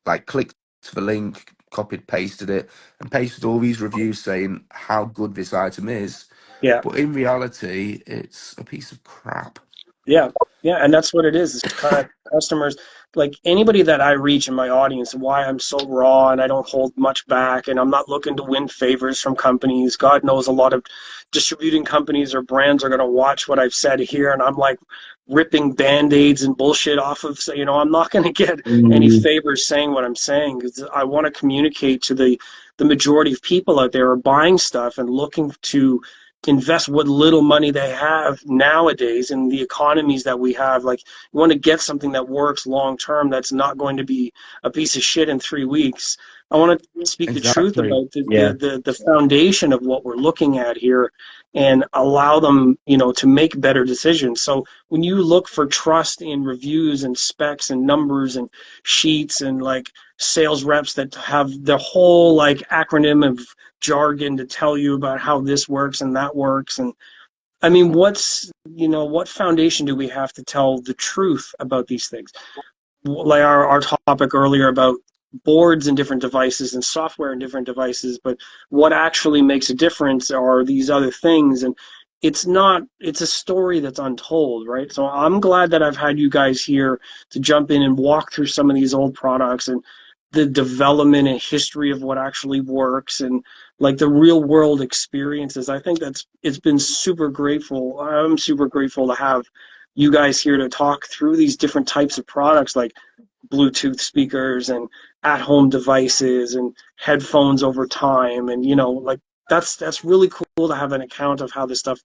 like clicked the link, copied, pasted it, and pasted all these reviews saying how good this item is. Yeah. But in reality, it's a piece of crap. Yeah, yeah, and that's what it is. It's kind of customers, like anybody that I reach in my audience, why I'm so raw and I don't hold much back, and I'm not looking to win favors from companies. God knows a lot of distributing companies or brands are going to watch what I've said here, and I'm like ripping band-aids and bullshit off of, so, I'm not going to get any Mm, favors saying what I'm saying, because I want to communicate to the majority of people out there who are buying stuff and looking to invest what little money they have nowadays in the economies that we have. Like, you want to get something that works long term, that's not going to be a piece of shit in 3 weeks. I want to speak the truth Exactly. about yeah. the foundation of what we're looking at here, and allow them, to make better decisions. So when you look for trust in reviews and specs and numbers and sheets and like sales reps that have the whole like acronym of jargon to tell you about how this works and that works, and I mean, what foundation do we have to tell the truth about these things? Like our topic earlier about boards and different devices and software and different devices, but what actually makes a difference are these other things. And it's a story that's untold, right? So I'm glad that I've had you guys here to jump in and walk through some of these old products and the development and history of what actually works, and like the real world experiences. I think it's been super grateful. I'm super grateful to have you guys here to talk through these different types of products, like Bluetooth speakers and at-home devices and headphones over time. And like that's really cool to have an account of how this stuff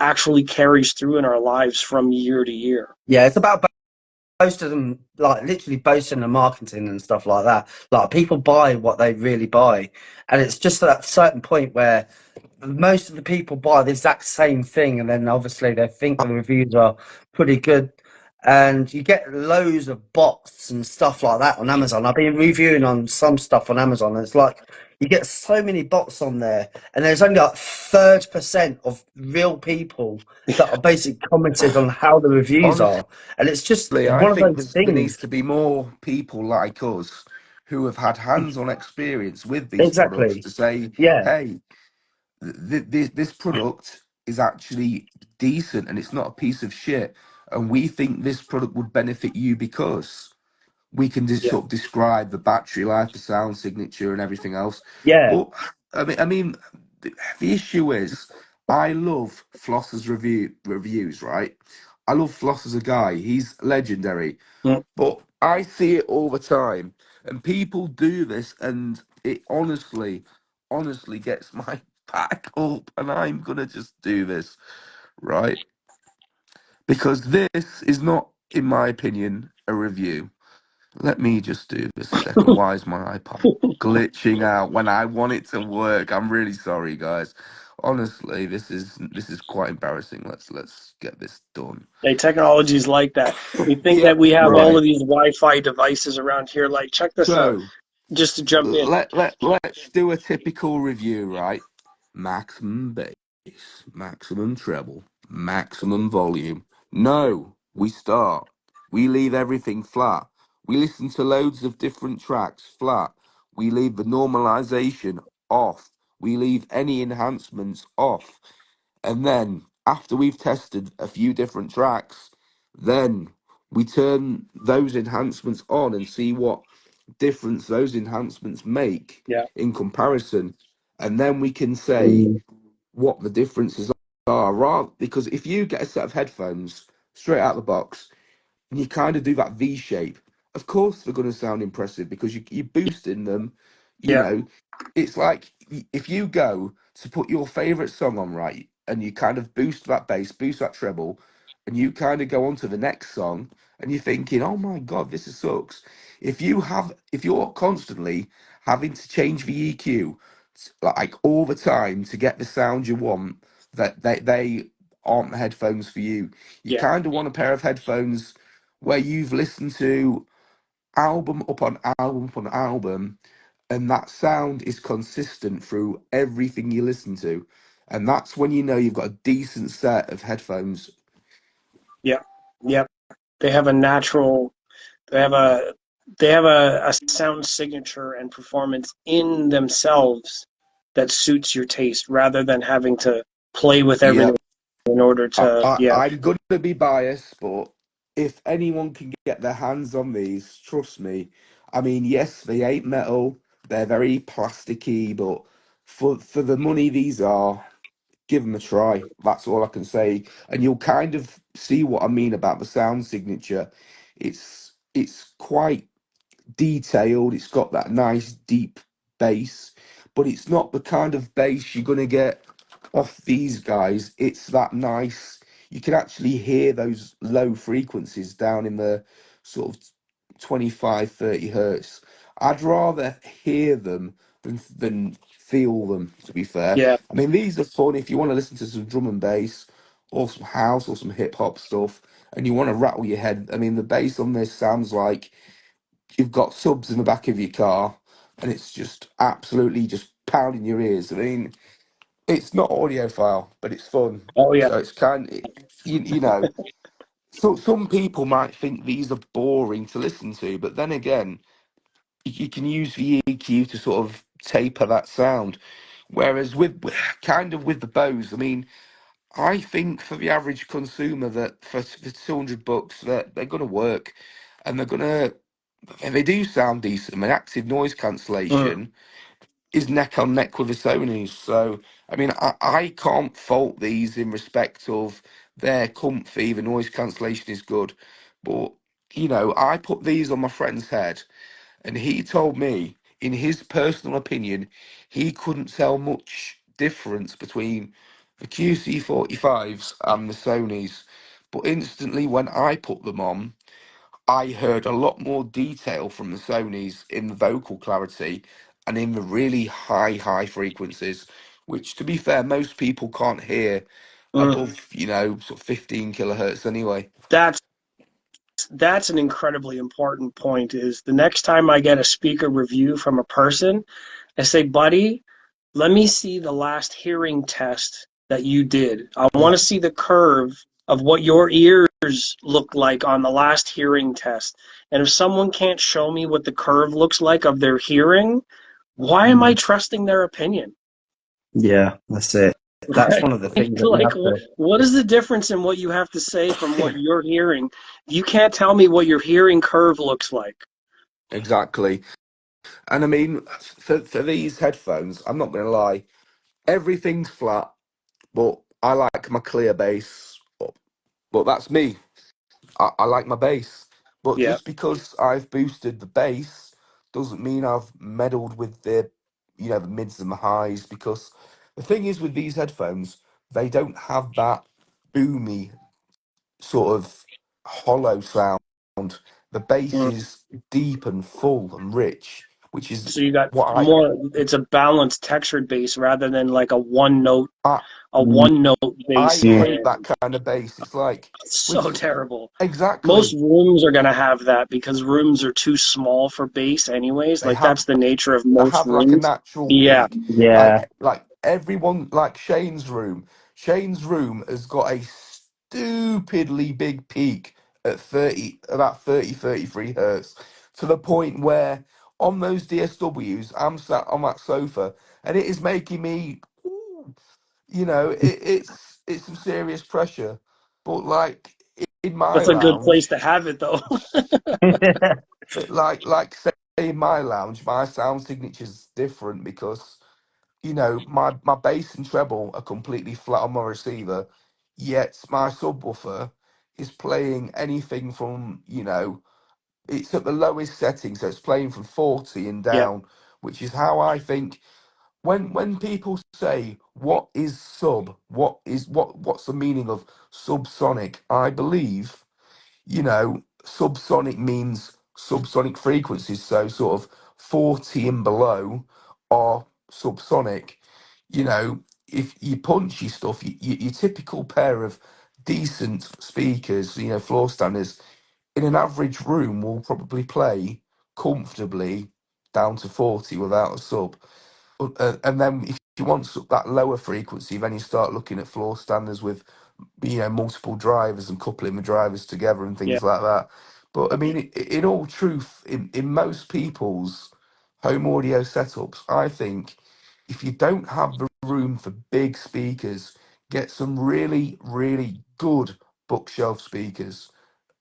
actually carries through in our lives from year to year. Yeah. It's about boasting, like literally boasting the marketing and stuff like that. Like people buy what they really buy, and it's just at that certain point where most of the people buy the exact same thing, and then obviously they think the reviews are pretty good, and you get loads of bots and stuff like that on Amazon. I've been reviewing on some stuff on Amazon, and it's like you get so many bots on there, and there's only like 30% of real people that are basically commented on how the reviews Honestly, are, and it's just I one of think those there needs things. to be more people like us who have had hands-on experience with these products Exactly. to say, Yeah. hey, this product is actually decent and it's not a piece of shit. And we think this product would benefit you because we can just Yeah. sort of describe the battery life, the sound signature, and everything else. Yeah. But I mean, the issue is, I love Floss's reviews, right? I love Floss as a guy; he's legendary. Mm. But I see it all the time, and people do this, and it honestly gets my back up, and I'm gonna just do this, right? Because this is not in my opinion, a review. Let me just do this a second. Why is my iPad glitching out when I want it to work? I'm really sorry, guys. Honestly, this is quite embarrassing. Let's get this done. Hey, technology's like that. We think Yeah, that we have all right. of these Wi-Fi devices around here. Like, check this out. So Just to jump in. let's do a typical review, right? Maximum bass, maximum treble, maximum volume. No, we start. We leave everything flat. We listen to loads of different tracks flat. We leave the normalization off. We leave any enhancements off. And then after we've tested a few different tracks, then we turn those enhancements on and see what difference those enhancements make Yeah, in comparison. And then we can say Mm, what the differences are. Rather, because if you get a set of headphones straight out of the box and you kind of do that V shape, of course they're going to sound impressive because you're boosting them. You yeah, know, it's like if you go to put your favorite song on, right, and you kind of boost that bass, boost that treble, and you kind of go on to the next song, and you're thinking, oh my God, this is sucks. If you're constantly having to change the EQ like all the time to get the sound you want, that they aren't the headphones for you. You yeah, kind of want a pair of headphones where you've listened to album upon album upon album, and that sound is consistent through everything you listen to. And that's when you know you've got a decent set of headphones. yeah, yeah. They have a natural. They have a. They have a sound signature and performance in themselves that suits your taste, rather than having to play with Yeah, everything in order to. Yeah, I'm going to be biased, but if anyone can get their hands on these, trust me. I mean, yes, they ain't metal, they're very plasticky, but for the money these are, give them a try. That's all I can say, and you'll kind of see what I mean about the sound signature. It's quite detailed. It's got that nice deep bass, but it's not the kind of bass you're gonna get off these guys. It's that nice. You can actually hear those low frequencies down in the sort of 25, 30 hertz. I'd rather hear them than feel them, to be fair. yeah. I mean, these are fun if you want to listen to some drum and bass or some house or some hip hop stuff and you want to rattle your head. I mean, the bass on this sounds like you've got subs in the back of your car and it's just absolutely just pounding your ears. I mean, it's not audiophile, but it's fun. Oh yeah. So it's you know, so some people might think these are boring to listen to, but then again, you can use the EQ to sort of taper that sound. Whereas kind of with the Bose, I mean, I think for the average consumer that for $200 that they're gonna work and they're gonna and they do sound decent. I mean, active noise Mm. cancellation is neck on neck with the Sony's. So, I mean, I can't fault these in respect of they're comfy, the noise cancellation is good. But, I put these on my friend's head and he told me, in his personal opinion, he couldn't tell much difference between the QC45s and the Sony's. But instantly, when I put them on, I heard a lot more detail from the Sonys in the vocal clarity and in the really high frequencies, which, to be fair, most people can't hear Mm. above, sort of 15 kilohertz anyway. That's that's an incredibly important point. Is the next time I get a speaker review from a person, I say, buddy, let me see the last hearing test that you did. I want Yeah, to see the curve of what your ears look like on the last hearing test. And if someone can't show me what the curve looks like of their hearing, why am I mm. trusting their opinion? Yeah, that's it. That's Right? one of the things that you Like, have to. what is the difference in what you have to say from what you're hearing? You can't tell me what your hearing curve looks like. exactly. And I mean, for these headphones, I'm not going to lie, everything's flat, but I like my clear bass up. But that's me. I like my bass. But Yeah. just because I've boosted the bass doesn't mean I've meddled with the mids and the highs. Because the thing is with these headphones, they don't have that boomy sort of hollow sound. The bass is deep and full and rich, which is So you got what more. It's a balanced, textured bass rather than like a one note I bass. hate And that kind of bass. It's like it's so with terrible. Most exactly rooms are going to have that because rooms are too small for bass, anyways. they Like that's the nature of they most have like a rooms. natural Yeah, peak. Yeah. Like everyone like Shane's room. Shane's room has got a stupidly big peak at 30 about 33 hertz to the point where on those DSWs I'm sat on that sofa and it is making me it's some serious pressure. But like in my that's a good place lounge, to have it, though. say in my lounge, my sound signature's different because my bass and treble are completely flat on my receiver, yet my subwoofer is playing anything from it's at the lowest setting, so it's playing from 40 and Yeah, down, which is how I think when people say what is what's the meaning of subsonic, I believe subsonic means subsonic frequencies, so sort of 40 and below are subsonic. If you punchy stuff, your typical pair of decent speakers, floor standards, in an average room will probably play comfortably down to 40 without a sub. And then if you want that lower frequency, then you start looking at floor standards with multiple drivers and coupling the drivers together and yeah. things like that. But I mean, in all truth, in most people's home audio setups, I think if you don't have the room for big speakers, get some really, really good bookshelf speakers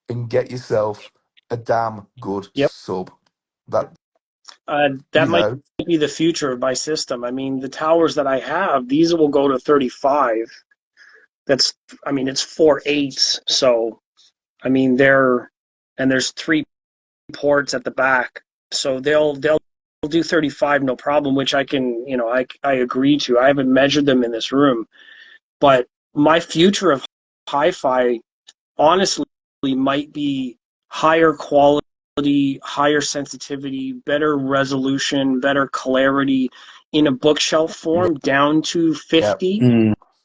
and get yourself a damn good Yep. sub. That That might be the future of my system. I mean, the towers that I have, these will go to 35. It's 4/8. So, I mean, there's three ports at the back. So they'll do 35 no problem, which I can, I agree to. I haven't measured them in this room, but my future of hi-fi honestly might be higher quality, higher sensitivity, better resolution, better clarity in a bookshelf form down to yeah, 50.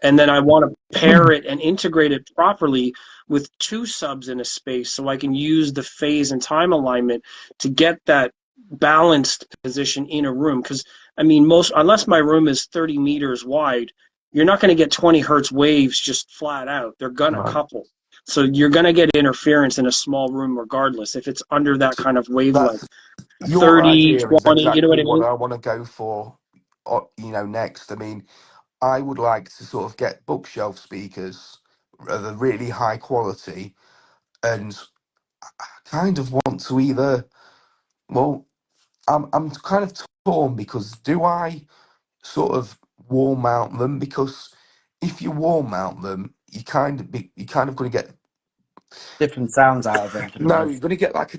And then I want to pair it and integrate it properly with two subs in a space so I can use the phase and time alignment to get that balanced position in a room. Because, I mean, unless my room is 30 meters wide, you're not going to get 20 hertz waves just flat out. They're going to right. couple. So you're going to get interference in a small room regardless if it's under that kind of wavelength. That's your 30, idea is 20, you know what exactly I what mean? I want to go for. Next. I mean, I would like to sort of get bookshelf speakers of a really high quality, and I kind of want to either. Well, I'm kind of torn because do I sort of wall mount them? Because if you wall mount them, you kind of going to get Different sounds out of them, pretty no, much. you're going to get like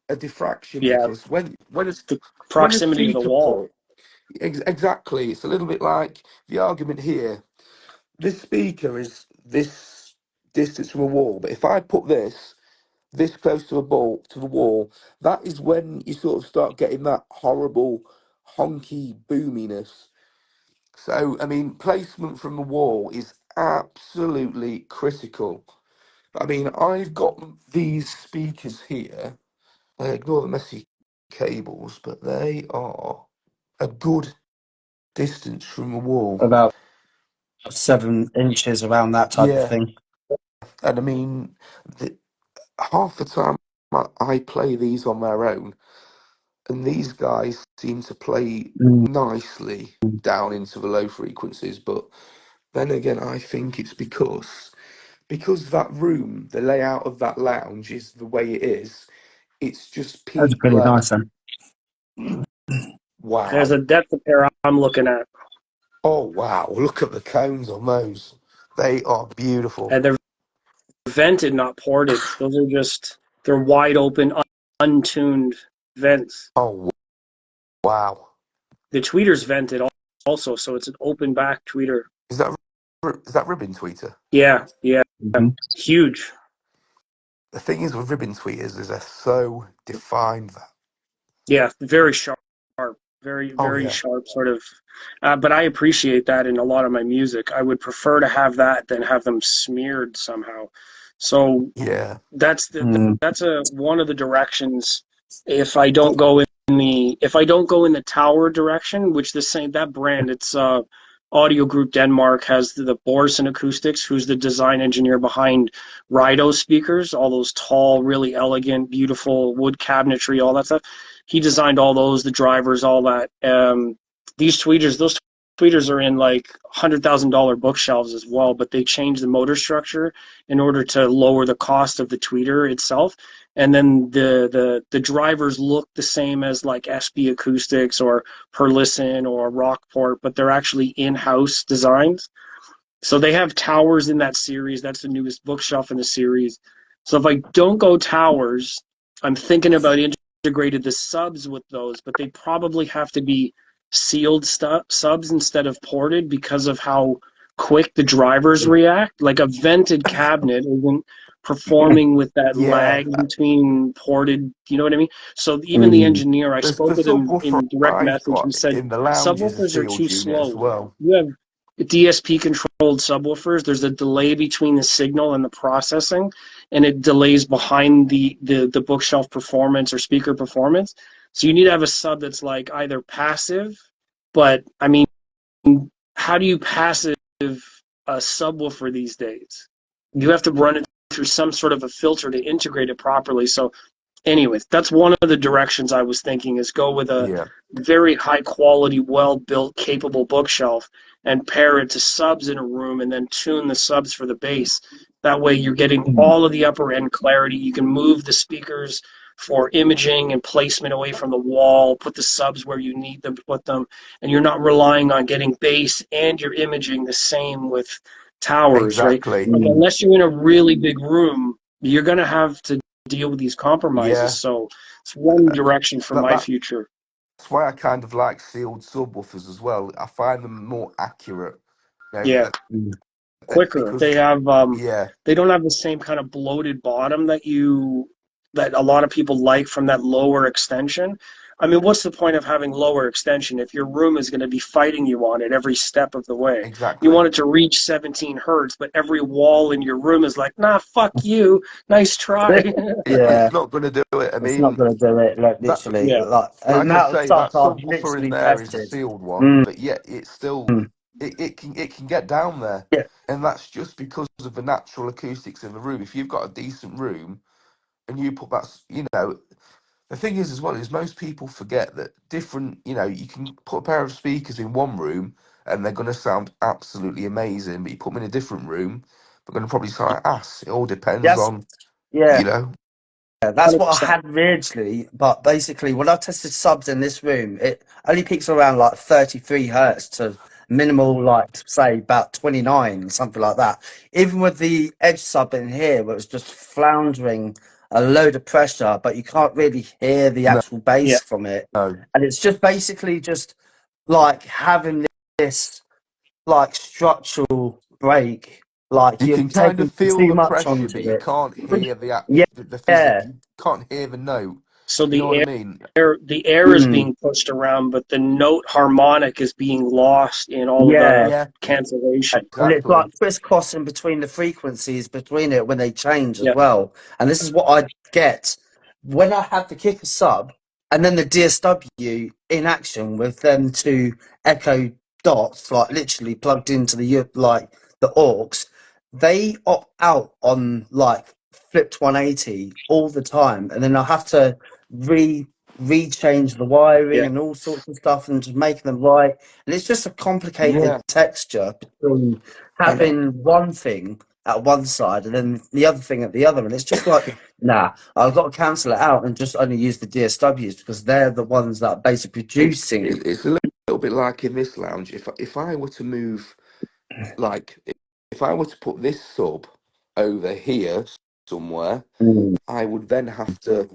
a diffraction Yeah, because the when a proximity to the speaker wall. put exactly, it's a little bit like the argument here. This speaker is this distance from a wall, but if I put this close to the wall, that is when you sort of start getting that horrible honky boominess. So I mean, placement from the wall is absolutely critical. I mean, I've got these speakers here. I ignore the messy cables, but they are a good distance from the wall. About 7 inches around that type of Yeah, thing. and I mean, the, half the time I play these on their own, and these guys seem to play Mm. nicely down into the low frequencies. But then again, I think it's because that room, the layout of that lounge is the way it is. It's just That's peak pretty level. nice then. There's a Wow. depth of pair I'm looking at. Oh wow. Look at the cones on those. They are beautiful. And they're vented, not ported. They're wide open, untuned vents. Oh wow. The tweeter's vented also, so it's an open back tweeter. Is that ribbon tweeter? Yeah, yeah, Hmm. huge. the thing is with ribbon tweeters is they're so defined that. Yeah, very sharp, very Oh very yeah, sharp sort of. But I appreciate that in a lot of my music. I would prefer to have that than have them smeared somehow. So yeah. that's Mm. that's a one of the directions. If I don't Well, go in the tower direction, which the same that brand, it's Audio Group Denmark has the Borson Acoustics, who's the design engineer behind Rido speakers, all those tall, really elegant, beautiful wood cabinetry, all that stuff. He designed all those, the drivers, all that. Those tweeters are in like $100,000 bookshelves as well, but they changed the motor structure in order to lower the cost of the tweeter itself. And then the drivers look the same as like SB Acoustics or Perlison or Rockport, but they're actually in-house designs. So they have towers in that series. That's the newest bookshelf in the series. So if I don't go towers, I'm thinking about integrated the subs with those, but they probably have to be sealed subs instead of ported because of how quick the drivers react. Like a vented cabinet isn't performing with that yeah. lag between ported, you know what I mean? So even the Mm. engineer, I The spoke with him subwoofer in direct I've message. He got said in the lounge is a subwoofers are sealed too unit as slow. well. You have DSP controlled subwoofers. There's a delay between the signal and the processing, and it delays behind the bookshelf performance or speaker performance. So you need to have a sub that's like either passive, but I mean, how do you passive a subwoofer these days? You have to run it through some sort of a filter to integrate it properly. So anyways, that's one of the directions I was thinking is go with a Yeah, very high quality, well built, capable bookshelf and pair it to subs in a room and then tune the subs for the bass. That way you're getting all of the upper end clarity. You can move the speakers for imaging and placement away from the wall, put the subs where you need them to put them, and you're not relying on getting bass and your imaging the same with towers, right? exactly. Like, Mm. unless you're in a really big room, you're going to have to deal with these compromises. Yeah, So it's one direction for that, my that's future. why I kind of like sealed subwoofers as well. I find them more accurate. You know, Yeah, Mm. quicker. because yeah, They don't have the same kind of bloated bottom that a lot of people like from that lower extension. I mean, what's the point of having lower extension if your room is going to be fighting you on it every step of the way? You exactly. want it to reach 17 hertz, but every wall in your room is like, nah, fuck you. Nice try. Yeah, It's not going to do it. I it's not mean, going to do it. Like that, literally, Yeah. like the like I amount of say, that stuff I've subwoofer in literally there is a tested. sealed one, Mm. but yet it's still it can get down there, Yeah, and that's just because of the natural acoustics in the room. If you've got a decent room and you put that, the thing is as well is most people forget that different, you can put a pair of speakers in one room and they're going to sound absolutely amazing, but you put them in a different room, they're going to probably sound like ass. It all depends yes, on, yeah. you know, That's what I 100%. had originally, but basically, when I tested subs in this room, it only peaks around like 33 hertz to minimal, like say about 29, something like that. Even with the edge sub in here, where it was just floundering a load of pressure, but you can't really hear the no, actual bass Yeah. from it. no. And it's just basically just like having this like structural break, like You you're can kind of taking feel too the much pressure, onto but you it. can't hear the physical. Yeah. You can't hear the note. So You know what I mean? the air is Mm. being pushed around, but the note harmonic is being lost in all of Yeah. the Yeah, cancellation. And it's exactly. like crisscrossing between the frequencies between it when they change as Yeah. well. And this is what I get when I have the kicker sub and then the DSW in action with them two echo dots, like literally plugged into like the AUX. They opt out on like flipped 180 all the time, and then I have to re rechange the wiring Yeah. and all sorts of stuff and just making them right. And it's just a complicated Yeah, texture between and having one thing at one side and then the other thing at the other. And it's just like, nah, I've got to cancel it out and just only use the DSWs because they're the ones that are basically producing. it's a little bit like in this lounge. If I were to move, like, if I were to put this sub over here somewhere, Mm. I would then have to,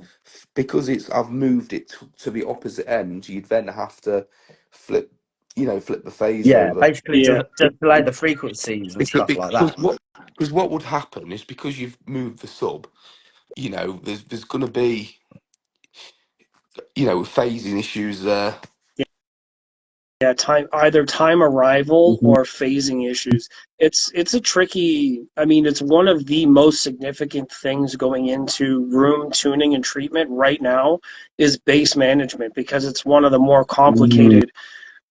because I've moved it to the opposite end. You'd then have to flip, flip the phase Yeah, over. basically Yeah. just delay the frequencies and Because stuff like that. what would happen is because you've moved the sub. there's going to be phasing issues there. Yeah, either time arrival Mhm. or phasing issues. It's a tricky. I mean, it's one of the most significant things going into room tuning and treatment right now is bass management because it's one of the more Mm, complicated,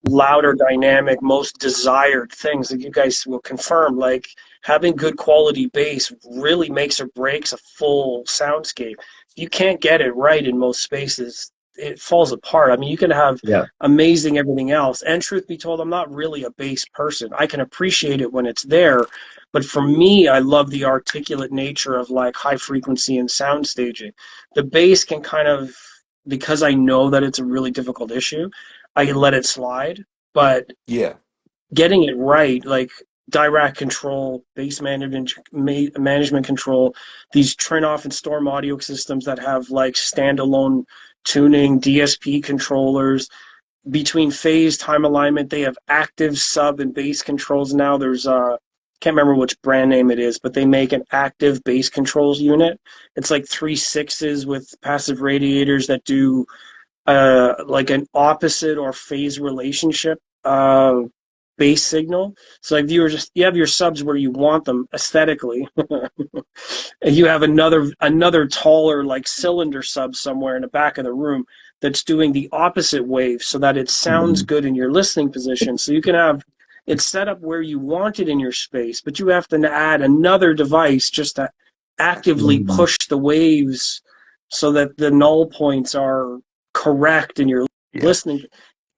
louder, dynamic, most desired things that you guys will confirm. Like having good quality bass really makes or breaks a full soundscape. You can't get it right in most spaces. It falls apart. I mean, you can have yeah. amazing everything else. And truth be told, I'm not really a bass person. I can appreciate it when it's there. But for me, I love the articulate nature of like high frequency and sound staging. The bass can kind of, because I know that it's a really difficult issue, I can let it slide. But Yeah, getting it right, like direct control, bass management control, these turn off and storm audio systems that have like standalone tuning, DSP controllers, between phase time alignment, they have active sub and bass controls now. There's can't remember which brand name it is, but they make an active bass controls unit. It's like 3 6s with passive radiators that do like an opposite or phase relationship bass signal. So like you have your subs where you want them aesthetically, and you have another taller like cylinder sub somewhere in the back of the room that's doing the opposite wave so that it sounds Mm, good in your listening position. So you can have it set up where you want it in your space, but you have to add another device just to actively mm, push the waves so that the null points are correct in your yeah. listening.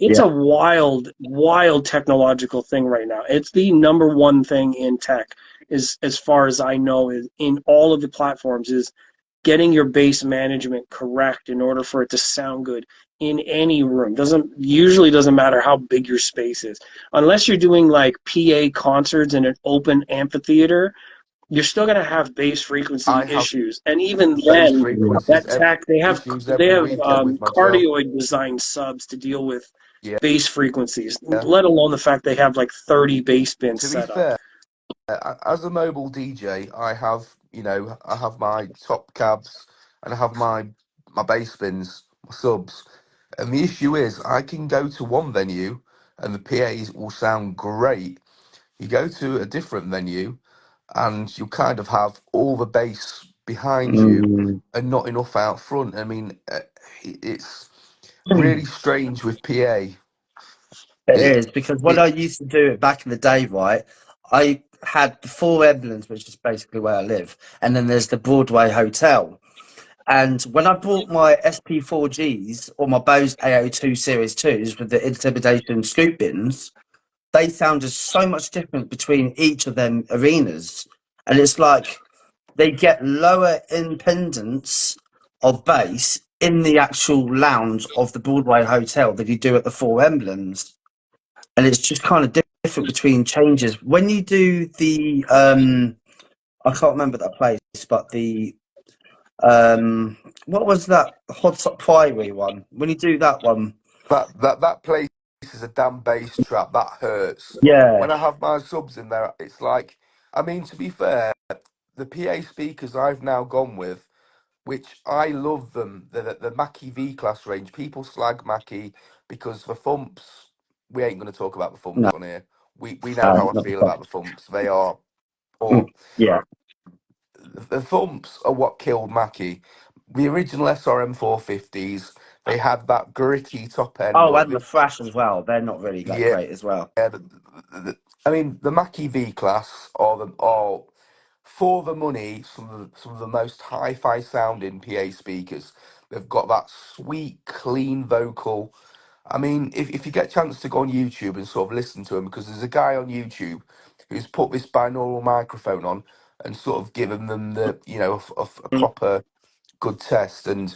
It's yeah. a wild, wild technological thing right now. It's the number one thing in tech, is as far as I know, is in all of the platforms, is getting your bass management correct in order for it to sound good in any room. Doesn't matter how big your space is. Unless you're doing like PA concerts in an open amphitheater, you're still going to have bass I frequency have issues. And even bass then, frequencies that tech issues they every have weekend with my job. cardioid design subs to deal with Yeah. bass frequencies, let alone the fact they have like 30 bass bins To be set up. fair, as a mobile DJ, I have my top cabs and I have my bass spins, my subs. And the issue is, I can go to one venue and the PAs will sound great. You go to a different venue and you kind of have all the bass behind you Mm. and not enough out front. I mean, it's really strange with PA. It It, is because when it, I used to do it back in the day, right, I had the Four Emblems, which is basically where I live, and then there's the Broadway Hotel. And when I bought my SP4Gs or my Bose AO2 Series 2s with the Intimidation scoop bins, they sounded so much different between each of them arenas. And it's like they get lower impedance of bass in the actual lounge of the Broadway Hotel than you do at the Four Emblems. And it's just kind of different between changes. When you do the, I can't remember that place, but the, what was that Hot Top Priory one? When you do that one, that place is a damn bass trap. That hurts. yeah, When I have my subs in there, it's like, I mean, to be fair, the PA speakers I've now gone with, which I love them, the Mackie V class range. People slag Mackie because the thumps. We ain't going to talk about the thumps no, on here. We know how I not the feel top. about the thumps. They are Mm, poor. yeah. The thumps are what killed Mackie. The original SRM 450s, they had that gritty top end, Oh, but and the Thrash as well. They're not really that yeah, great as well. I mean the Mackie V class are for the money some of the most hi-fi sounding PA speakers. They've got that sweet, clean vocal. I mean, if you get a chance to go on YouTube and sort of listen to him, because there's a guy on YouTube who's put this binaural microphone on and sort of given them a proper good test. And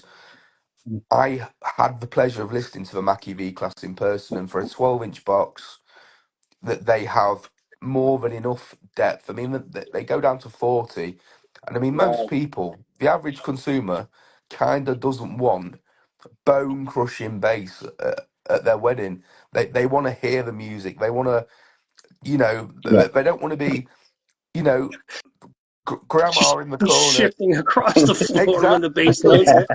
I had the pleasure of listening to the Mackie V class in person, and for a 12-inch box, that they have more than enough depth. I mean, they go down to 40, and I mean, most Wow. people, the average consumer, kind of doesn't want bone crushing bass at their wedding. They want to hear the music. They want to, Yeah. they don't want to be, you know, grandma in the corner. shifting across the floor when the bass Exactly. notes hit.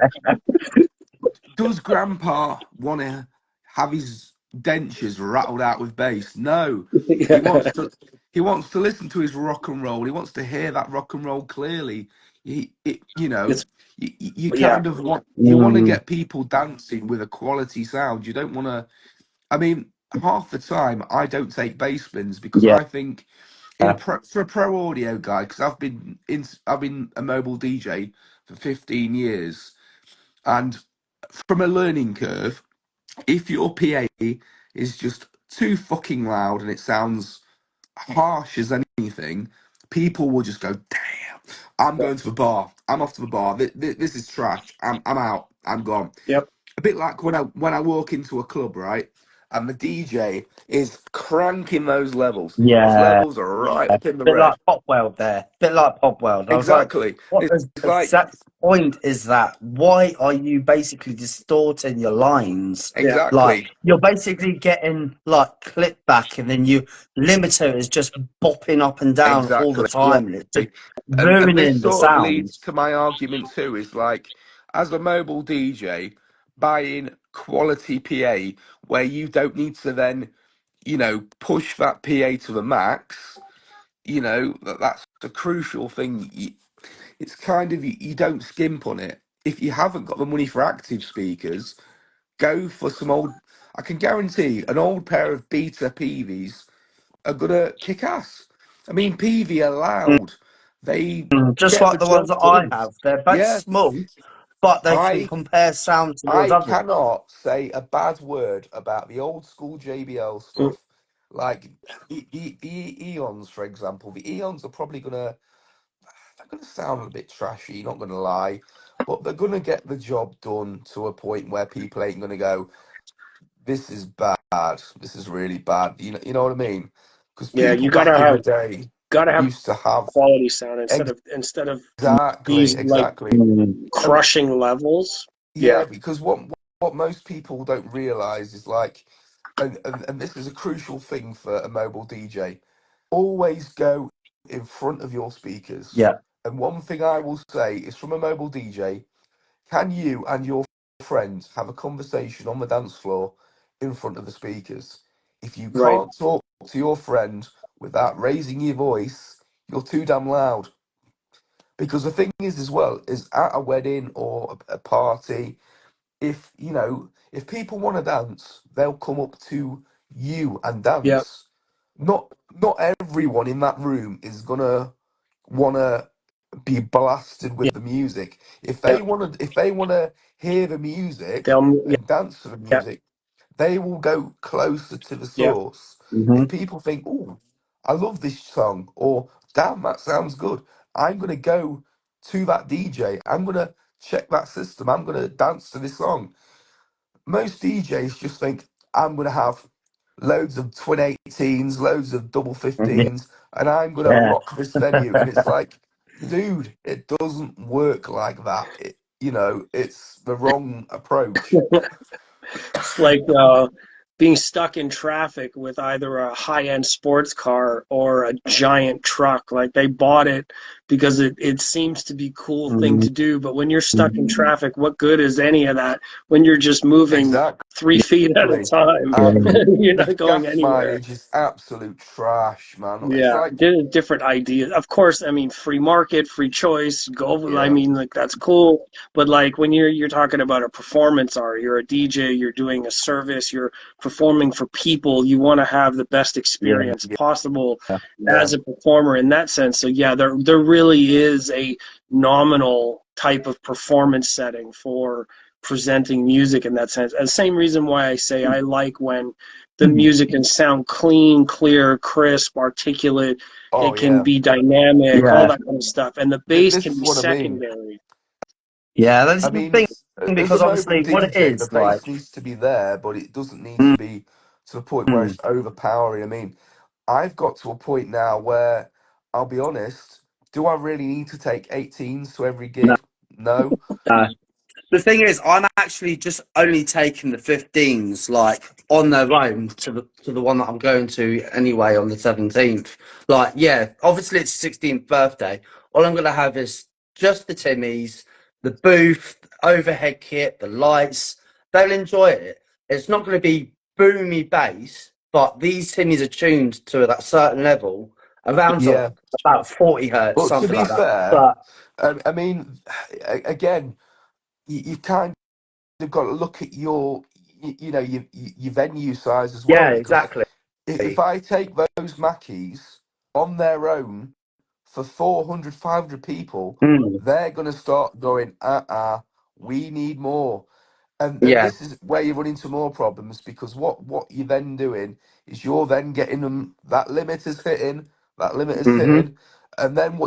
Does grandpa want to have his dentures rattled out with bass? No. He Yeah. wants to he wants to listen to his rock and roll. He wants to hear that rock and roll clearly. You know, It's you yeah. kind of want to Mm, get people dancing with a quality sound. You don't want to. I mean, half the time I don't take bass spins because yeah. I think for a pro audio guy, because I've been a mobile DJ for 15 years, and from a learning curve, if your PA is just too fucking loud and it sounds harsh as anything, people will just go, "Damn, I'm going to the bar. I'm off to the bar. This is trash. I'm out. I'm gone." Yep. A bit like when I walk into a club, right? And the DJ is cranking those levels. Those Yeah. levels are right up in the Bit like red. Pop World there. Bit like Pop World. I was like, Exactly. what It's the like exact point is that? Why are you basically distorting your lines? Yeah. Like, exactly, you're basically getting like clip back and then you limiter is just bopping up and down all the exactly. Yeah. time and it's just And this ruining the sort of leads sound. to my argument too, is like, as a mobile DJ, buying quality PA where you don't need to then, push that PA to the max, that's a crucial thing. It's kind of, you don't skimp on it. If you haven't got the money for active speakers, go for some old, I can guarantee an old pair of beta PVs are gonna kick ass. I mean, PV are loud. They Just get like the the ones job that I done. have. They're both Yeah, small, but they can I compare sound towards I others. cannot say a bad word about the old school JBL Mm. stuff. Like the Eons, for example. The Eons are probably they're gonna sound a bit trashy, not gonna lie, but they're gonna get the job done to a point where people ain't gonna go, "This is bad. This is really bad." You know what I mean? Because Yeah. people You back in the day gotta have used to have quality sound instead of exactly, these like exactly. Mm, I mean, crushing levels. Yeah. yeah, because what most people don't realize is like, and this is a crucial thing for a mobile DJ. Always go in front of your speakers. yeah, And one thing I will say is, from a mobile DJ, can you and your friends have a conversation on the dance floor in front of the speakers? If you Right. can't talk to your friend without raising your voice, you're too damn loud. Because the thing is, as well, is at a wedding or a party, if people want to dance, they'll come up to you and Yeah. dance. Not everyone in that room is gonna wanna be blasted Yeah. with the music. Yeah. If they wanna hear the music They'll. and dance to the Yeah. music, they will go closer to the Yeah. source. hmm If people think, "Oh, I love this song," or "Damn, that sounds good," I'm gonna go to that DJ. I'm gonna check that system. I'm gonna dance to this song. Most DJs just think, "I'm gonna have loads of twin 18s, loads of double yeah, 15s, and I'm gonna yeah. rock this venue." And it's like, dude, it doesn't work like that. It's the wrong approach. It's like being stuck in traffic with either a high-end sports car or a giant truck. Like they bought it because it seems to be a cool thing Mhm. to do. But when you're stuck in traffic, what good is any of that when you're just moving Exactly. 3 feet at a time? And You're the not going gas anywhere. mileage is absolute trash, man. It's Yeah, like, different ideas. Of course, I mean, free market, free choice. Go. I yeah, mean, like that's cool. But like when you're talking about a performance art, you're a DJ, you're doing a service, you're performing for people. You want to have the best Yeah, experience possible yeah, as a performer in that sense. So yeah, there really is a nominal type of performance setting for presenting music in that sense. And the same reason why I say I like when the music can sound clean, clear, crisp, articulate. oh It can yeah. be dynamic, all yeah, that kind of stuff. And the bass This can is be what I mean. secondary. yeah. That's I the mean, thing as a because mobile obviously what it DJ, the is like. bass needs to be there, but it doesn't need to Mm, be to the point where mm, it's overpowering. I mean, I've got to a point now where, I'll be honest, do I really need to take 18s to every no, gig? No. no. The thing is, I'm actually just only taking the 15s like on their own to the one that I'm going to anyway on the 17th. Like, yeah, obviously it's 16th birthday. All I'm going to have is just the Timmies, the booth, overhead kit, the lights. They'll enjoy it. It's not going to be boomy bass, but these Timmies are tuned to that certain level around Yeah. about 40 hertz, But to something be like that. fair, But I mean, again, you kind of got to look at your venue size as well, yeah, because exactly. if I take those Mackies on their own for 400, 500 people, Mm, they're going to start going, we need more. And yeah. this is where you run into more problems, because what you're then doing is you're then getting them, that limiter's hitting, that limiter's Hmm. hitting, and then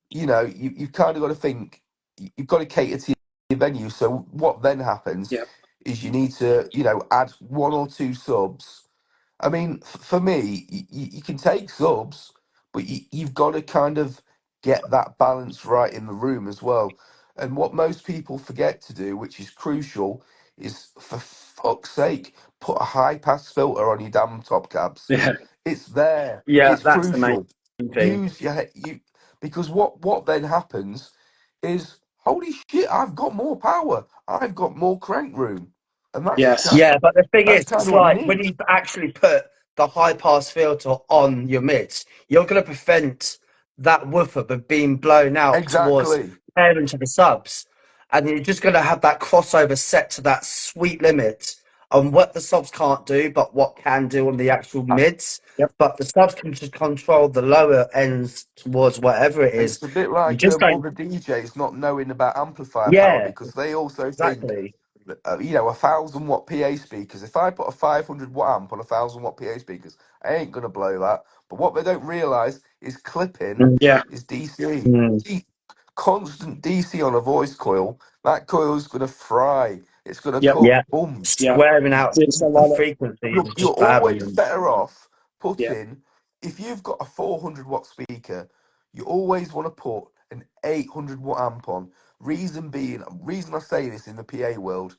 you've kind of got to think, you've got to cater to your venue. So what then happens Yeah. is you need to, add one or two subs. I mean, for me, you can take subs, but you've got to kind of get that balance right in the room as well. And what most people forget to do, which is crucial, is, for fuck's sake, put a high pass filter on your damn top cabs. Yeah. It's there. Yeah, It's that's the main crucial. thing. Use you because what then happens is, holy shit, I've got more power. I've got more crank room, and Yes. Yeah, but the thing that's is, kind it's of what you like when need. you actually put the high pass filter on your mids, you're going to prevent that woofer from being blown out towards Exactly. pairing to the subs. And you're just going to have that crossover set to that sweet limit on what the subs can't do, but what can do on the actual mids. Yep. But the subs can just control the lower ends towards whatever it And is. it's a bit You like just don't, other DJs not knowing about amplifier power, yeah, because they also think exactly. that, 1,000 watt PA speakers. If I put a 500 watt amp on 1,000 watt PA speakers, I ain't gonna blow that. But what they don't realise is clipping Yeah. is DC. Mm. Constant DC on a voice coil. That coil's gonna fry. It's gonna Yep. cook. Yeah, Boom. Yeah. squaring out It's a the lot of frequencies You're, is you're just bad on always them. better off yeah. putting, if you've got a 400 watt speaker, you always want to put an 800 watt amp on. Reason I say this in the PA world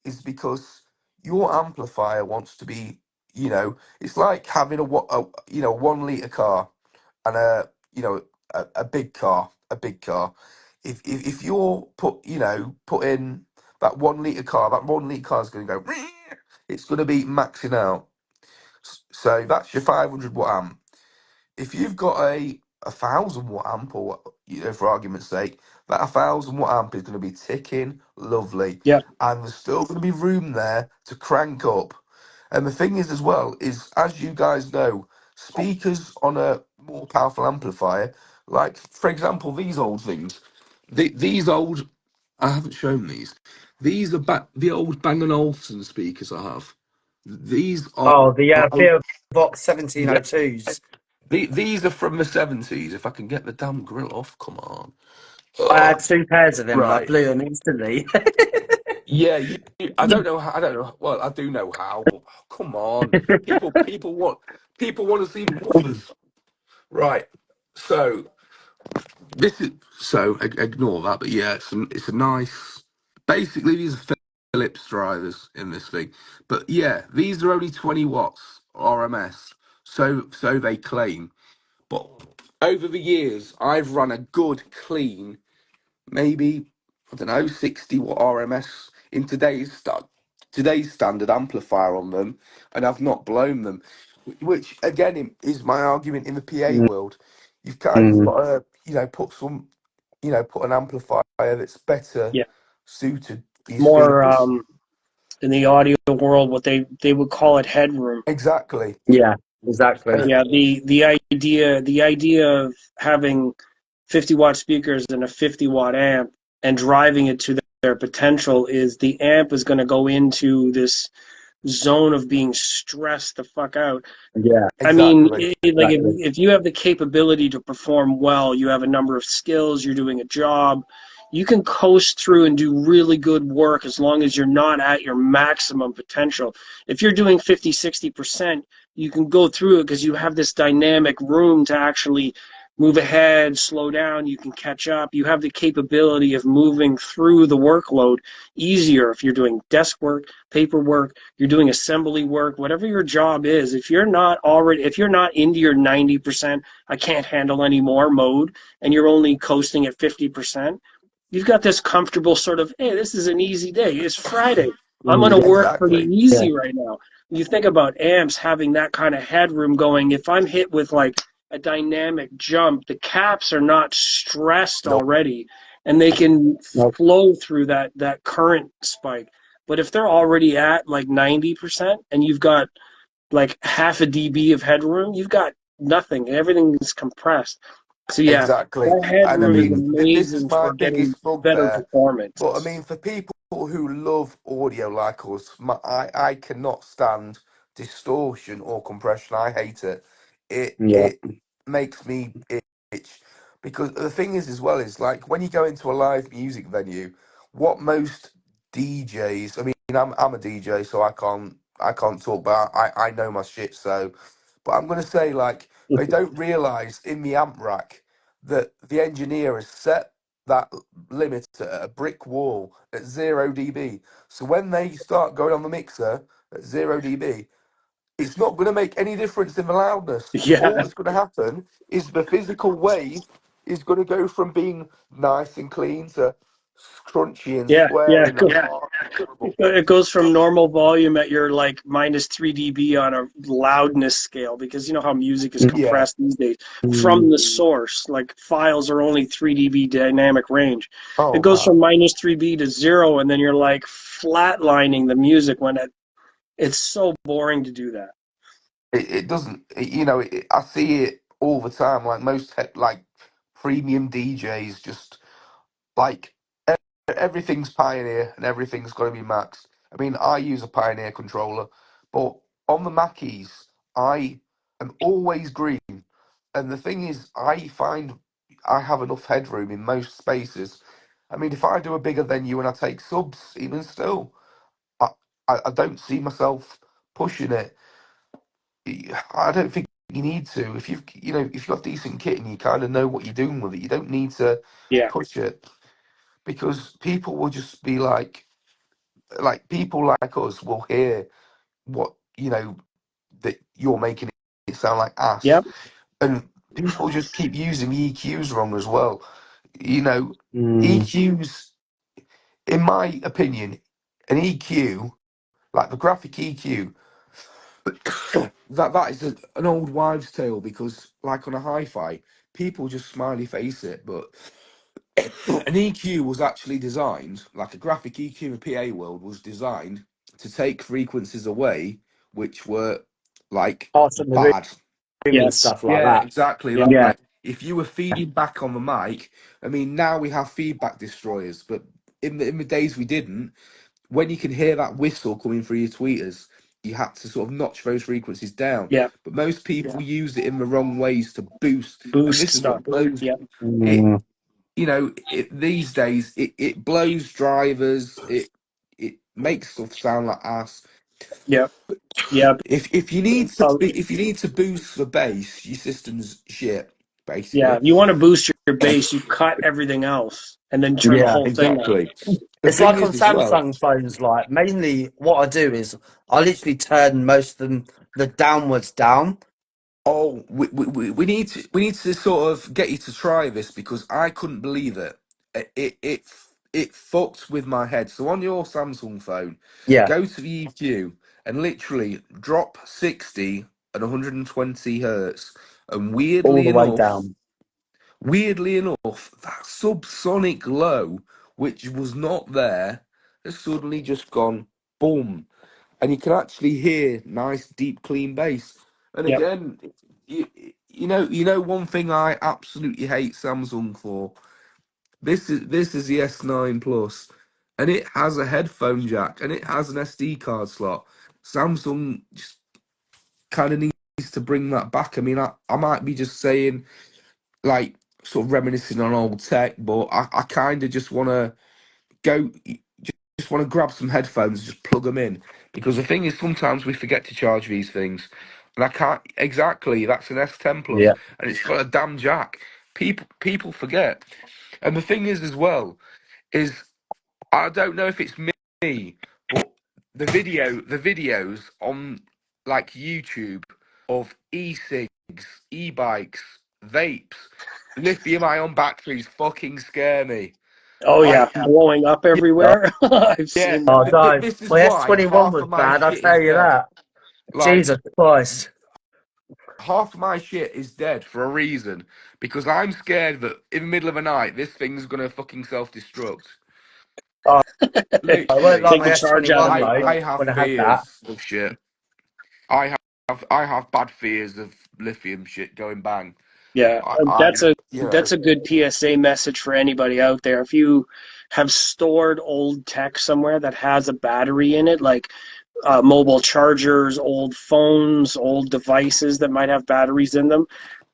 is because your amplifier wants to be, it's like having a 1 litre car and a big car, If you're put in that 1 litre car, that 1 litre car is going to go, it's going to be maxing out. So that's your 500 watt amp. If you've got a 1,000 watt amp, or for argument's sake, that 1,000 watt amp is going to be ticking lovely, Yep. and there's still going to be room there to crank up. And the thing is, as well, is, as you guys know, speakers on a more powerful amplifier, like for example these old things, these old, I haven't shown these. These are the old Bang& Olufsen speakers I have. These are, Oh, the oh, Beer Box yeah, 1702s. these are from the 70s. If I can get the damn grill off, come on. I Ugh. had two pairs of them and I Right. blew them instantly. Yeah, I don't know. I don't know. Well, I do know how, but come on, people want to see the woofers. Right. So ignore that. But yeah, it's a nice. Basically, these are Philips drivers in this thing. But yeah, these are only 20 watts RMS. So they claim. But over the years, I've run a good clean, maybe, I don't know, 60 watt RMS in today's standard amplifier on them, and I've not blown them. Which again is my argument in the PA world. You've kind of Mm. got to, put an amplifier that's better Yeah. suited to your More speakers. in the audio world, what they would call it headroom. Exactly. Yeah, exactly. Yeah. The idea of having 50-watt speakers and a 50-watt amp and driving it to their potential is the amp is going to go into this zone of being stressed the fuck out. Yeah, I mean, Exactly. like exactly. if you have the capability to perform well, you have a number of skills, you're doing a job, you can coast through and do really good work as long as you're not at your maximum potential. If you're doing 50, 60%, you can go through it because you have this dynamic room to actually move ahead, slow down, you can catch up. You have the capability of moving through the workload easier if you're doing desk work, paperwork, you're doing assembly work, whatever your job is. If you're not into your 90%, I can't handle any more mode, and you're only coasting at 50%, you've got this comfortable sort of, hey, this is an easy day. It's Friday. I'm going to work pretty Exactly. easy right now. You think about amps having that kind of headroom going. If I'm hit with like a dynamic jump, the caps are not stressed No, already, and they can Nope. flow through that current spike. But if they're already at like 90% and you've got like half a dB of headroom, you've got nothing. Everything is compressed. So yeah, exactly. that And I headroom is mean, this is amazing my for getting biggest better bugbear. But I performance. mean, for people who love audio like us, I cannot stand distortion or compression. I hate it. Yeah. It makes me itch. Because the thing is, as well, is like when you go into a live music venue, what most DJs, I mean, I'm a DJ, so I can't talk, but I know my shit. So, but I'm gonna say like they don't realise in the amp rack that the engineer has set that limit at a brick wall at 0 dB. So when they start going on the mixer at 0 dB, it's not going to make any difference in the loudness. All Yeah, that's going to happen is the physical wave is going to go from being nice and clean to crunchy and yeah, yeah. square and horrible. It goes from normal volume at your like minus 3 dB on a loudness scale, because you know how music is Yeah. compressed these days from Mm. the source. Like files are only 3 dB dynamic range. It Oh goes from man. minus 3 dB to zero, and then you're like flatlining the music when it's so boring to do that. It doesn't. I see it all the time. Like most like premium DJs, just like everything's Pioneer and everything's got to be maxed. I mean, I use a Pioneer controller, but on the Mackies, I am always green. And the thing is, I find I have enough headroom in most spaces. I mean, if I do a bigger venue and I take subs, even still, I, I don't see myself pushing it. I don't think you need to. If you've got decent kit and you kind of know what you're doing with it, you don't need to Yeah, push it because people will just be like people like us will hear what that you're making it sound like ass, yep, and people just keep using the EQs wrong as well. You know, Mm. EQs, in my opinion, an EQ like the graphic EQ, that is an old wives' tale because like on a hi-fi, people just smiley face it, but an EQ was actually designed, like a graphic EQ in a PA world was designed to take frequencies away which were like Parts of the bad. room and yes, stuff like Yeah, that. exactly. Yeah. Like if you were feeding back on the mic, I mean now we have feedback destroyers, but in the days we didn't, when you can hear that whistle coming through your tweeters, you had to sort of notch those frequencies down. yep. But most people use it in the wrong ways to boost, and Boost this is stuff. what blows Yep, it. Mm. These days it blows drivers. It makes stuff sound like ass. yep, yep. If you need to boost the bass, your system's shit Yeah, basically. if you want to boost your bass, you cut everything else and then turn the Yeah. whole thing up. Exactly. The It's thing like on is as well. Samsung phones, like mainly what I do is I literally turn most of them the downwards down. Oh, we need to sort of get you to try this because I couldn't believe it. It fucked with my head. So on your Samsung phone, Yeah. go to the EQ and literally drop 60 and 120 hertz, and All the way down. weirdly enough, that subsonic low, which was not there, has suddenly just gone boom, and you can actually hear nice, deep, clean bass. And Yep, again, you, you know one thing I absolutely hate Samsung for. This is the S9 Plus, and it has a headphone jack and it has an SD card slot. Samsung just kind of needs to bring that back. I mean, I might be just saying like sort of reminiscing on old tech, but I kind of just want to go, just want to grab some headphones, and just plug them in. Because the thing is, sometimes we forget to charge these things. And I can't exactly. That's an S10 Plus, Yeah. and it's got a damn jack. People forget, and the thing is as well is I don't know if it's me, but the videos on like YouTube of e-cigs, e-bikes, vapes, lithium-ion batteries fucking scare me. Oh I yeah, blowing up Oh, everywhere. I've yeah, seen that. don't. this is Well, why S21 half was of my bad, I'll shit tell is you dead. that. Like Jesus Christ. half of my shit is dead for a reason because I'm scared that in the middle of the night this thing's gonna fucking self-destruct. Oh, I won't Literally, like Take my the charge out of S21 it. though, I have when I had that. fears of shit. I have bad fears of lithium shit going bang. Yeah, I you know that's a good PSA message for anybody out there. If you have stored old tech somewhere that has a battery in it, like mobile chargers, old phones, old devices that might have batteries in them,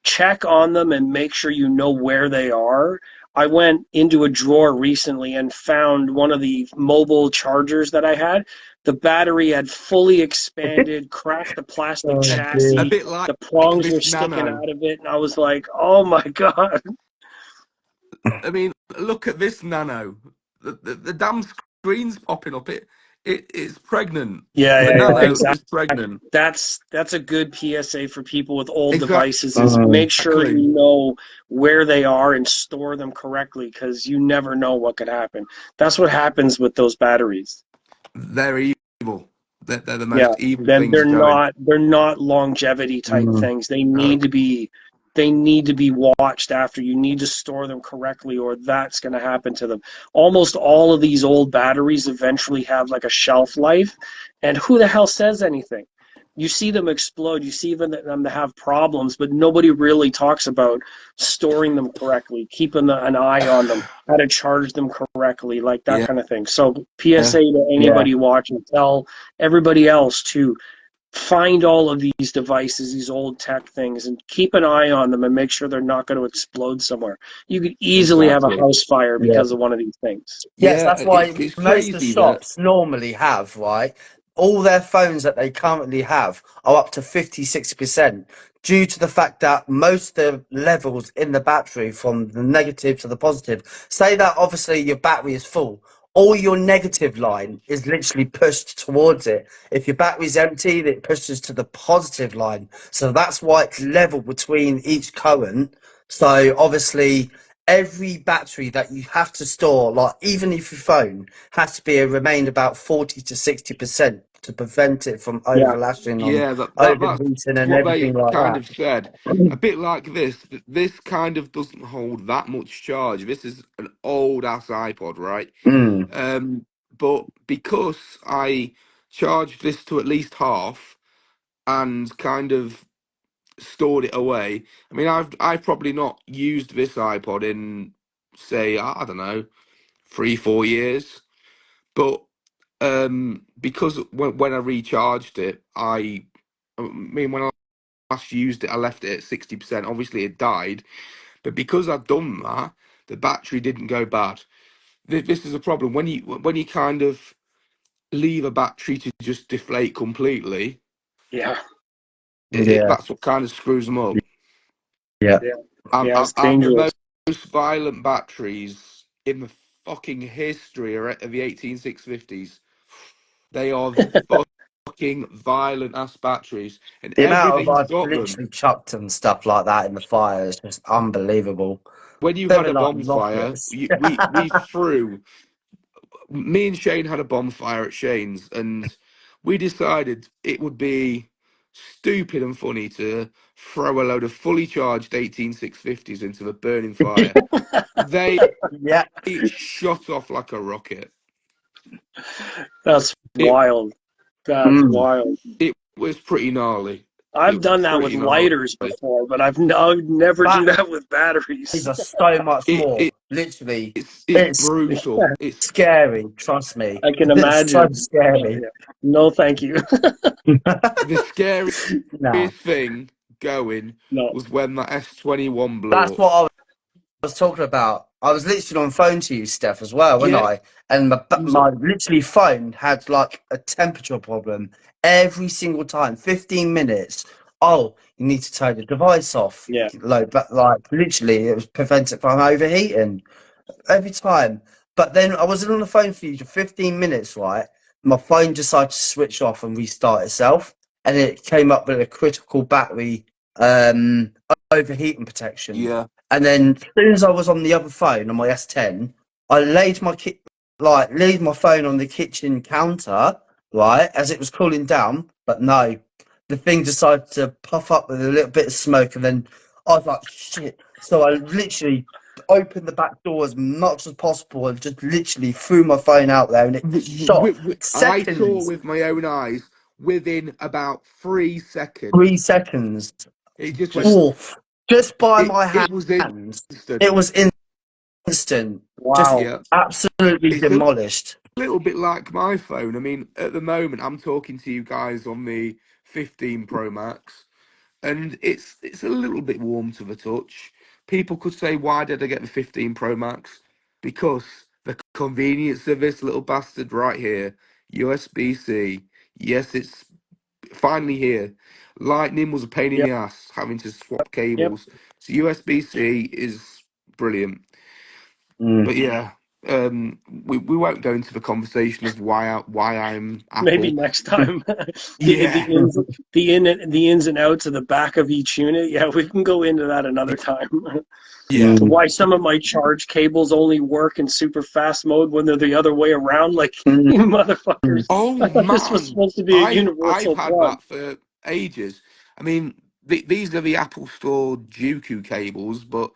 check on them and make sure you know where they are. I went into a drawer recently and found one of the mobile chargers that I had. The battery had fully expanded, cracked the plastic Oh, a dear. chassis. bit like The prongs were this sticking nano. out of it, and I was like, "Oh my god!" I mean, look at this nano. The damn screen's popping up. It's pregnant. Yeah, The yeah, yeah, nano exactly. is pregnant. That's a good PSA for people with old devices is Mm. make sure you know where they are and store them correctly because you never know what could happen. That's what happens with those batteries. They're evil. They're the Yeah. most evil Then things going. they're not longevity type Mm. things. No. They need to be watched after. You need to store them correctly or that's going to happen to them. Almost all of these old batteries eventually have like a shelf life, and who the hell says anything? You see them explode, you see them have problems, but nobody really talks about storing them correctly, keeping an eye on them, how to charge them correctly, like that Yeah. kind of thing. So PSA to Yeah. anybody watching, tell everybody else to find all of these devices, these old tech things, and keep an eye on them and make sure they're not going to explode somewhere. You could easily have a Exactly. house fire Yeah. because of one of these things. Yes, Yeah. that's why It's most of the crazy that. shops normally have, right? All their phones that they currently have are up to 50, 60% due to the fact that most of the levels in the battery from the negative to the positive, say that obviously your battery is full, all your negative line is literally pushed towards it. If your battery's empty, it pushes to the positive line. So that's why it's level between each current. So obviously every battery that you have to store, like even if your phone has to be remain about 40 to 60% to prevent it from Yeah. overlashing on Yeah, overheating that's and what they everything like kind that. of said. A bit like this. This kind of doesn't hold that much charge. This is an old ass iPod, right? Mm. Um, but because I charged this to at least half and kind of stored it away. I mean, I've probably not used this iPod in say I don't know 3 4 years, but because when I recharged it, I mean when I last used it, I left it at 60%. Obviously, it died, but because I've done that, the battery didn't go bad. This is a problem when you kind of leave a battery to just deflate completely. Yeah. Yeah, That's what kind of screws them up. yeah. Yeah. Yeah, it's And the dangerous. most violent batteries in the fucking history of the 18650s. They are fucking violent ass batteries, and The amount of everything's I've got them. literally chucked and stuff like that in the fire is just unbelievable. When you They had were a like bonfire, rockets. we threw. Me and Shane had a bonfire at Shane's, and we decided it would be stupid and funny to throw a load of fully charged 18650s into the burning fire. They Yeah. shot off like a rocket. That's It wild. That's Mm. wild. it was pretty gnarly. I've It was done that with pretty gnarly. lighters before, but I've never do that with batteries. Batteries are so much It, more. it Literally, it's it's brutal. It's scary. Trust me, I can it's so imagine. scary. Yeah. No, thank you. the scariest Nah, thing going No. was when that S21 blew that's up. what I was talking about. I was literally on phone to you, Steph, as well, wasn't Yeah, I? And it was my literally phone had like a temperature problem every single time. 15 minutes oh, you need to turn the device off. Yeah. Like literally, it was prevent it from overheating every time. But then I was on the phone for you for 15 minutes, right? My phone decided to switch off and restart itself, and it came up with a critical battery um, overheating protection. Yeah. And then as soon as I was on the other phone on my S10, I laid my phone on the kitchen counter, right, as it was cooling down. But no, the thing decided to puff up with a little bit of smoke, and then I was like, shit. So I literally opened the back door as much as possible and just literally threw my phone out there, and it shot I saw seconds, with my own eyes within about 3 seconds. 3 seconds It just went. Just off just by It my it was hands. instant. It was instant, just wow. Yeah. absolutely It's a demolished. little bit like my phone. I mean, at the moment, I'm talking to you guys on the 15 Pro Max, and it's a little bit warm to the touch. People could say, "Why did I get the 15 Pro Max?" Because the convenience of this little bastard right here, USB-C. Yes, it's finally here. Lightning was a pain in Yep. the ass having to swap Yep. cables. So USB-C is brilliant. Mm. But yeah, we won't go into the conversation of why I'm Maybe Apple. next time. The Yeah, ins the ins and outs of the back of each unit. Yeah, we can go into that another time. yeah. Mm. Why some of my charge cables only work in super fast mode when they're the other way around. Like, Mm. you motherfuckers. Oh I thought this was man, supposed to be a I've universal had plug. that for ages. I mean, these are the Apple Store Juku cables, but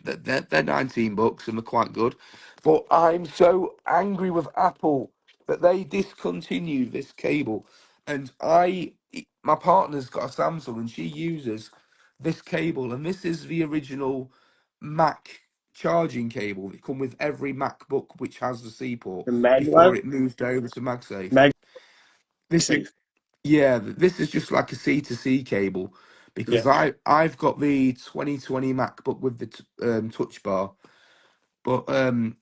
they're $19 and they're quite good. But I'm so angry with Apple that they discontinued this cable, and my partner's got a Samsung and she uses this cable, and this is the original Mac charging cable that come with every MacBook which has the C port The before maglev, it moved over to MagSafe. This MagSafe. yeah, this is just like a C to C cable Yeah. because I've got the 2020 MacBook with the touch bar, but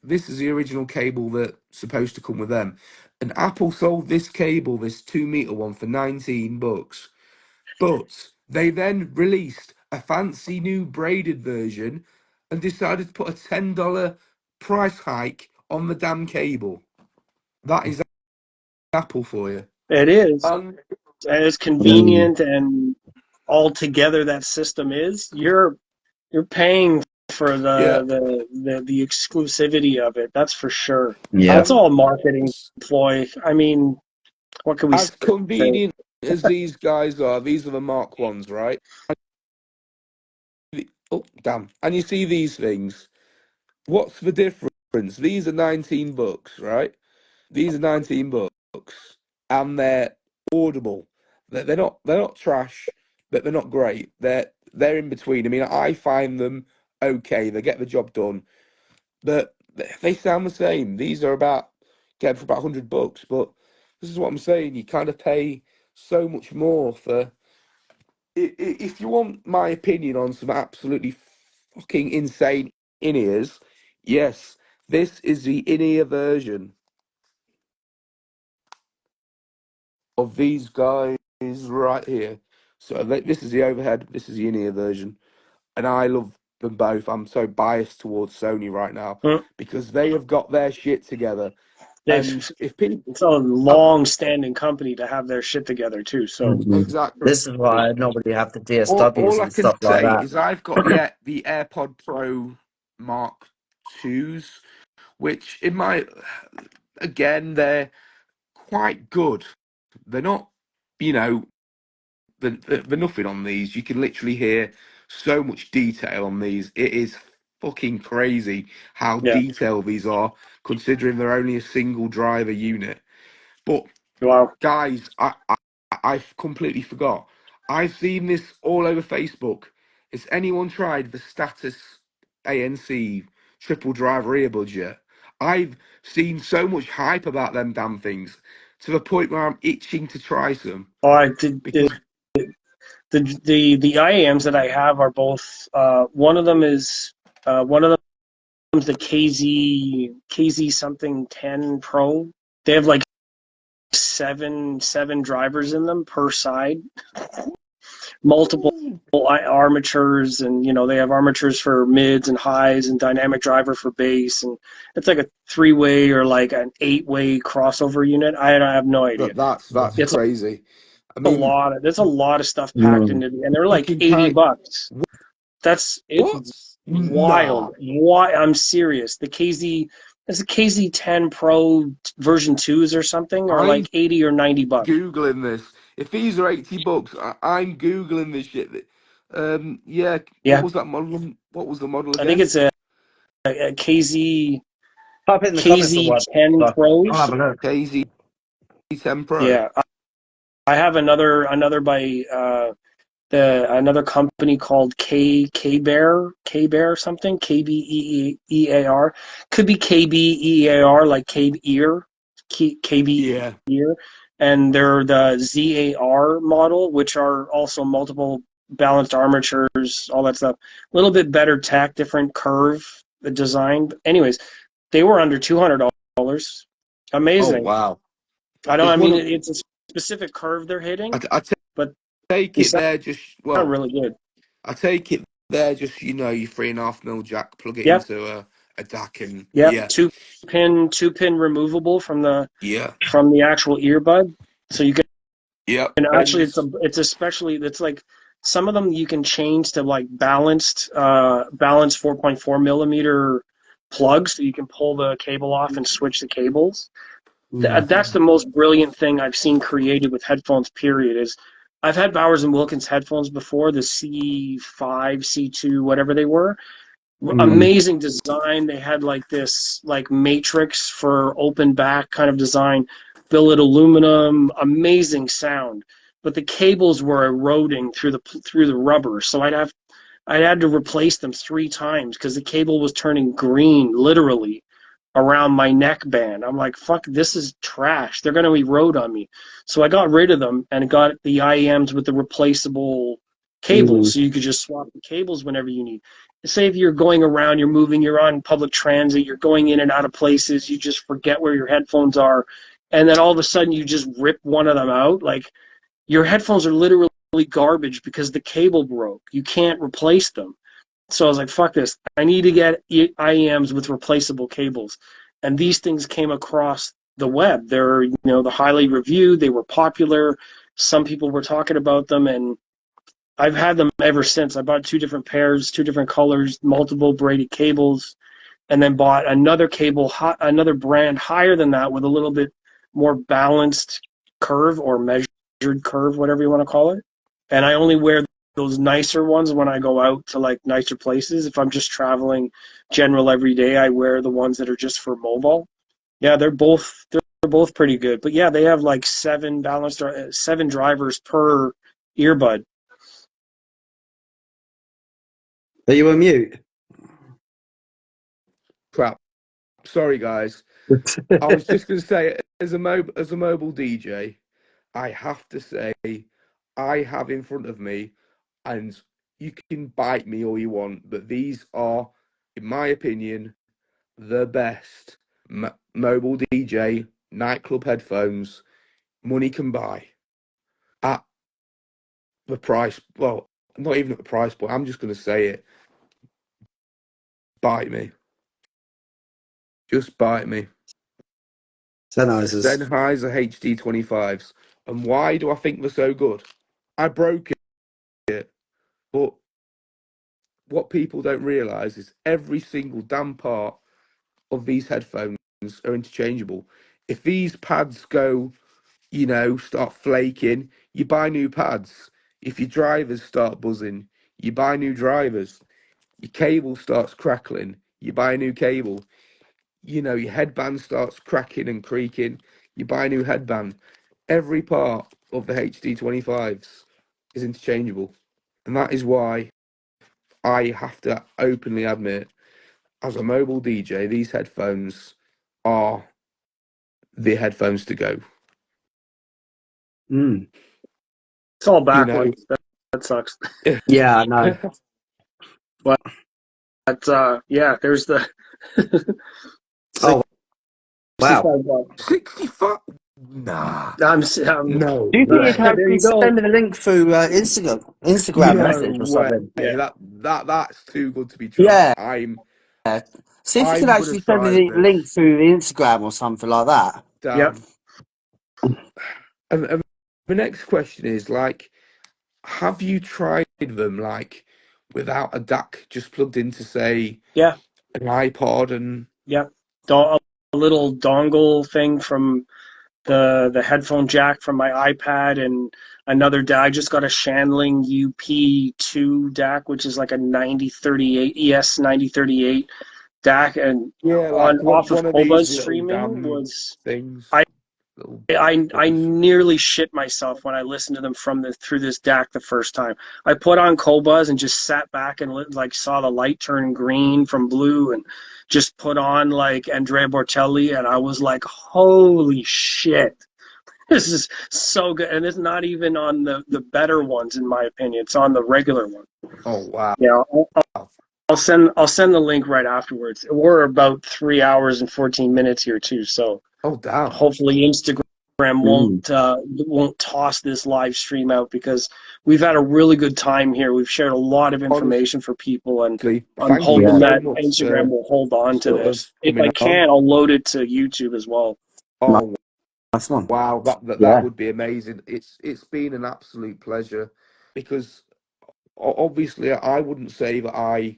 this is the original cable that's supposed to come with them. And Apple sold this cable, this 2 meter one, for $19, but they then released a fancy new braided version and decided to put a $10 price hike on the damn cable. That is Apple for you. It is. Um, As Mm. convenient and altogether that system is, you're paying for yeah, the exclusivity of it. That's for sure. Yeah. That's and all marketing ploy. I mean, what can we as say? convenient as these guys are, these are the Mark ones, right? Oh, damn. And you see these things. What's the difference? These are $19, right? These are $19 and they're audible. They're not trash, but they're not great. They're in between. I mean, I find them okay. They get the job done, but they sound the same. These are about get for about $100, but this is what I'm saying. You kind of pay so much more for. If you want my opinion on some absolutely fucking insane in-ears, yes, this is the in-ear version of these guys right here. So this is the overhead, this is the in-ear version, and I love them both. I'm so biased towards Sony right now Hmm. because they have got their shit together. And They've if people, It's a long-standing company to have their shit together too. So Mm. exactly, This is why I normally have the DSWs all I and can stuff like say that. is I've got the AirPod Pro Mark twos, which in my again they're quite good. They're not, you know, the nothing on these. You can literally hear so much detail on these. It is fucking crazy how yeah, detailed these are, considering they're only a single driver unit. But wow. guys, I completely forgot. I've seen this all over Facebook. Has anyone tried the Status ANC triple driver earbuds yet? I've seen so much hype about them damn things to the point where I'm itching to try some Oh, I did because the IAMs that I have are both. One of them's the KZ something 10 Pro. They have like seven drivers in them per side. multiple Ooh, armatures, and they have armatures for mids and highs and dynamic driver for bass, and it's like a 3-way or like an 8-way crossover unit. I have no idea. that's It's crazy. I mean, there's a lot of stuff packed Mm. into it, and they're you like can kind $80. It's what? wild. Nah. Why? I'm serious. It's a KZ10 Pro version 2s or something, or I'm like 80 or $90. googling this. If these are $80, I'm googling this shit. Yeah. What Yeah, was that model? What was the model I think again? it's a Type it in the comments or what? KZ10 I'll Pros. have a look. KZ10 Pro. Yeah, I have another by another company called K Bear something, KBEEAR. Could be KBEAR, like Cabe Ear, KB Yeah. Ear, and they're the ZAR model, which are also multiple balanced armatures, all that stuff. A little bit better tech, different curve, the design. But anyways, they were under $200. Oh Amazing. wow. I It's one mean, of it's a specific curve they're hitting, I but take they it sound there just really good. I take it there just your 3.5 mil jack, plug it Yep. into a DAC and Yep, yeah. two pin removable from Yeah. the actual earbud, so you can Yep. actually And it's like some of them you can change to like balanced 4.4 millimeter plugs, so you can pull the cable off and switch the cables. That's the most brilliant thing I've seen created with headphones. Period. Is I've had Bowers and Wilkins headphones before, the C5, C2, whatever they were. Mm. Amazing design. They had like this like matrix for open back kind of design, billet aluminum, amazing sound. But the cables were eroding through the rubber, so I had to replace them 3 times because the cable was turning green, literally, around my neck band. I'm like, fuck, this is trash. They're going to erode on me. So I got rid of them and got the IEMs with the replaceable cables. Mm. So you could just swap the cables whenever you need. Say if you're going around, you're moving, you're on public transit, you're going in and out of places, you just forget where your headphones are. And then all of a sudden you just rip one of them out. Like your headphones are literally garbage because the cable broke. You can't replace them. So I was like, fuck this. I need to get IEMs with replaceable cables. And these things came across the web. They're, the highly reviewed, they were popular. Some people were talking about them, and I've had them ever since. I bought 2 different pairs, 2 different colors, multiple braided cables, and then bought another brand higher than that with a little bit more balanced curve or measured curve, whatever you want to call it. And I only wear those nicer ones when I go out to like nicer places. If I'm just traveling general every day, I wear the ones that are just for mobile. Yeah, they're both pretty good. But yeah, they have like 7 drivers per earbud. Are you on mute? crap. Sorry guys. I was just gonna say as a mobile DJ, I have to say I have in front of me, and you can bite me all you want, but these are, in my opinion, the best mobile DJ nightclub headphones money can buy at the price. Well, not even at the price point. I'm just going to say it. Bite me. Just bite me. Sennheisers. Sennheiser HD25s. And why do I think they're so good? I broke it, but what people don't realize is every single damn part of these headphones are interchangeable. If these pads go, start flaking, you buy new pads. If your drivers start buzzing, you buy new drivers. Your cable starts crackling, you buy a new cable. Your headband starts cracking and creaking, you buy a new headband. Every part of the HD25s is interchangeable. And that is why I have to openly admit, as a mobile DJ, these headphones are the headphones to go. Mm. It's all You know, backwards. That sucks. Yeah, I know. But yeah, there's the Oh, wow. $65. 65. Nah, Do you no think you can way. there actually you go. send me the link through Instagram No message or way. something? That's too good to be true. Yeah. I'm See if you can I'm gonna actually send me try the this. link through the Instagram or something like that. Yep. Damn. And the next question is like, have you tried them like without a DAC, just plugged into say Yeah. an iPod and Yep. A little dongle thing from the headphone jack from my iPad and another DAC. I just got a Shandling UP2 DAC, which is like a 9038 ES 9038 DAC, and yeah, on like off of one of these Qobuz little streaming damn was things. I Little I rubbish. nearly shit myself when I listened to them from through this DAC the first time. I put on Qobuz and just sat back and like saw the light turn green from blue and just put on like Andrea Bocelli and I was like, holy shit. This is so good. And it's not even on the better ones in my opinion. It's on the regular one. Oh wow. Yeah, I'll send the link right afterwards. We're about 3 hours and 14 minutes here too, so Oh damn. hopefully Instagram Mm. won't toss this live stream out because we've had a really good time here. We've shared a lot of Honestly, information for people, and I'm thank you hoping Yeah. so that much Instagram for will hold on to sort this. of If coming I on. can, I'll load it to YouTube as well. Oh Nice one. wow, that Yeah. would be amazing. It's been an absolute pleasure because obviously I wouldn't say that I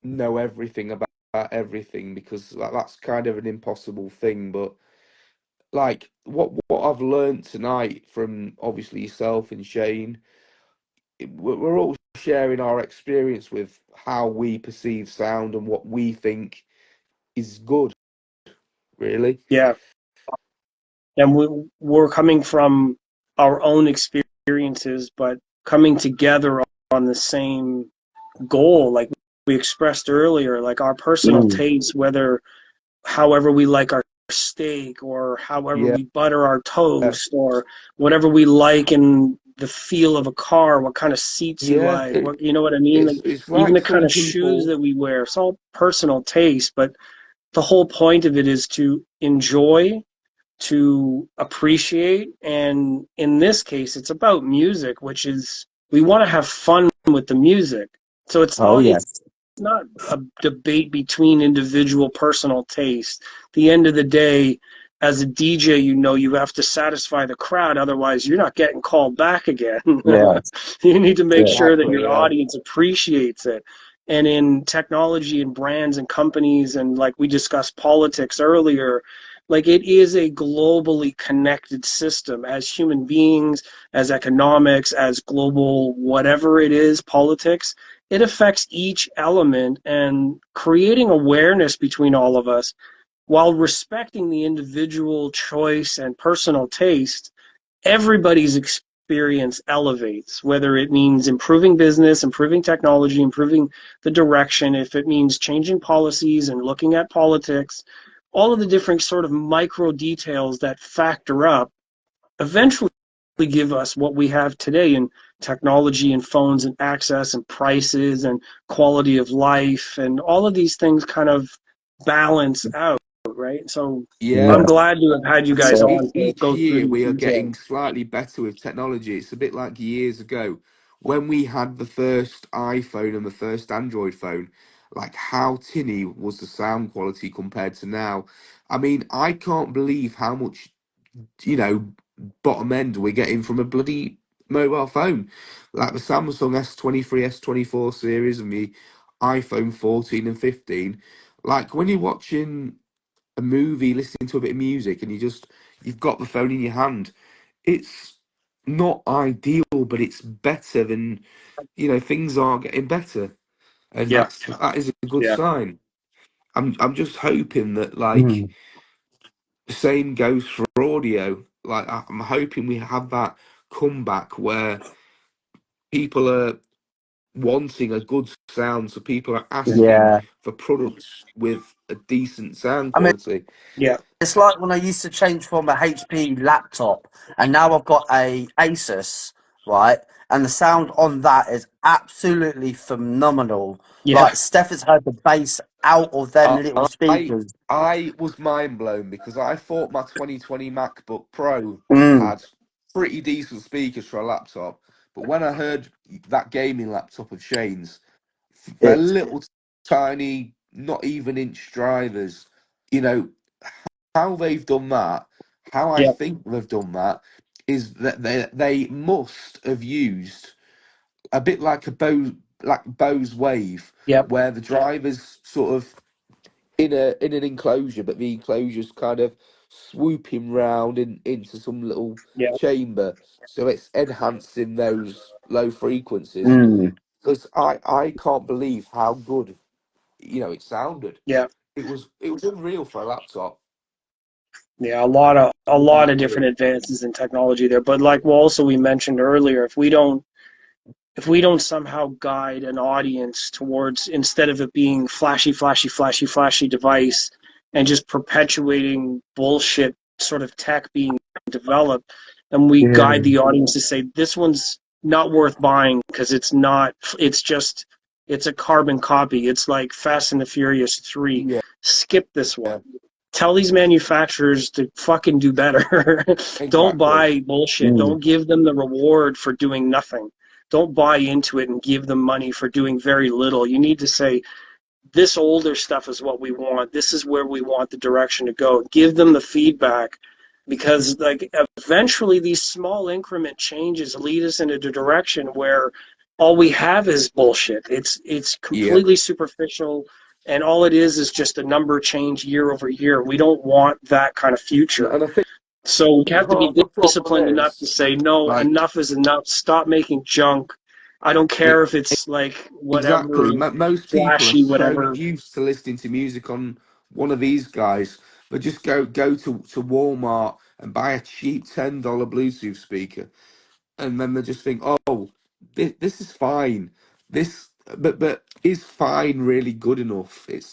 know everything about everything because that's kind of an impossible thing. But like what I've learned tonight from obviously yourself and Shane, we're all sharing our experience with how we perceive sound and what we think is good, really. Yeah, and we're coming from our own experiences, but coming together on the same goal, like we expressed earlier, like our personal Mm. tastes, whether however we like our steak or however Yeah, we butter our toast or whatever we like in the feel of a car, what kind of seats you yeah. like, what you know what I mean? Like It's even like the kind some of shoes people. that we wear, it's all personal taste, but the whole point of it is to enjoy, to appreciate, and in this case it's about music, which is we want to have fun with the music. So Oh it's yes. not a debate between individual personal taste. At the end of the day, as a DJ, you have to satisfy the crowd, otherwise you're not getting called back again. Yeah. You need to make Yeah. sure that Exactly, your yeah. audience appreciates it. And in technology and brands and companies, and like we discussed politics earlier, like it is a globally connected system as human beings, as economics, as global whatever it is, politics. It affects each element, and creating awareness between all of us while respecting the individual choice and personal taste. Everybody's experience elevates, whether it means improving business, improving technology, improving the direction, if it means changing policies and looking at politics, all of the different sort of micro details that factor up eventually give us what we have today in technology and phones and access and prices and quality of life, and all of these things kind of balance out, right? So I'm Yeah. Yeah. glad to have had you That's guys it. on to Each go through year these we are details. getting slightly better with technology. It's a bit like years ago when we had the first iPhone and the first Android phone. Like how tinny was the sound quality compared to now? I mean, I can't believe how much, you know, bottom end we're getting from a bloody mobile phone. Like the Samsung S23, S24 series and the iPhone 14 and 15. Like when you're watching a movie, listening to a bit of music, and you've got the phone in your hand. It's not ideal, but it's better than things are getting better, and Yeah, that is a good yeah, sign. I'm just hoping that like Mm. the same goes for audio. Like I'm hoping we have that comeback where people are wanting a good sound, so people are asking Yeah. for products with a decent sound I mean, quality. yeah, it's like when I used to change from a HP laptop, and now I've got a Asus. right? And the sound on that is absolutely phenomenal. Yeah. Like Steph has heard the bass out of them little I speakers. I was mind blown because I thought my 2020 MacBook Pro Mm, had pretty decent speakers for a laptop, but when I heard that gaming laptop of Shane's, they're it's little tiny, not even inch drivers. You know how they've done that. How I Yeah. think they've done that is that they must have used a bit like Bose Wave, Yep. where the drivers sort of in an enclosure, but the enclosure's kind of swooping round into some little Yeah. chamber, so it's enhancing those low frequencies. mm, Because I can't believe how good it sounded. Yeah. It was unreal for a laptop. Yeah. A lot of different advances in technology there. But like also we mentioned earlier, if we don't somehow guide an audience towards, instead of it being flashy, flashy, flashy, flashy device and just perpetuating bullshit sort of tech being developed, and we guide yeah, the audience to say this one's not worth buying because it's not, it's a carbon copy. It's like Fast and the Furious 3. Yeah, Skip this yeah, one. Tell these manufacturers to fucking do better. Don't exactly. buy bullshit. mm, Don't give them the reward for doing nothing. Don't buy into it and give them money for doing very little. You need to say, this older stuff is what we want. This is where we want the direction to go. Give them the feedback, because like eventually these small increment changes lead us into the direction where all we have is bullshit. It's Yeah, completely superficial, and all it is just a number change year over year. We don't want that kind of future. and I think So we have to be part of the problem disciplined enough to is say, no, like enough is enough. Stop making junk. I don't care it, if it's like whatever, exactly. Most people are flashy, so whatever. used to listening to music on one of these guys, but just go to Walmart and buy a cheap $10 Bluetooth speaker, and then they just think, oh, this is fine. This, but is fine really good enough? It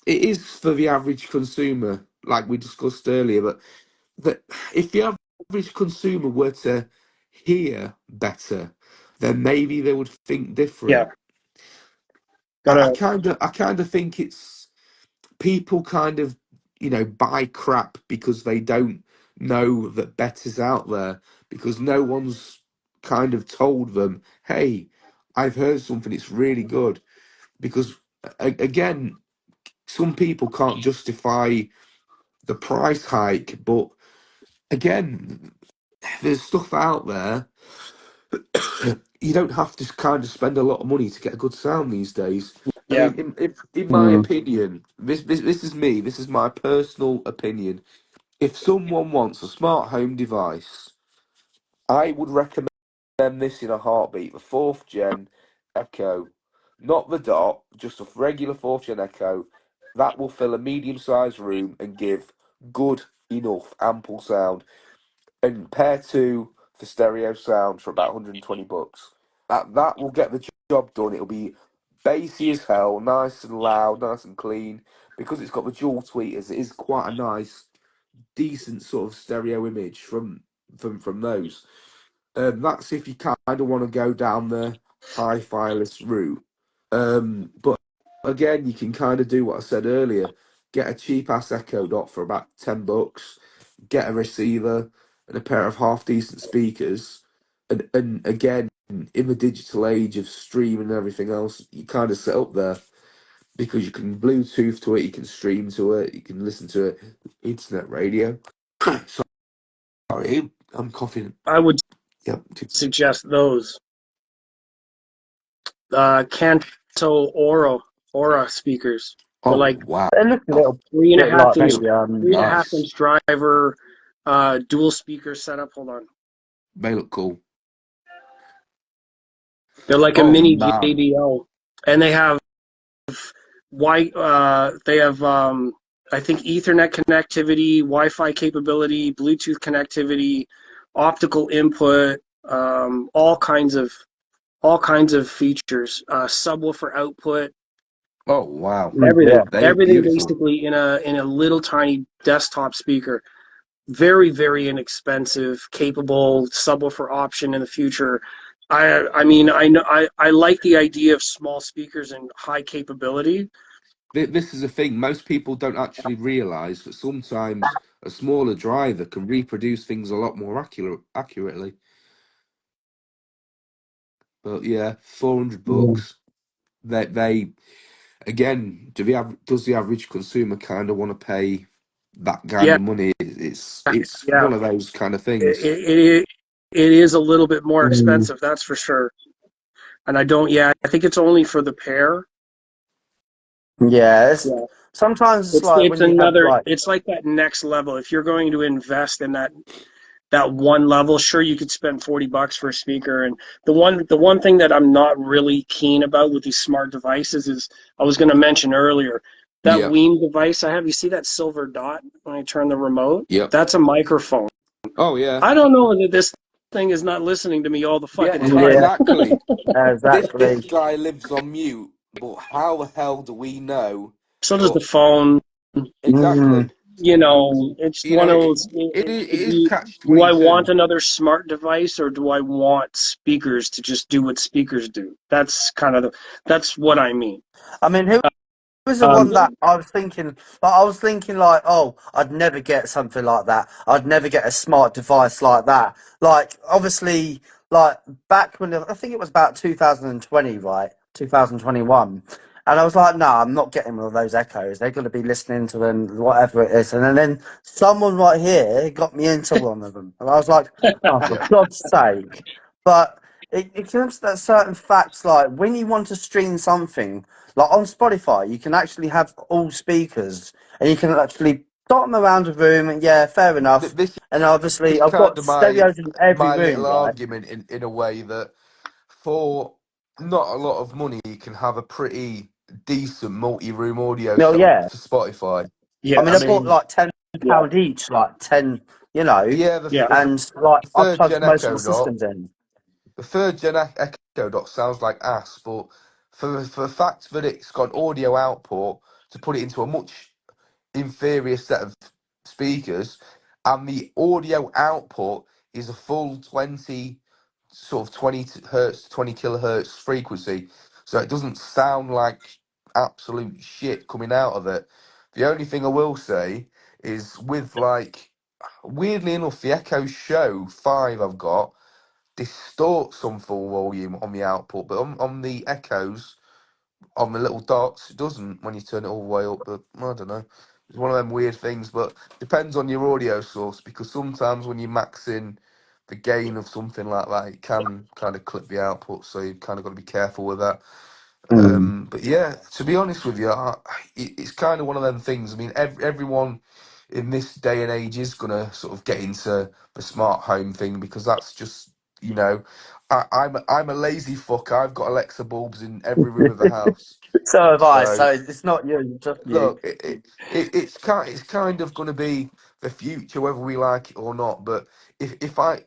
is for the average consumer, like we discussed earlier. But that if the average consumer were to hear better, then maybe they would think Yeah, different. I gotta, kind of think it's people kind of buy crap because they don't know that better's out there, because no one's kind of told them, hey, I've heard something, it's really good. Because again, some people can't justify the price hike, but again, there's stuff out there. You don't have to kind of spend a lot of money to get a good sound these days. I yeah. mean, in my mm, opinion, this is me. This is my personal opinion. If someone wants a smart home device, I would recommend this in a heartbeat. The fourth gen Echo, not the Dot, just a regular fourth gen Echo. That will fill a medium-sized room and give good enough ample sound. And pair two for stereo sound for about $120. That will get the job done. It'll be bassy as hell, nice and loud, nice and clean. Because it's got the dual tweeters, it is quite a nice, decent sort of stereo image from those. That's if you kind of want to go down the hi-fi-less route. But again, you can kind of do what I said earlier. Get a cheap ass Echo Dot for about $10. Get a receiver and a pair of half decent speakers. And again, in the digital age of streaming and everything else, you kind of set up there because you can Bluetooth to it, you can stream to it, you can listen to it, internet radio. Sorry, I'm coughing. I would Yep. suggest those Kanto Aura speakers. They're Oh like wow, they look a little three and a bit half like inch, the three and a half nice. inch driver, dual speaker setup. Hold on, They look cool. they're like a Oh mini man. JBL, and they have white. They have I think Ethernet connectivity, Wi-Fi capability, Bluetooth connectivity, optical input, all kinds of features. Subwoofer output. Oh wow. mm, Everything, yeah. They look everything beautiful. basically in a little tiny desktop speaker. very, very inexpensive, capable subwoofer option in the future. I mean, I know I like the idea of small speakers and high capability. This is a thing. Most people don't actually realise that sometimes a smaller driver can reproduce things a lot more accurately. But yeah, $400. They again, does the average consumer kind of want to pay that kind Yeah, of money? It's yeah. one of those kind of It, things. it, it is a little bit more Mm. expensive, that's for sure. And I don't, yeah, I think it's only for the pair. Yeah, Yeah. sometimes it's like It's when you have another, like, it's like that next level. If you're going to invest in that one level, sure, you could spend $40 for a speaker. And the one thing that I'm not really keen about with these smart devices is, I was going to mention earlier, that Yeah, Weem device I have. You see that silver dot when I turn the remote? yeah. That's a microphone. Oh yeah, I don't know that this thing is not listening to me all the yeah. fucking time. yeah, Exactly. This exactly. guy lives on mute, but how the hell do we know? So does the But phone. Mm. exactly, It's you one know, of those. it is Do, catch do I 22. want another smart device, or do I want speakers to just do what speakers do? That's what I mean. I mean, who was the Um, one that I was thinking? Like, I was thinking, like, oh, I'd never get something like that. I'd never get a smart device like that. Like, obviously, like back when I think it was about 2020, right? 2021. And I was like, no, I'm not getting one of those echoes. They're going to be listening to them, whatever it is. And then someone right here got me into one of them. And I was like, oh, for Yeah. God's sake. But it comes to that certain facts, like when you want to stream something, like on Spotify, you can actually have all speakers and you can actually dot them around the room. And yeah, fair enough. This And is obviously, I've kind got of my stereos in every my room, little right? argument in a way that for not a lot of money you can have a pretty decent multi-room audio No, setup yeah. for Spotify. I yeah, mean, I I bought mean, like £10 yeah, each, like 10, you know, Yeah, yeah, and like I third plugged gen most of the Echo Dot. systems in. The third gen Echo Dot sounds like ass, but for the fact that it's got audio output to put it into a much inferior set of speakers, and the audio output is a full 20 sort of 20 hertz, 20 kilohertz frequency, so it doesn't sound like absolute shit coming out of it. The only thing I will say is with like weirdly enough, the Echo Show 5 I've got distorts some full volume on the output, but on the Echoes, on the little dots, it doesn't when you turn it all the way up. But I don't know. It's one of them weird things, but depends on your audio source because sometimes when you max in the gain of something like that, it can kind of clip the output, so you kind of got to be careful with that. Mm. But yeah, to be honest with you, it's kind of one of them things. I mean, everyone in this day and age is gonna sort of get into the smart home thing because that's just you know, I'm a lazy fuck. I've got Alexa bulbs in every room of the house. So have I. So So it's not you, just you. look, it's kind of going to be the future, whether we like it or not. But if I,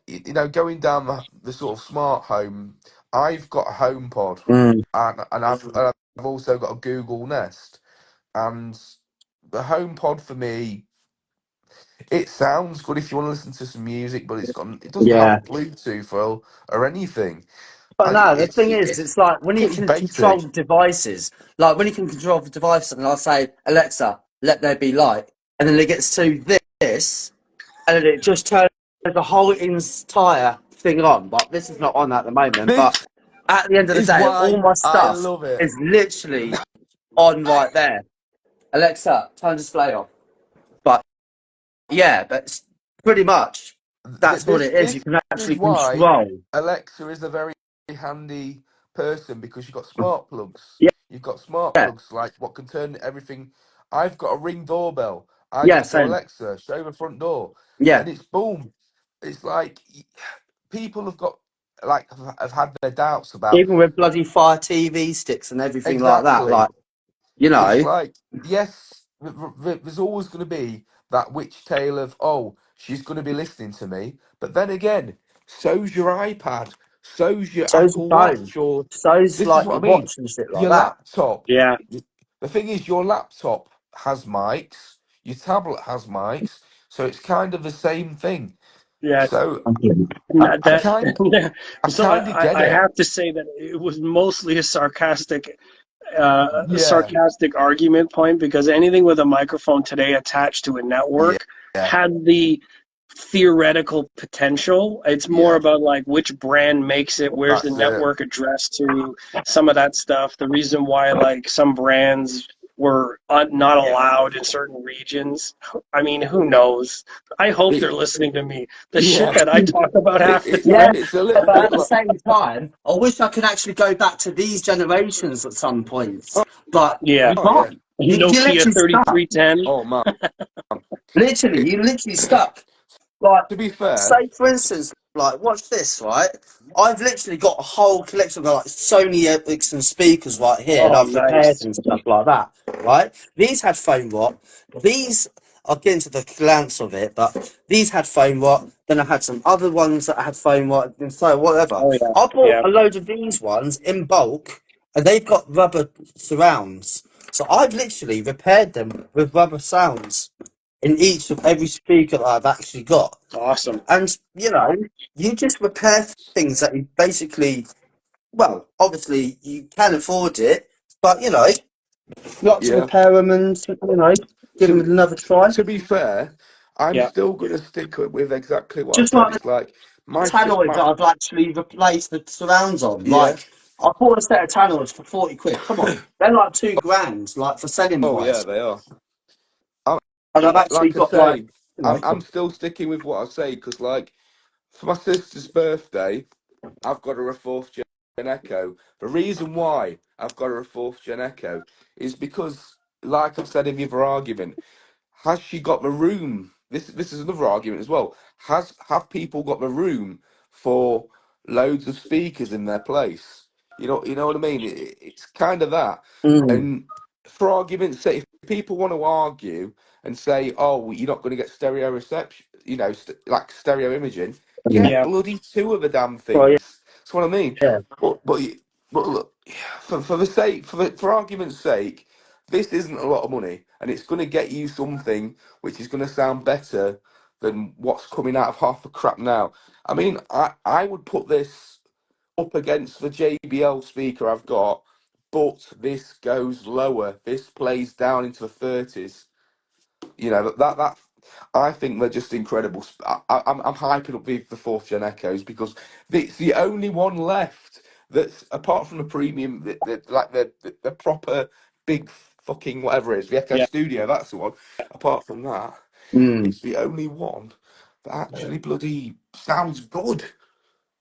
going down the sort of smart home, I've got a home pod, Mm. and I've also got a Google Nest, and the home pod for me, it sounds good if you want to listen to some music, but it doesn't have Yeah. a Bluetooth or anything. But no, the thing is, It's it's like when you pretty can control basic. the devices, like when you can control the device, and I'll say, Alexa, let there be light. And then it gets to this, and then it just turns the whole entire thing on. But this is not on at the moment. But This at the end of the is day, all why my I stuff love it. is literally on right there. Alexa, turn display off. But yeah, that's pretty much that's what it is. You This can is actually why control. Alexa is a very handy person because you've got smart plugs. Yeah, You've got smart yeah, plugs like what can turn everything. I've got a Ring doorbell. I yeah, just go same. Alexa, show the front door, Yeah, and it's boom. It's like people have got like have had their doubts about even with bloody Fire TV sticks and everything like that. exactly. Like, you It's know, like, yes, there's always going to be that witch tale of, oh, she's going to be listening to me. But then again, so's your iPad, so's your so's a Apple phone, Watch, or so's this is like what your I mean. watch and shit like Your that. laptop. yeah. The thing is, your laptop has mics, your tablet has mics. So it's kind of the same thing. Yeah. So I That, kind yeah. I So kind of get I it. have to say that it was mostly a Yeah, sarcastic argument point, because anything with a microphone today attached to a yeah, network yeah, had the theoretical potential. It's more yeah. about like which brand makes it, where's the That's it. network addressed to, some of that stuff. The reason why like some brands were not allowed in certain regions. I mean, who knows? I hope they're It, listening to me. The shit yeah, that I talk about half the Yeah, time. it's a little but bit at the like, same time, I wish I could actually go back to these generations at some points. oh, But Yeah. you yeah, can't. You're Nokia literally stuck. 3310. oh man. Literally, It, you're literally stuck. Like, to be fair, say for instance, like, watch this, right? I've literally got a whole collection of like Sony Ericsson speakers right here that Oh, I've repaired nice. and stuff like that, right? These had foam rot. These, I'll get into the glance of it, but these had foam rot. Then I had some other ones that had foam rot, and so whatever. Oh, yeah. I bought Yeah. a load of these ones in bulk, and they've got rubber surrounds. So I've literally repaired them with rubber sounds in each of every speaker that I've actually got. Awesome. And, you know, you just repair things that you basically, well, obviously you can afford it, but, you know, you like to yeah. repair them and, you know, give them To another try. to be fair, I'm Yeah. still gonna stick with exactly what I Just said. like the It's like tannoys that I've actually replaced the surrounds on. yeah. Like, I bought a set of tannoys for 40 quid. Come on. They're like 2 grand, like, for selling Oh yeah, price. they are. I, And I've actually like I got, like, say, you know, I'm still sticking with what I say because like for my sister's birthday, I've got her a fourth gen Echo. The reason why I've got her a fourth gen Echo is because, like I've said in the other argument, has she got the room? This is another argument as well. Have people got the room for loads of speakers in their place? You know what I mean. It's kind of that. mm, And for argument's sake, if people want to argue and say, "Oh, well, you're not going to get stereo reception," like stereo imaging, mm. get Yeah. bloody two of the damn Well, things. That's what I mean. yeah. But look, for the sake for argument's sake, this isn't a lot of money, and it's going to get you something which is going to sound better than what's coming out of half the crap now. I mean, I would put this up against the JBL speaker I've got, but this goes lower. This plays down into the 30s. You know that I think they're just incredible. I'm hyping up the fourth gen Echoes because it's the only one left that's apart from the premium, like the proper big fucking whatever it is, the Echo Yeah. Studio. That's the one. Apart from that, Mm. it's the only one that actually bloody sounds good.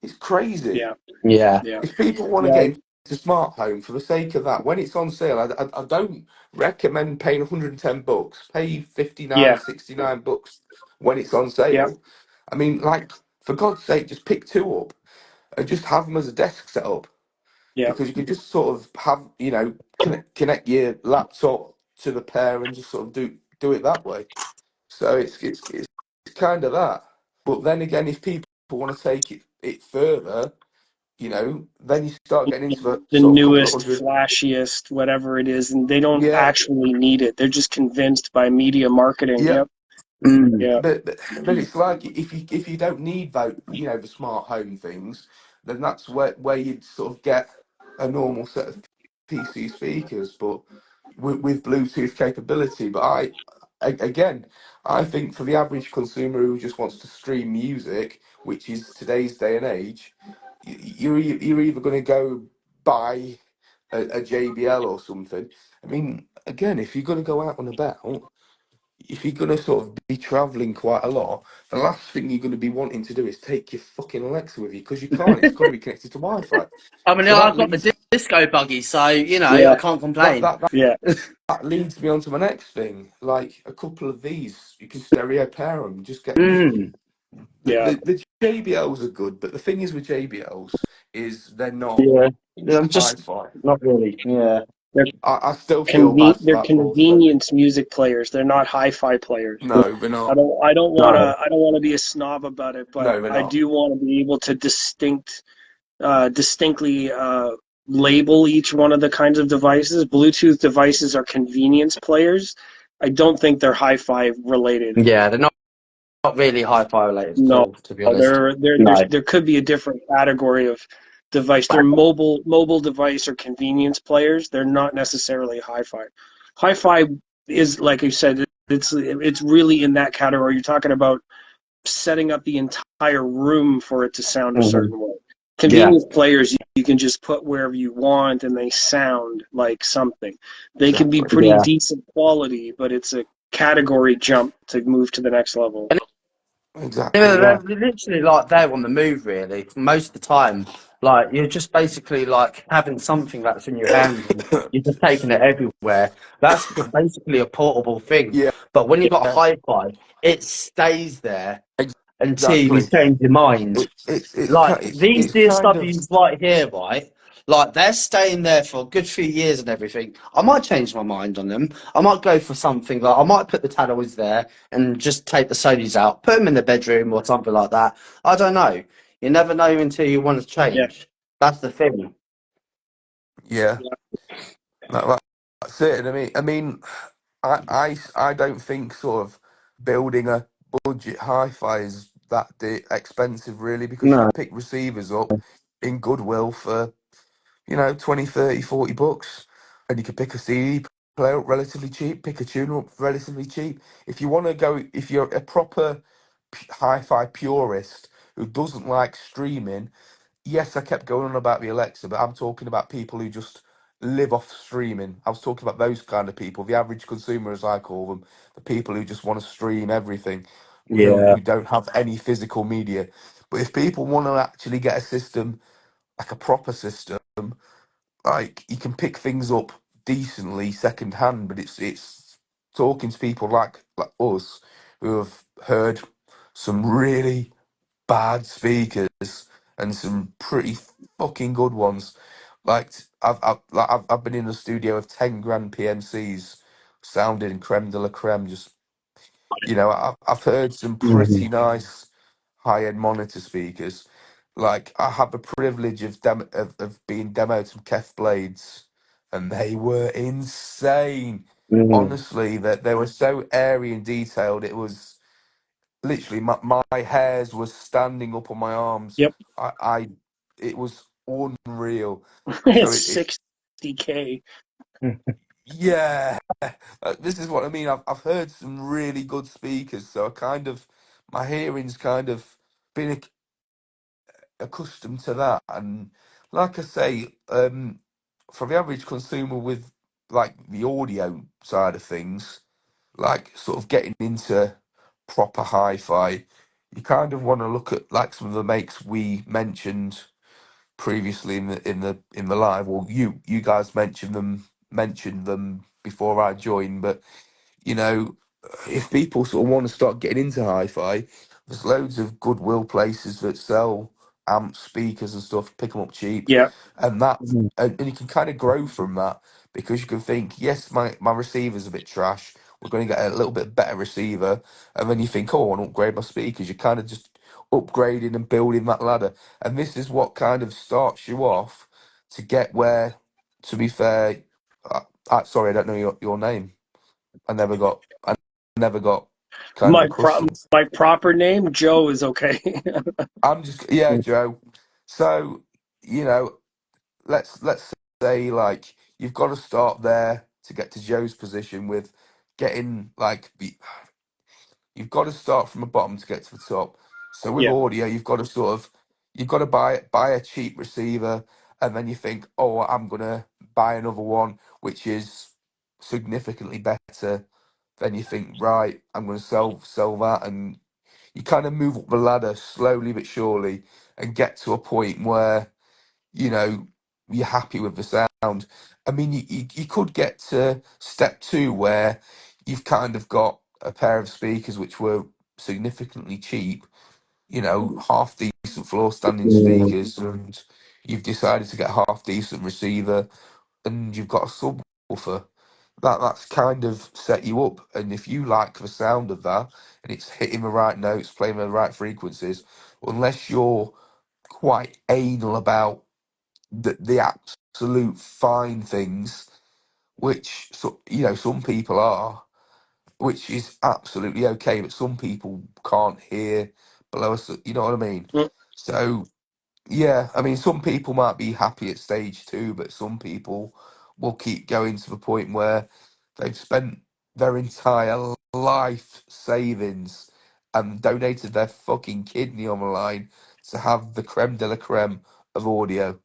It's crazy. Yeah. Yeah. Yeah. If people want to Yeah. get into smart home for the sake of that, when it's on sale, I don't recommend paying 110 bucks. Pay 59, Yeah. 69 bucks when it's on Yeah. sale. I mean, like, for God's sake, just pick two up and just have them as a desk setup Yeah. because you can just sort of have, connect your laptop to the pair and just sort of do it that way. So it's kind of that. But then again, if people want to take it further, then you start getting into the The sort of couple of newest, hundred. flashiest, whatever it is, and they don't Yeah, actually need it. They're just convinced by media marketing. yeah. Yep. Mm. Yeah. But it's like if you don't need the smart home things, then that's where you'd sort of get a normal set of PC speakers, but with Bluetooth capability. But again, I think for the average consumer who just wants to stream music, which is today's day and age, you're either going to go buy a JBL or something. I mean, again, if you're going to go out and about, if you're going to sort of be traveling quite a lot, the last thing you're going to be wanting to do is take your fucking Alexa with you because you can't. It's got to be connected to Wi-Fi. I mean, So I've got the disco buggy, so you know I Yeah. can't that complain. that that, Yeah. that leads me on to my next thing. Like a couple of these, you can stereo pair them. Just get because Mm. Yeah. the JBLs are good, but the thing is with JBLs is they're not Yeah, I'm just hi-fi. not really. Yeah. They're I still feel bad for they're that poor thing. convenience music players. They're not hi-fi players. No, they're I not. don't I don't want No. to I don't want to be a snob about it, but No, they're I not. do want to be able to distinctly label each one of the kinds of devices. Bluetooth devices are convenience players. I don't think they're hi-fi related. Yeah, they're not. not really hi-fi related at No, all, to be honest. there could be a different category of device. They're mobile device or convenience players. They're not necessarily hi-fi. Hi-fi is, like you said, it's really in that category. You're talking about setting up the entire room for it to sound a Mhm. certain way. Yeah, Convenience players you can just put wherever you want and they sound like something. They can be Exactly. pretty yeah. decent quality, but it's a category jump to move to the next level. Exactly. They're Yeah. literally like they're on the move, really. Most of the time, like you're just basically like having something that's in your hand and you're just taking it everywhere. That's basically a portable thing. Yeah. But when you've got a hi-fi, it stays there until you Exactly. change your mind. Like these It's kind of DSWs right here, right? Like they're staying there for a good few years and everything. I might change my mind on them. I might go for something like I might put the Tannoys there and just take the Sonys out, put them in the bedroom or something like that. I don't know. You never know until you want to Yeah. change. That's the thing. yeah. That's it. And I don't think sort of building a budget hi-fi is that expensive really, because you No. can pick receivers up in Goodwill for 20, 30, 40 bucks, and you can pick a CD player up relatively cheap, pick a tuner up relatively cheap. If you want to go, if you're a proper hi-fi purist who doesn't like streaming, yes, I kept going on about the Alexa, but I'm talking about people who just live off streaming. I was talking about those kind of people, the average consumer, as I call them, the people who just want to stream everything, Yeah. who don't have any physical media. But if people want to actually get a system, like a proper system, like you can pick things up decently second hand, but it's talking to people like us who have heard some really bad speakers and some pretty fucking good ones. Like I've been in the studio of 10 grand PMCs, sounding creme de la creme. Just I've heard some Mhm. pretty nice high end monitor speakers. Like I had the privilege of being demoed some Kef Blades, and they were insane. Mhm. Honestly, that they were so airy and detailed. It was literally my hairs was standing up on my arms. Yep. I it was unreal. So It's it 60K. yeah, this is what I mean. I've heard some really good speakers, so I kind of my hearing's kind of been accustomed to that. And like I say, for the average consumer with like the audio side of things, like sort of getting into proper hi-fi, you kind of want to look at like some of the makes we mentioned previously in the live. Well, you guys mentioned them before I joined, but you know, if people sort of want to start getting into hi-fi, there's loads of Goodwill places that sell amps, speakers, and stuff. Pick them up cheap, Yeah. and that, Mhm. and you can kind of grow from that, because you can think, yes, my receiver's a bit trash. We're going to get a little bit better receiver, and then you think, oh, I want to upgrade my speakers. You're kind of just upgrading and building that ladder, and this is what kind of starts you off to get where. To be fair, sorry, I don't know your name. I never got kind of My accustomed. my proper name, Joe, is okay. I'm just yeah, Joe. So, you know, let's say like you've got to start there to get to Joe's position with getting like you've got to start from the bottom to get to the top. So with Yeah. audio, you've got to buy a cheap receiver, and then you think, oh, I'm gonna buy another one which is significantly better. Then you think, right, I'm gonna sell that, and you kind of move up the ladder slowly but surely and get to a point where you know you're happy with the sound. I mean, you could get to step two where you've kind of got a pair of speakers which were significantly cheap, half decent floor standing Mhm. speakers, and you've decided to get a half decent receiver, and you've got a subwoofer. That's kind of set you up. And if you like the sound of that and it's hitting the right notes, playing the right frequencies, unless you're quite anal about the absolute fine things, which some people are, which is absolutely okay, but some people can't hear below us. You know what I mean? Mm. So yeah, I mean, some people might be happy at stage two, but some people will keep going to the point where they've spent their entire life savings and donated their fucking kidney on the line to have the creme de la creme of audio.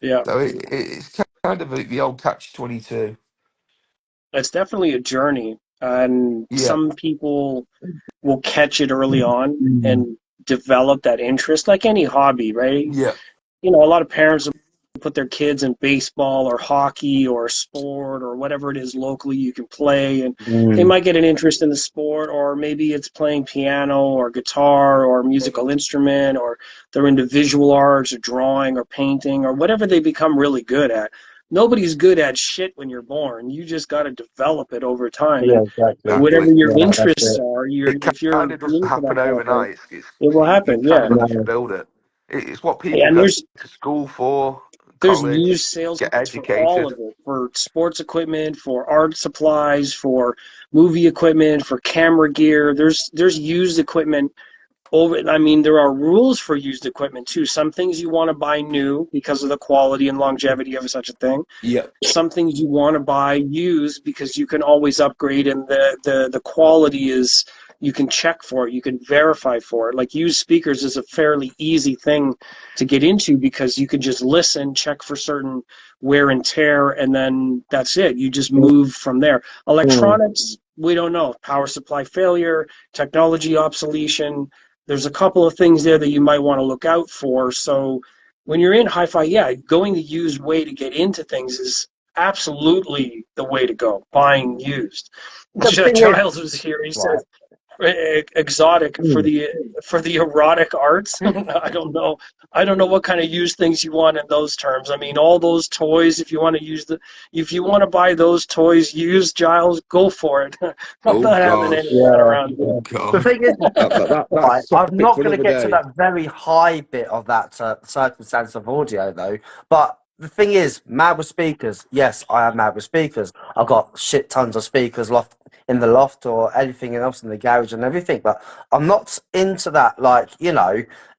Yeah, So it's kind of the old catch-22. it's definitely a journey, and Yeah, some people will catch it early on Mm. and develop that interest, like any hobby, right? yeah, A lot of parents will put their kids in baseball or hockey or sport or whatever it is locally you can play, and they Mm. might get an interest in the sport, or maybe it's playing piano or guitar or musical instrument, or they're into visual arts or drawing or painting or whatever they become really good at. Nobody's good at shit when you're born. You just got to develop it over time, Yeah, and exactly. whatever exactly. your Yeah, that's interests it. are, It if you're kind of doesn't into that happen kind of thing, overnight. it will You happen. kind Yeah. of got to No. build it. It's what people And go there's to school for, there's used college, sales get kits for all educated. of it, for sports equipment, for art supplies, for movie equipment, for camera gear. There's used equipment I mean, there are rules for used equipment too. Some things you want to buy new because of the quality and longevity of such a thing. Yeah. Some things you want to buy used because you can always upgrade, and the quality is, you can check for it, you can verify for it. Like, used speakers is a fairly easy thing to get into because you can just listen, check for certain wear and tear, and then that's it. You just move from there. Mm. Electronics, we don't know. Power supply failure, technology obsolescence. There's a couple of things there that you might want to look out for. So when you're in hi-fi, yeah, going the used way to get into things is absolutely the way to go. Buying used. The thing is, Giles was here. He said right. exotic for Mm. the erotic arts. I don't know what kind of used things you want in those terms. I mean, all those toys, if you want to buy those toys used, Giles, go for it. I'm Oh not having God. any of that Yeah. around Oh here. The God. thing is, That's right, a I'm topic not for going to another get to day. that very high bit of that circumstance of audio, though. But the thing is, mad with speakers. Yes, I am mad with speakers. I've got shit tons of speakers in the loft or anything else in the garage and everything. But I'm not into that, like,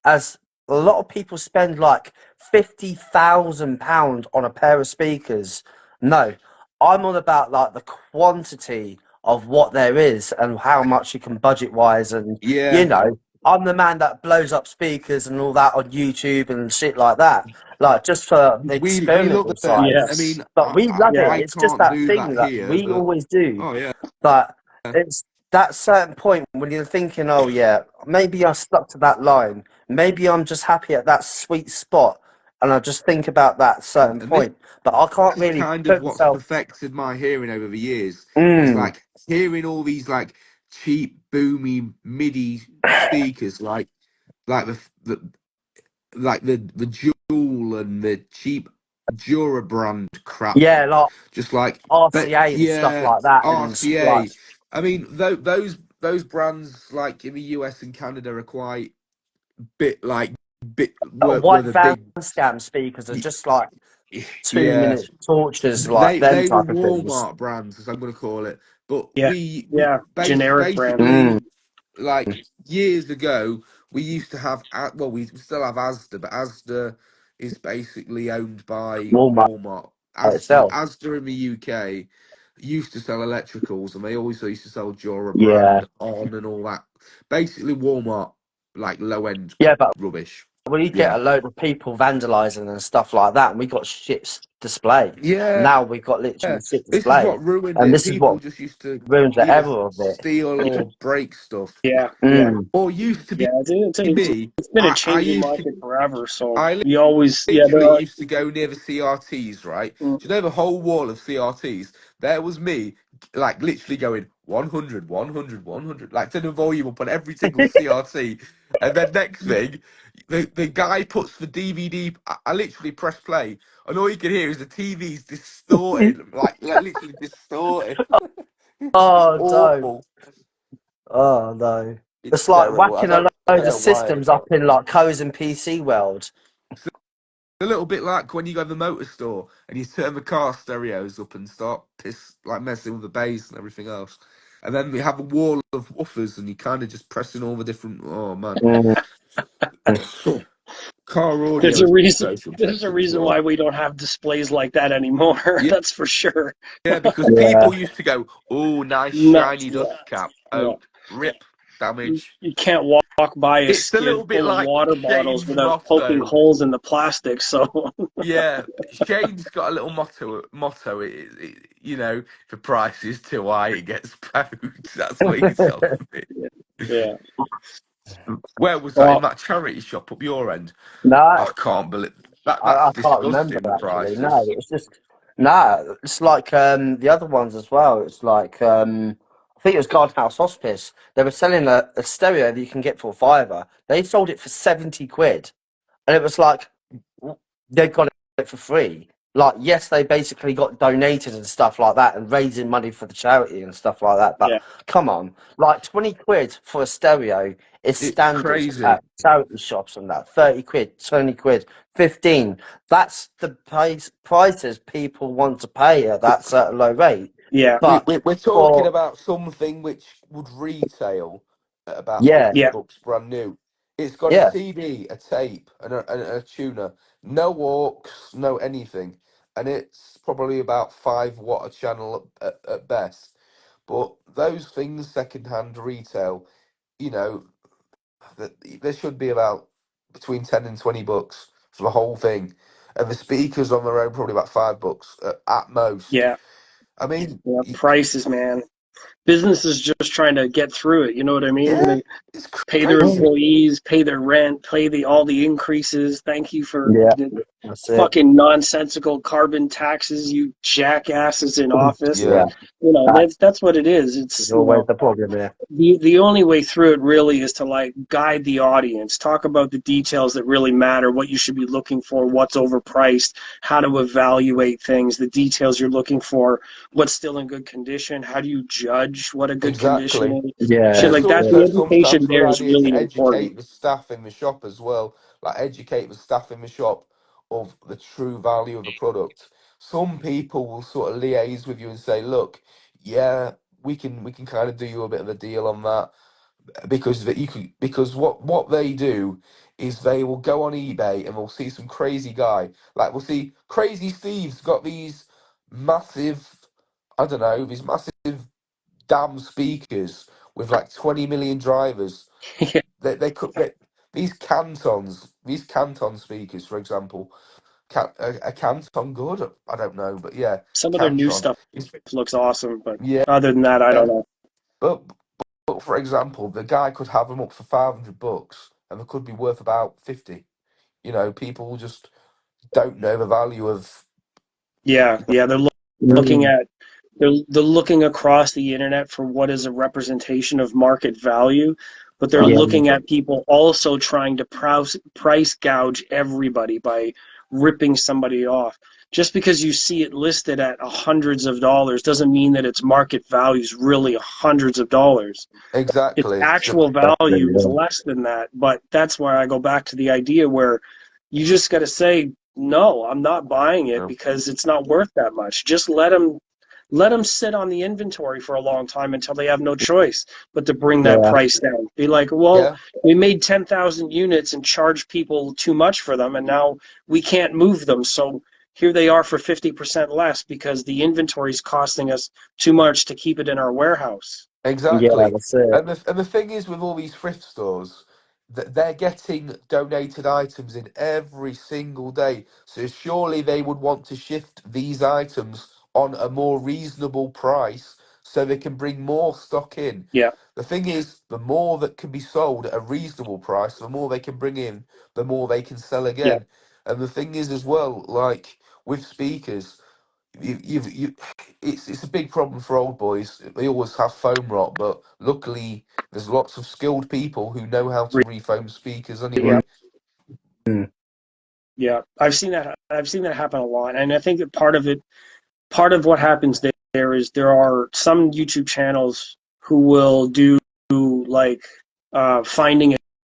as a lot of people spend like £50,000 on a pair of speakers. No, I'm on about like the quantity of what there is and how much you can budget wise, and Yeah. I'm the man that blows up speakers and all that on YouTube and shit like that, like just for the We love experimental it. side. I Yes. mean, But we love it. I Yeah. It's just can't that do thing that that here, we but always do. oh yeah. But it's that certain point when you're thinking, oh yeah, maybe I stuck to that line. Maybe I'm just happy at that sweet spot, and I just think about that certain And this point. But I can't is really kind of put what's myself. perfected my hearing over the years. Is Mm, like hearing all these like cheap, boomy MIDI speakers, like the the Jewel and the cheap Dura brand crap. yeah, like Just like, but RCA and stuff yeah, like that, and like RCA. I mean, those brands like in the US and Canada are quite bit like bit were white the van big scam speakers are just like yeah. 2 minute tortures, like them They were type of things. Walmart brands, as I'm going to call it. But Yeah. we Yeah. Generic brands. Mm, basically like years ago we used to have well we still have Asda, but Asda is basically owned by Walmart Walmart. itself. Asda in the UK used to sell electricals, and they also used to sell Jura Yeah, brand on and all that. Basically, Walmart like low end yeah, but rubbish. we get Yeah, a load of people vandalizing and stuff like that, and we got shit display. yeah. Now we've got literally shit This is display, what ruined and it. this is what People just used to ruins the either error of it. steal or break stuff, Yeah. Yeah. Mm. or used to Yeah. be me. It's been a I changing used to. market forever. So I you always, yeah, there literally are. used to go near the CRTs, right? Mm. Do you know the whole wall of CRTs? There was me, like literally going 100, 100, 100, like turning the volume up on every single CRT. And then next thing, the guy puts the DVD. I literally press play, and all you can hear is the TV's distorted, like literally distorted. It's Oh no! awful. Oh no! It's It's like terrible. whacking a I load don't of know why. systems up in like codes and PC world. A little bit like when you go to the motor store and you turn the car stereos up and start messing with the bass and everything else. And then we have a wall of woofers, and you're kind of just pressing all the different. Oh man, Mm. car There's audio a is reason. so There's a subjective as reason well. why we don't have displays like that anymore. Yeah, That's for sure. yeah, because Yeah. people used to go, "Oh, nice Nuts. shiny Yeah. dust cap." Yeah. Oh, rip, damage. You can't walk by a It's a skid little bit full of like water bottles Shane's without poking motto. holes in the plastic. So Yeah, Shane's got a little motto. You know, if the price is too high, it gets poked. That's what he's telling me. yeah. Where was that, in Well, that charity shop up your end? No, I can't believe that. I That's can't remember disgusting. The actually. No, prices. it's just no. It's like the other ones as well. It's like I think it was Guardhouse Hospice. They were selling a stereo that you can get for £5. They sold it for 70 quid, and it was like they got it for free. Like, yes, they basically got donated and stuff like that, and raising money for the charity and stuff like that. But yeah. come on, like 20 quid for a stereo is It's standard crazy. at charity shops and that. 30 quid, 20 quid, 15. That's the prices people want to pay at that certain low rate. Yeah. But We're talking for about something which would retail at about yeah, 50 Yeah. bucks brand new. It's got a yeah, CD, a tape, and a tuner. No aux, no anything. And it's probably about 5 watt a channel at best. But those things second-hand retail, you know, there should be about between 10 and 20 bucks for the whole thing. And the speakers on their own probably about 5 bucks at most. Yeah. I mean, Yeah. Prices, man. Business is just trying to get through it. You know what I mean? yeah, They it's pay their crazy. employees, pay their rent, pay all the increases. Thank you for yeah. the That's it. fucking nonsensical carbon taxes, you jackasses in office. Yeah, Yeah, You know, that that's what it is. is It's, always the problem here. the only way through it really is to like guide the audience, talk about the details that really matter, what you should be looking for, what's overpriced, how to evaluate things, the details you're looking for, what's still in good condition, how do you judge what a good condition exactly. is, And shit Yeah, it's like that. yeah, The also education sometimes a good there is idea really to important. educate the staff in the shop as well. Like educate the staff in the shop of the true value of the product. Some people will sort of liaise with you and say, "Look, yeah, we can kind of do you a bit of a deal on that." Because that you can, because what they do is they will go on eBay and we'll see some crazy guy, like we'll see crazy Steve's got these massive, I don't know, these massive damn speakers with like 20 million drivers. They could get these Canton speakers, for example. A Canton good? I don't know, but yeah, Some of their new Canton. stuff looks awesome, but Yeah, other than that, I don't know. but but for example, the guy could have them up for 500 bucks, and they could be worth about 50. You know, people just don't know the value of. Yeah, yeah, they're looking mm, at they're looking across the internet for what is a representation of market value, but they're yeah, looking Exactly. at people also trying to price gouge everybody by ripping somebody off. Just because you see it listed at hundreds of dollars doesn't mean that its market value is really hundreds of dollars. Its Exactly. So actual exactly, value is yeah, less than that, but that's where I go back to the idea where you just got to say, no, I'm not buying it yeah, because it's not worth that much. Just let them sit on the inventory for a long time until they have no choice but to bring that yeah, price down. Be like, well, yeah, we made 10,000 units and charged people too much for them, and now we can't move them. So here they are for 50% less because the inventory is costing us too much to keep it in our warehouse. yeah. exactly. That's it. And the thing is with all these thrift stores, that they're getting donated items in every single day. So surely they would want to shift these items on a more reasonable price so they can bring more stock in. Yeah, The thing is, the more that can be sold at a reasonable price, the more they can bring in, the more they can sell yeah, again. And the thing is as well, like with speakers, you it's a big problem for old boys. They always have foam rot, but luckily there's lots of skilled people who know how to refoam speakers yeah, anyway. Mm, yeah. I've seen that happen a lot, and I think that part of what happens there is there are some YouTube channels who will do like finding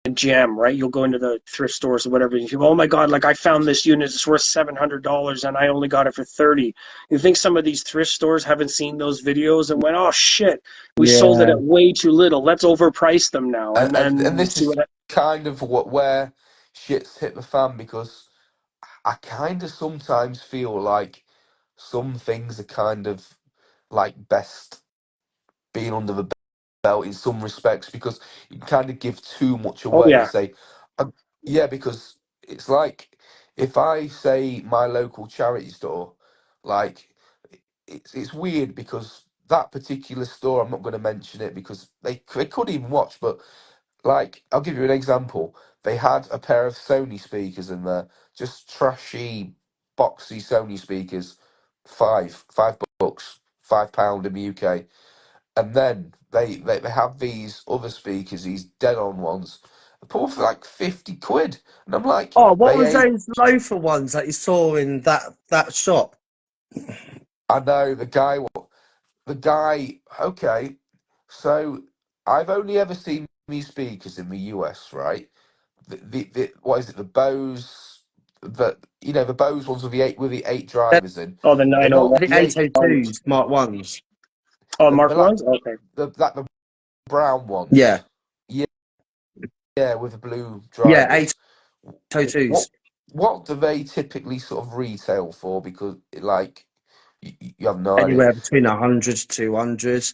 gem, right? You'll go into the thrift stores or whatever, and you go, oh my God, like I found this unit, it's worth $700 and I only got it for 30. You think some of these thrift stores haven't seen those videos and went, oh shit, we sold it Yeah. at way too little. Let's overprice them now. And And then this see is what kind of where shit's hit the fan, because I kind of sometimes feel like some things are kind of like best being under the belt in some respects, because you can kind of give too much oh away and yeah. say, yeah, because it's like if I say my local charity store, like it's weird because that particular store, I'm not going to mention it because they could even watch, but like I'll give you an example. They had a pair of Sony speakers in there, just trashy, boxy Sony speakers, five bucks, £5 in the UK. And then they have these other speakers, these dead on ones, put for like 50 quid. And I'm like, Oh, what they was ain't. those loafer ones that you saw in that shop? I know the guy, okay. So I've only ever seen these speakers in the US, right? The what is it, the Bose, the Bose ones with the eight drivers in. Oh, the They're not The nine-oh-one the eight, 802s, Mark Ones. Oh, they're Mark like ones? Okay. the brown Yeah, ones. Yeah, yeah, with the blue yeah, drivers. What 802s. what do they typically sort of retail for? Because like you have no idea. Anywhere between 100 to 200.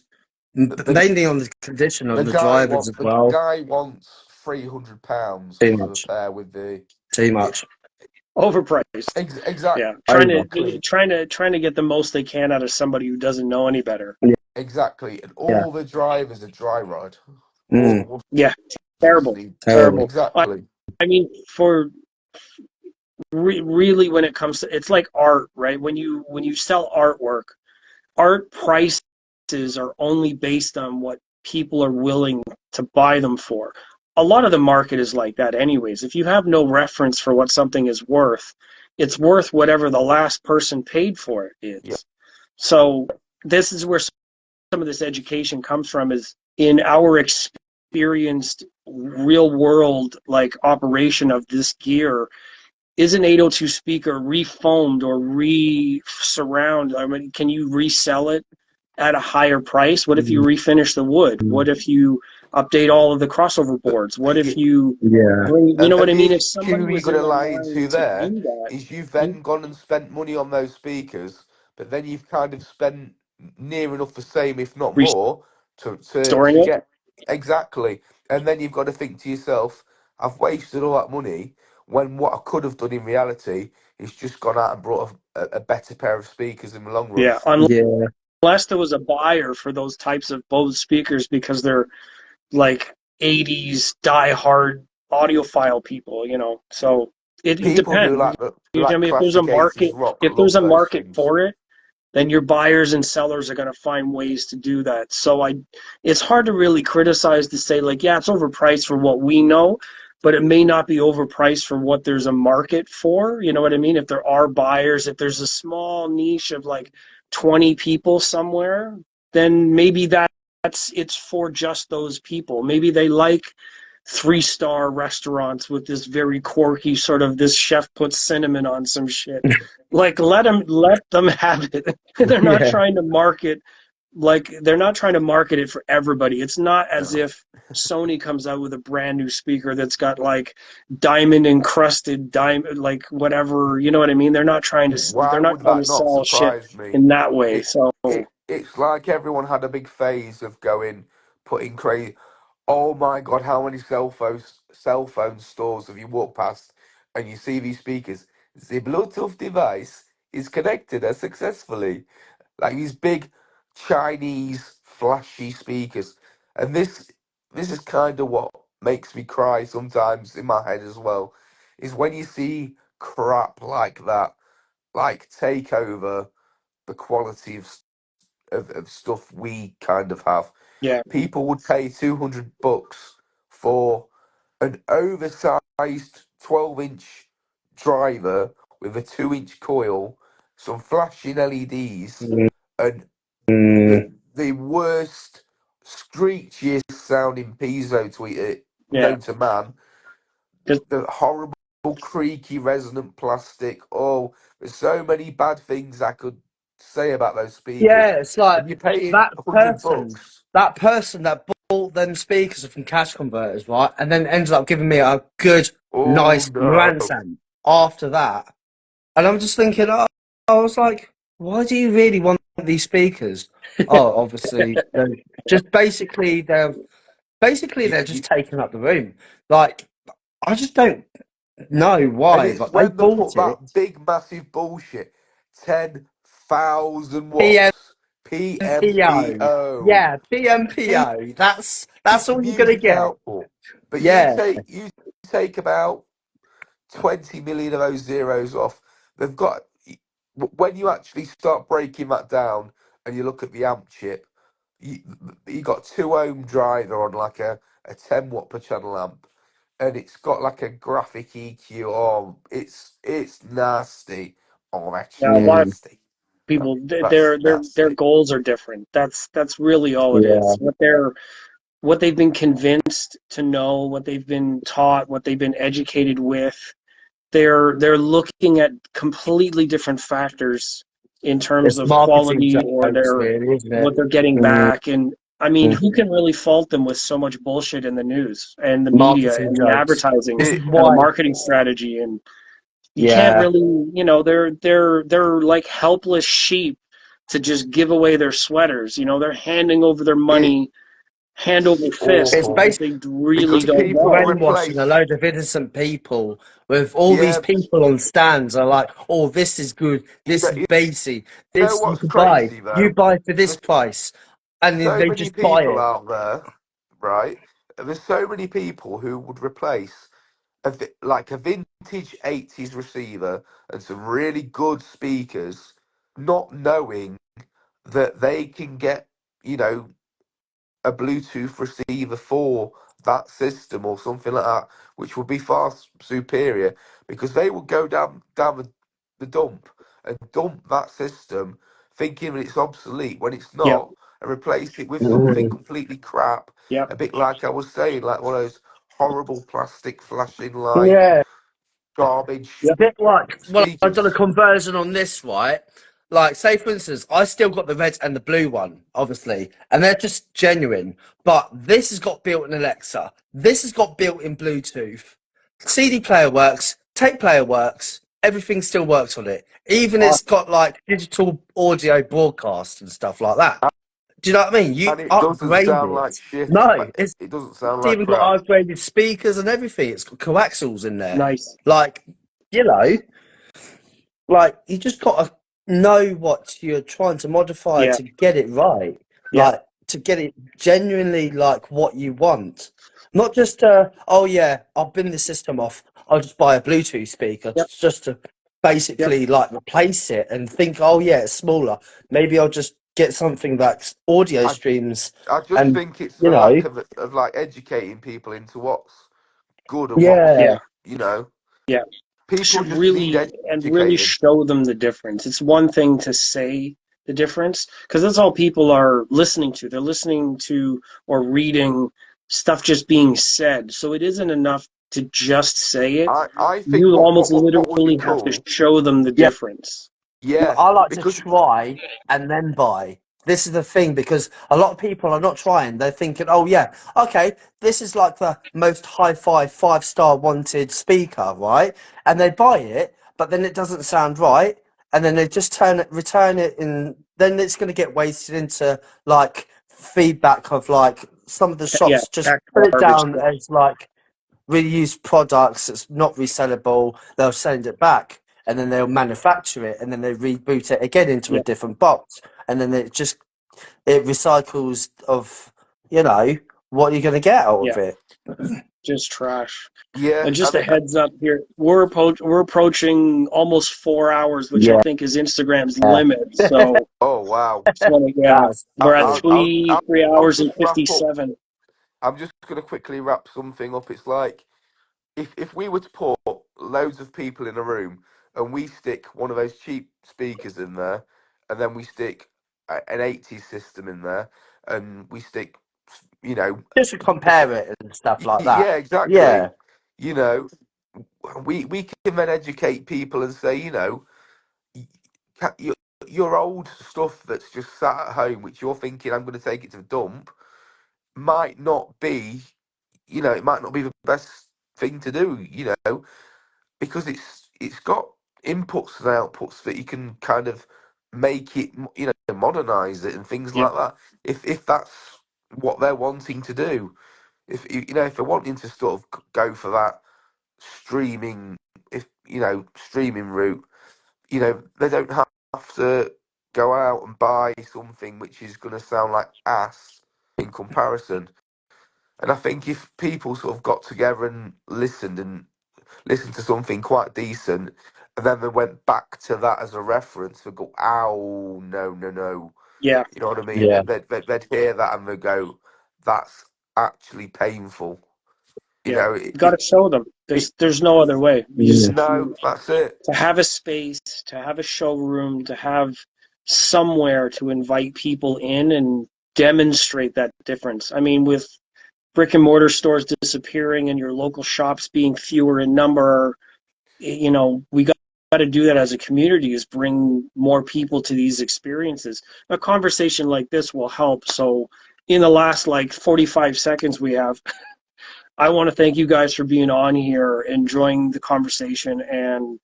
The Mainly on the condition the of the guy drivers what as the well. guy wants £300 Too for the much. pair with the Too yeah, much. Overpriced. exact Yeah. Over. Trying to get the most they can out of somebody who doesn't know any better. Yeah. exactly, and Yeah. all the drivers are dry ride. All the Mm, Yeah. ones Terrible. need terrible. Terrible. exactly. I mean, for really, when it comes to, it's like art, right? When you sell artwork, art prices are only based on what people are willing to buy them for. A lot of the market is like that anyways. If you have no reference for what something is worth, it's worth whatever the last person paid for it Yeah, is. So this is where some of this education comes from, is in our experienced real world like operation of this gear. Is an 802 speaker refoamed or re-surround? I mean, can you resell it at a higher price? What if you refinish the wood? What if you update all of the crossover but boards? What if yeah, you Yeah. bring, you know what and I the mean? If issue somebody you're was going in to their lie into mind to there do that, is you've you then gone and spent money on those speakers, but then you've kind of spent near enough the same, if not more, to restoring it. get exactly. And then you've got to think to yourself, I've wasted all that money when what I could have done in reality is just gone out and brought a better pair of speakers in the long run. Yeah, Yeah. unless there was a buyer for those types of Bose speakers because they're like 80s die-hard audiophile people, So it People who depends. like I mean, classic 80s rock if there's love a those market things. for it, then your buyers and sellers are going to find ways to do that. So it's hard to really criticize to say like, yeah, it's overpriced for what we know, but it may not be overpriced for what there's a market for. You know what I mean? If there are buyers, if there's a small niche of like 20 people somewhere, then maybe it's for just those people. Maybe they like three-star restaurants with this very quirky sort of, this chef puts cinnamon on some shit. Like let them have it. They're not Yeah. trying to market they're not trying to market it for everybody. It's not as No. if Sony comes out with a brand new speaker that's got like diamond encrusted diamond, like whatever, you know what I mean? Why They're not would trying to that not sell shit surprise me? in that way. It So it's like everyone had a big phase of putting crazy. Oh my God, how many cell phone stores have you walked past and you see these speakers? The Bluetooth device is connected successfully. Like these big Chinese flashy speakers. And this is kind of what makes me cry sometimes in my head as well, is when you see crap like that, like take over the quality of stuff we kind of have. yeah, People would pay $200 for an oversized 12-inch driver with a 2-inch coil, some flashing LEDs, and Mm, the worst, screechiest sounding piezo Yeah. known to man. 'Cause- The horrible, creaky, resonant plastic. Oh, there's so many bad things I could say about those speakers. Yeah, it's like And you're paying that person, $100. that bought them speakers from cash converters, right? And then ended up giving me a good, Oh nice no! ransom after that. And I'm just thinking, oh, I was like, why do you really want these speakers? Oh, obviously, they're You, just taking up the room. Like, I just don't know and why, it's but they when they bought put it. that big, massive bullshit, 10,000 PM watts, PMPO. PMPO. Yeah, PMPO. That's Keep the all you're gonna music get. output. But Yeah, you take about 20 million of those zeros off. They've got when you actually start breaking that down and you look at the amp chip, you, you got 2 ohm driver on like a 10 watt per channel amp, and it's got like a graphic EQ. Oh, it's nasty. Oh, that's Yeah, a lot of mm, nasty. people, That's their nasty. goals are different. That's really all it yeah. is. What they've been convinced to know, what they've been taught, what they've been educated with. They're looking at completely different factors in terms It's of marketing quality or jokes, their really, isn't what it? they're getting Mm, back. And I mean, mm. who can really fault them with so much bullshit in the news and the media Marketing and the jokes. advertising This is It and the why. marketing strategy? And you can't Yeah, really, they're like helpless sheep to just give away their sweaters. They're handing over their money hand over it's fist it's awful because basically they really because don't people know. brainwashing a replace. load of innocent people with all these Yeah, people on stands are like, oh, this is good, this is you basic, know this you what's can buy, crazy you though? buy for this There's price, and then so they many just buy people it. out there, right? There's so many people who would replace like a vintage 80s receiver and some really good speakers, not knowing that they can get, you know, a Bluetooth receiver for that system or something like that, which would be far superior because they would go down the dump and dump that system thinking that it's obsolete when it's Yep, not, and replace it with something Mm. completely crap, yep, a bit like I was saying, like one of those horrible plastic flashing light Yeah, garbage it's a yep, bit like, well, I've done a speakers. conversion on this, right? Like, say for instance, I still got the red and the blue one, obviously, and they're just genuine. But this has got built-in Alexa. This has got built-in Bluetooth. CD player works, tape player works, everything still works on it. Even it's got like digital audio broadcast and stuff like that. Do you know what I mean? You And it doesn't upgrade sound like it. shit. No, Like it's it doesn't sound like even got crap. upgraded speakers and everything. It's got coaxials in there. nice. Like, you know, like you just got to know what you're trying to modify Yeah, to get it right. yeah, Like to get it genuinely like what you want. Not just oh yeah, I'll bin the system off. I'll just buy a Bluetooth speaker yep, just to yep. basically like replace it and think, oh yeah, it's smaller. Maybe I'll just get something that's audio I streams I just and think it's you the know, lack of like educating people into what's good and what's, yeah, Yeah, you know, yeah. people Should just need really educating. show them the difference. It's one thing to say the difference because that's all people are listening to. They're listening to or reading stuff just being said. So it isn't enough to just say it. I think You almost what would be literally have to cool, show them the yeah. difference. yeah, I like to because try and then buy. This is the thing because a lot of people are not trying. They're thinking, "Oh yeah, okay, this is like the most hi-fi five-star wanted speaker, right?" And they buy it, but then it doesn't sound right, and then they just return it, and then it's going to get wasted into like feedback of like some of the Yeah, shops just pack put it garbage. down as like reused products that's not resellable. They'll send it back and then they'll manufacture it and then they reboot it again into a Yeah, different box and then it recycles of what you're going to get out of yeah, it. just trash. yeah, And just and a heads up here, we're approaching almost 4 hours, which I Yeah, think is Instagram's limit. So oh wow, just want to, yeah, that's we're at good. three I'll hours and just wrap up. 57. I'm just gonna quickly wrap something up. It's like if we were to put loads of people in a room and we stick one of those cheap speakers in there, and then we stick an 80s system in there, and we stick you know, Just to compare it and stuff like that. yeah, exactly. Yeah, You know, we can then educate people and say, you know, your old stuff that's just sat at home, which you're thinking I'm going to take it to the dump, might not be, you know, it might not be the best thing to do, you know, because it's got inputs and outputs that you can kind of make it, you know, modernize it and things Yeah. like that. If that's what they're wanting to do, if you know, if they're wanting to sort of go for that streaming, if you know, streaming route, you know, they don't have to go out and buy something which is going to sound like ass in comparison. And I think if people sort of got together and listened to something quite decent, and then they went back to that as a reference, they go, "Ow, no, no, no," Yeah. you know what I mean? yeah, They'd hear that and they go, "That's actually painful." You Yeah. know, You got to show them. it, There's no other way. You just have no, that's it. to have a space, to have a showroom, to have somewhere to invite people in and demonstrate that difference. I mean, with brick and mortar stores disappearing and your local shops being fewer in number, you know, we got to do that as a community, is bring more people to these experiences. A conversation like this will help. So in the last like 45 seconds we have, I want to thank you guys for being on here, enjoying the conversation, and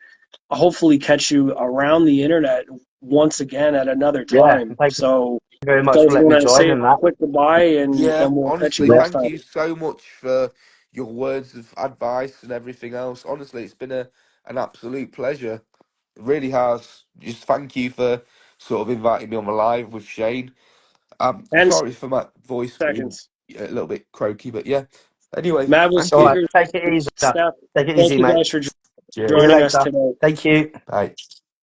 hopefully catch you around the internet once again at another yeah. time. Thank you So very you much for guys letting me want to join say a and that. quick goodbye, and Yeah, then we'll catch you honestly, next Yeah, thank time. you so much for your words of advice and everything else. Honestly, it's been an absolute pleasure. It really has. Just thank you for sort of inviting me on the live with Shane. And Sorry for my voice being seconds. a little bit croaky, but yeah. Anyway, Marvelous thank all right. you. speakers, Take it easy. Steph. Take it Thank easy, you mate. guys for See you Cheers. joining us later. today. Thank you. Bye.